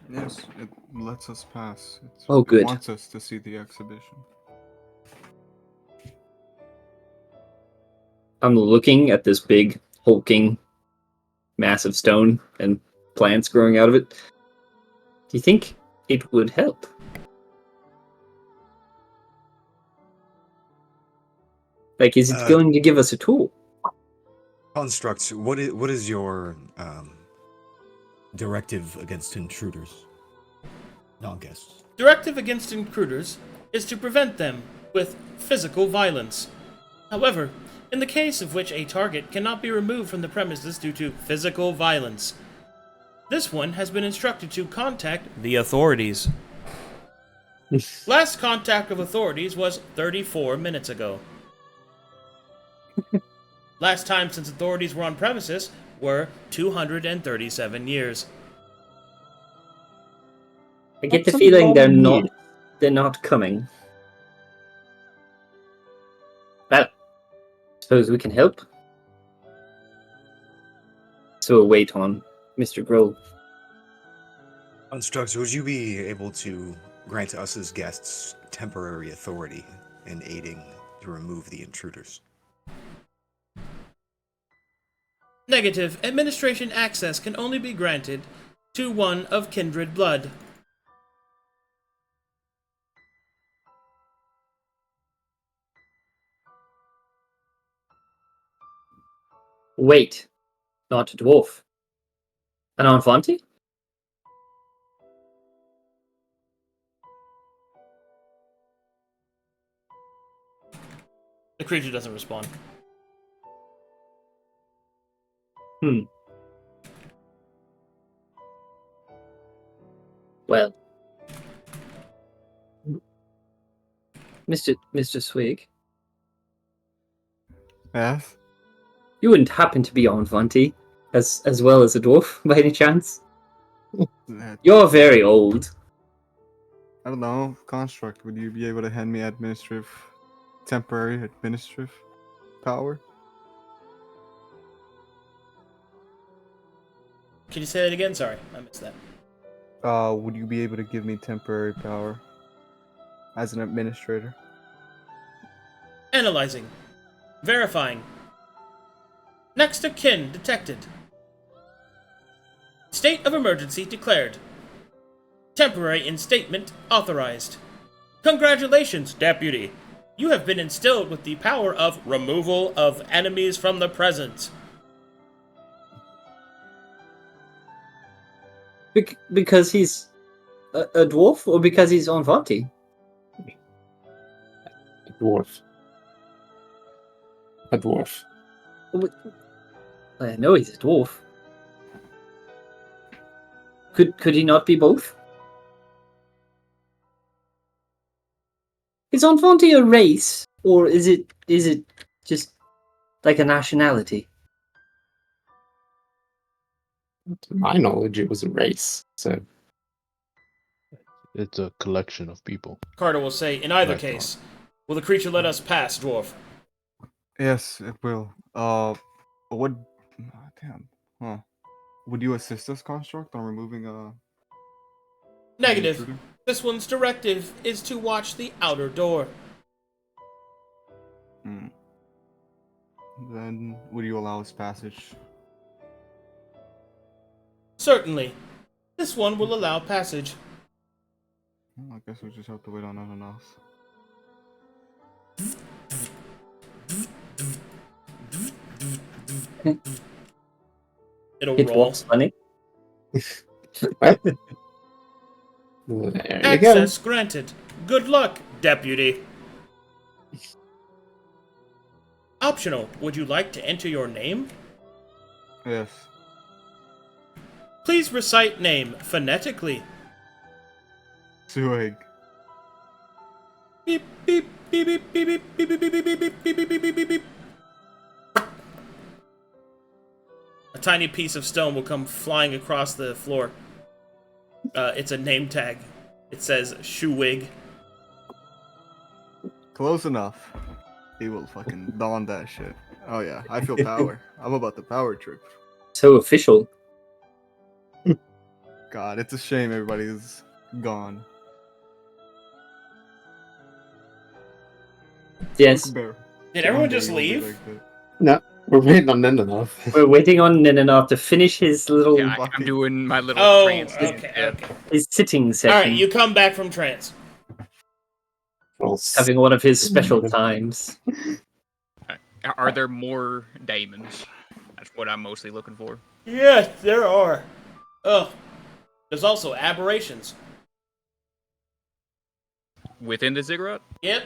Yes, it lets us pass. Oh, good. It wants us to see the exhibition. I'm looking at this big, hulking, massive stone and plants growing out of it. Do you think it would help? Like, is it going to give us a tool? Constructs, what is your directive against intruders? Non-guests. Directive against intruders is to prevent them with physical violence. However, in the case of which a target cannot be removed from the premises due to physical violence, this one has been instructed to contact the authorities. Last contact of authorities was 34 minutes ago. Last time since authorities were on premises were 237 years. I get That's the a feeling long they're not coming. Well, suppose we can help. So wait on Mr. Gruul. Constructs, would you be able to grant us as guests temporary authority in aiding to remove the intruders? Negative. Administration access can only be granted to one of kindred blood. Wait, not a dwarf. An Envanti? The creature doesn't respond. Well, Mr. Swigg, Yes? you wouldn't happen to be Envanti as well as a dwarf by any chance? That, You're very old. I don't know. Construct, would you be able to hand me temporary administrative power? Can you say that again? Sorry, I missed that. Would you be able to give me temporary power as an administrator? Analyzing. Verifying. Next of kin detected. State of emergency declared. Temporary instatement authorized. Congratulations, Deputy. You have been instilled with the power of removal of enemies from the presence. Because he's a dwarf, or because he's on Vanti? A dwarf. A dwarf. I know he's a dwarf. Could he not be both? Is Enfanti a race, or is it just like a nationality? To my knowledge, it was a race. So It's a collection of people. Carter will say, in either That's case, will the creature let us pass, dwarf? Yes, it will. What? Damn. Huh. Would you assist us, Construct, on removing Negative. intruder? This one's directive is to watch the outer door. Hmm. Then would you allow us passage? Certainly. This one will allow passage. Well, I guess we'll just have to wait on anyone else. It'll It roll. walks funny. well, there you go. Access granted. Good luck, deputy. Optional. Would you like to enter your name? Yes. Please recite name phonetically. Swigg. Beep, beep, beep, beep, beep, beep, beep, beep, beep, beep, beep, beep, beep, beep, beep, beep. A tiny piece of stone will come flying across the floor. It's a name tag. It says Swigg. Close enough. He will fucking don that shit. Oh yeah, I feel power. I'm about the power trip. So official. God, it's a shame everybody's gone. Yes, Bear. Did everyone One day just you'll be leave? like that. No, we're waiting on Nendenoff. we're waiting on Ninenov to finish his little Yeah, I'm fucking- doing my little Oh, trance. okay. his sitting session, Alright, you come back from trance. having one of his special times. Are there more daemons? That's what I'm mostly looking for. Yes, there are. Ugh. There's also aberrations. Within the ziggurat? Yep.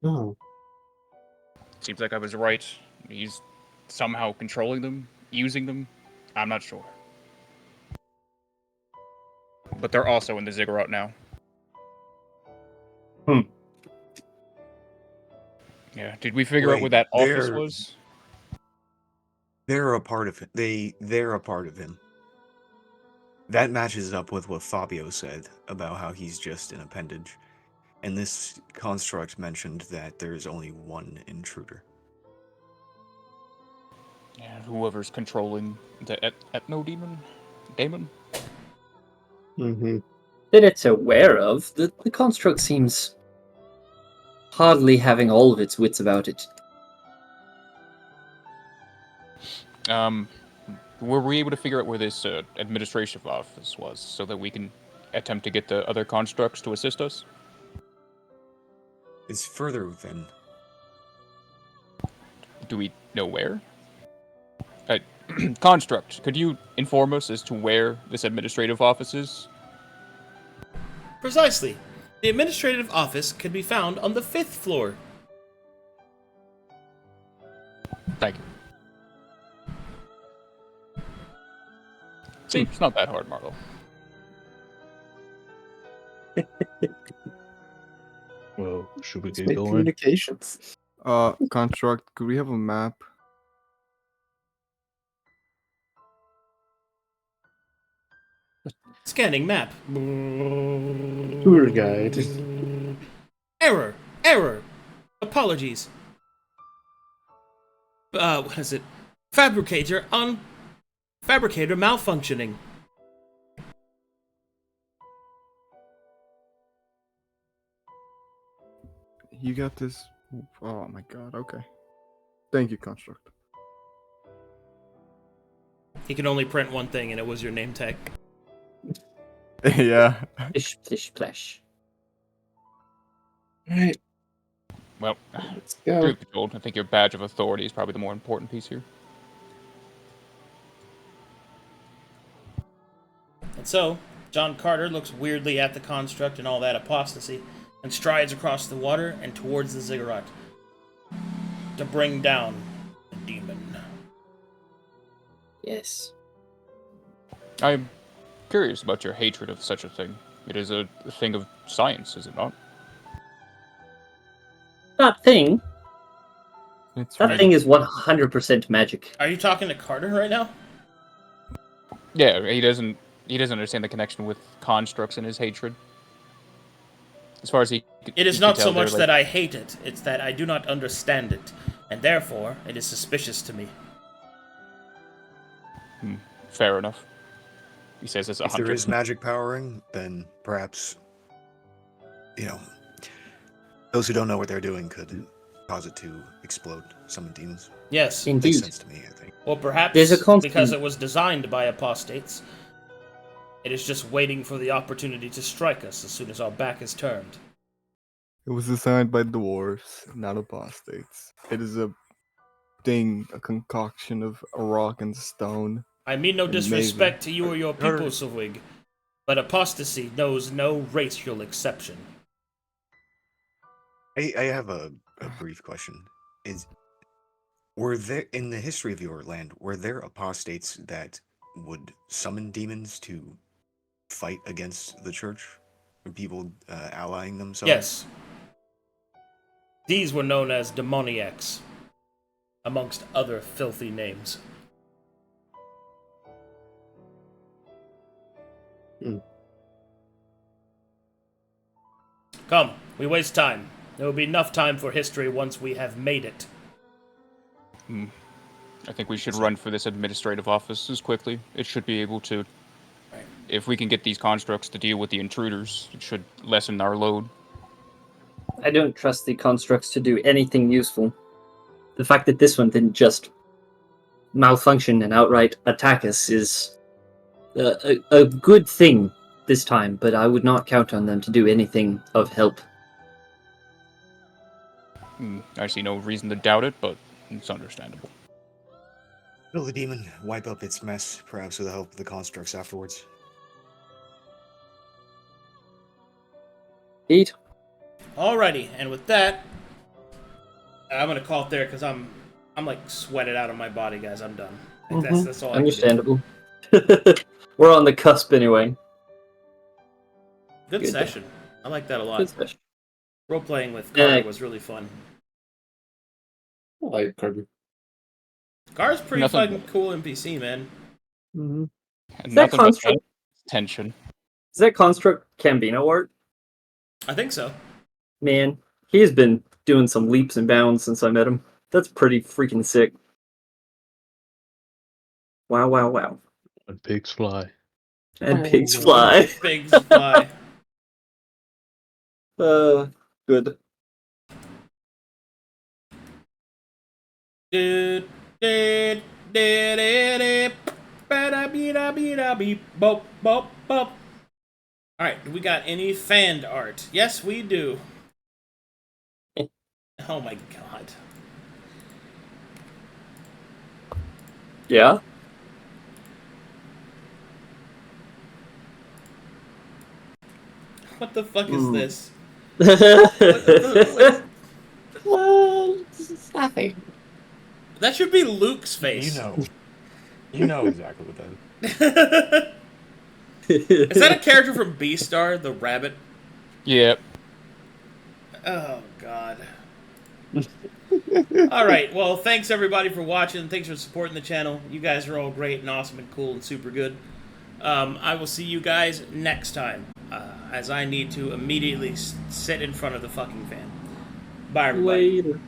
Oh. Seems like I was right. He's somehow controlling them, using them. I'm not sure. But they're also in the ziggurat now. Hmm. Yeah, did we figure out Wait, where that office they're- was? They're a part of him. They're a part of him. That matches up with what Fabio said about how he's just an appendage. And this construct mentioned that there's only one intruder. Yeah, whoever's controlling the ethno-demon? Daemon? Mm-hmm. That it's aware of, the construct seems hardly having all of its wits about it. Were we able to figure out where this administrative office was so that we can attempt to get the other constructs to assist us? It's further than. Do we know where? Construct, could you inform us as to where this administrative office is? Precisely. The administrative office can be found on the 5th floor. Thank you. See, it's not that hard, Marlowe. Well, should we Let's get make going? communications. Construct, could we have a map? Scanning map. Tour guide. Error. Error. Apologies. What is it? Fabricator malfunctioning. You got this. Oh my god, okay. Thank you, Construct. He can only print one thing, and it was your name tag. Yeah. Plish, plish, plash. Alright, Well, let's go. truth be told, I think your badge of authority is probably the more important piece here. And so, John Carter looks weirdly at the construct and all that apostasy, and strides across the water and towards the ziggurat to bring down the demon. Yes. I'm curious about your hatred of such a thing. It is a thing of science, is it not? That thing. It's That right. thing is 100% magic. Are you talking to Carter right now? Yeah, he doesn't understand the connection with constructs and his hatred. As far as he It is not so much that I hate it, it's that I do not understand it, and therefore it is suspicious to me. Fair enough. He says it's a If hunter. there is magic powering, then perhaps, those who don't know what they're doing could cause it to explode, summon demons. Yes. Indeed. Makes sense to me, I think. Well, perhaps There's a constant- because it was designed by apostates, it is just waiting for the opportunity to strike us as soon as our back is turned. It was designed by dwarves, not apostates. It is a concoction of a rock and stone. I mean no Amazing. disrespect to you or your people, Swigg, but apostasy knows no racial exception. I have a brief question. Were there, in the history of your land, were there apostates that would summon demons to fight against the church? Were people allying themselves? Yes. These were known as demoniacs, amongst other filthy names. Come, we waste time. There will be enough time for history once we have made it. I think we should run for this administrative office as quickly. It should be able to... If we can get these constructs to deal with the intruders, it should lessen our load. I don't trust the constructs to do anything useful. The fact that this one didn't just malfunction and outright attack us is a good thing this time, but I would not count on them to do anything of help. I see no reason to doubt it, but it's understandable. Kill the demon, wipe up its mess, perhaps with the help of the constructs afterwards. Eat. Alrighty, and with that, I'm gonna call it there because I'm like sweated out of my body, guys. I'm done. That's all. Understandable. We're on the cusp anyway. Good Good. session. I like that a lot. Good session. Role playing with Carter was really fun. I like Carter. Carter's pretty Nothing- fucking cool NPC, man. Mm-hmm. And Is that nothing but construct? tension. Is that construct Cambino art? I think so. Man, he's been doing some leaps and bounds since I met him. That's pretty freaking sick. Wow, wow, wow. And pigs fly. And pigs fly. Pigs fly. Good. Did bop bop bop. All right, do we got any fan art? Yes, we do. Oh my god. Yeah? What the fuck is Ooh. this? It's nothing. That should be Luke's face. You know exactly what that is. Is that a character from Beastar, the rabbit? Yep. Oh, God. Alright, well, thanks everybody for watching. Thanks for supporting the channel. You guys are all great and awesome and cool and super good. I will see you guys next time, as I need to immediately sit in front of the fucking fan. Bye, everybody. Later.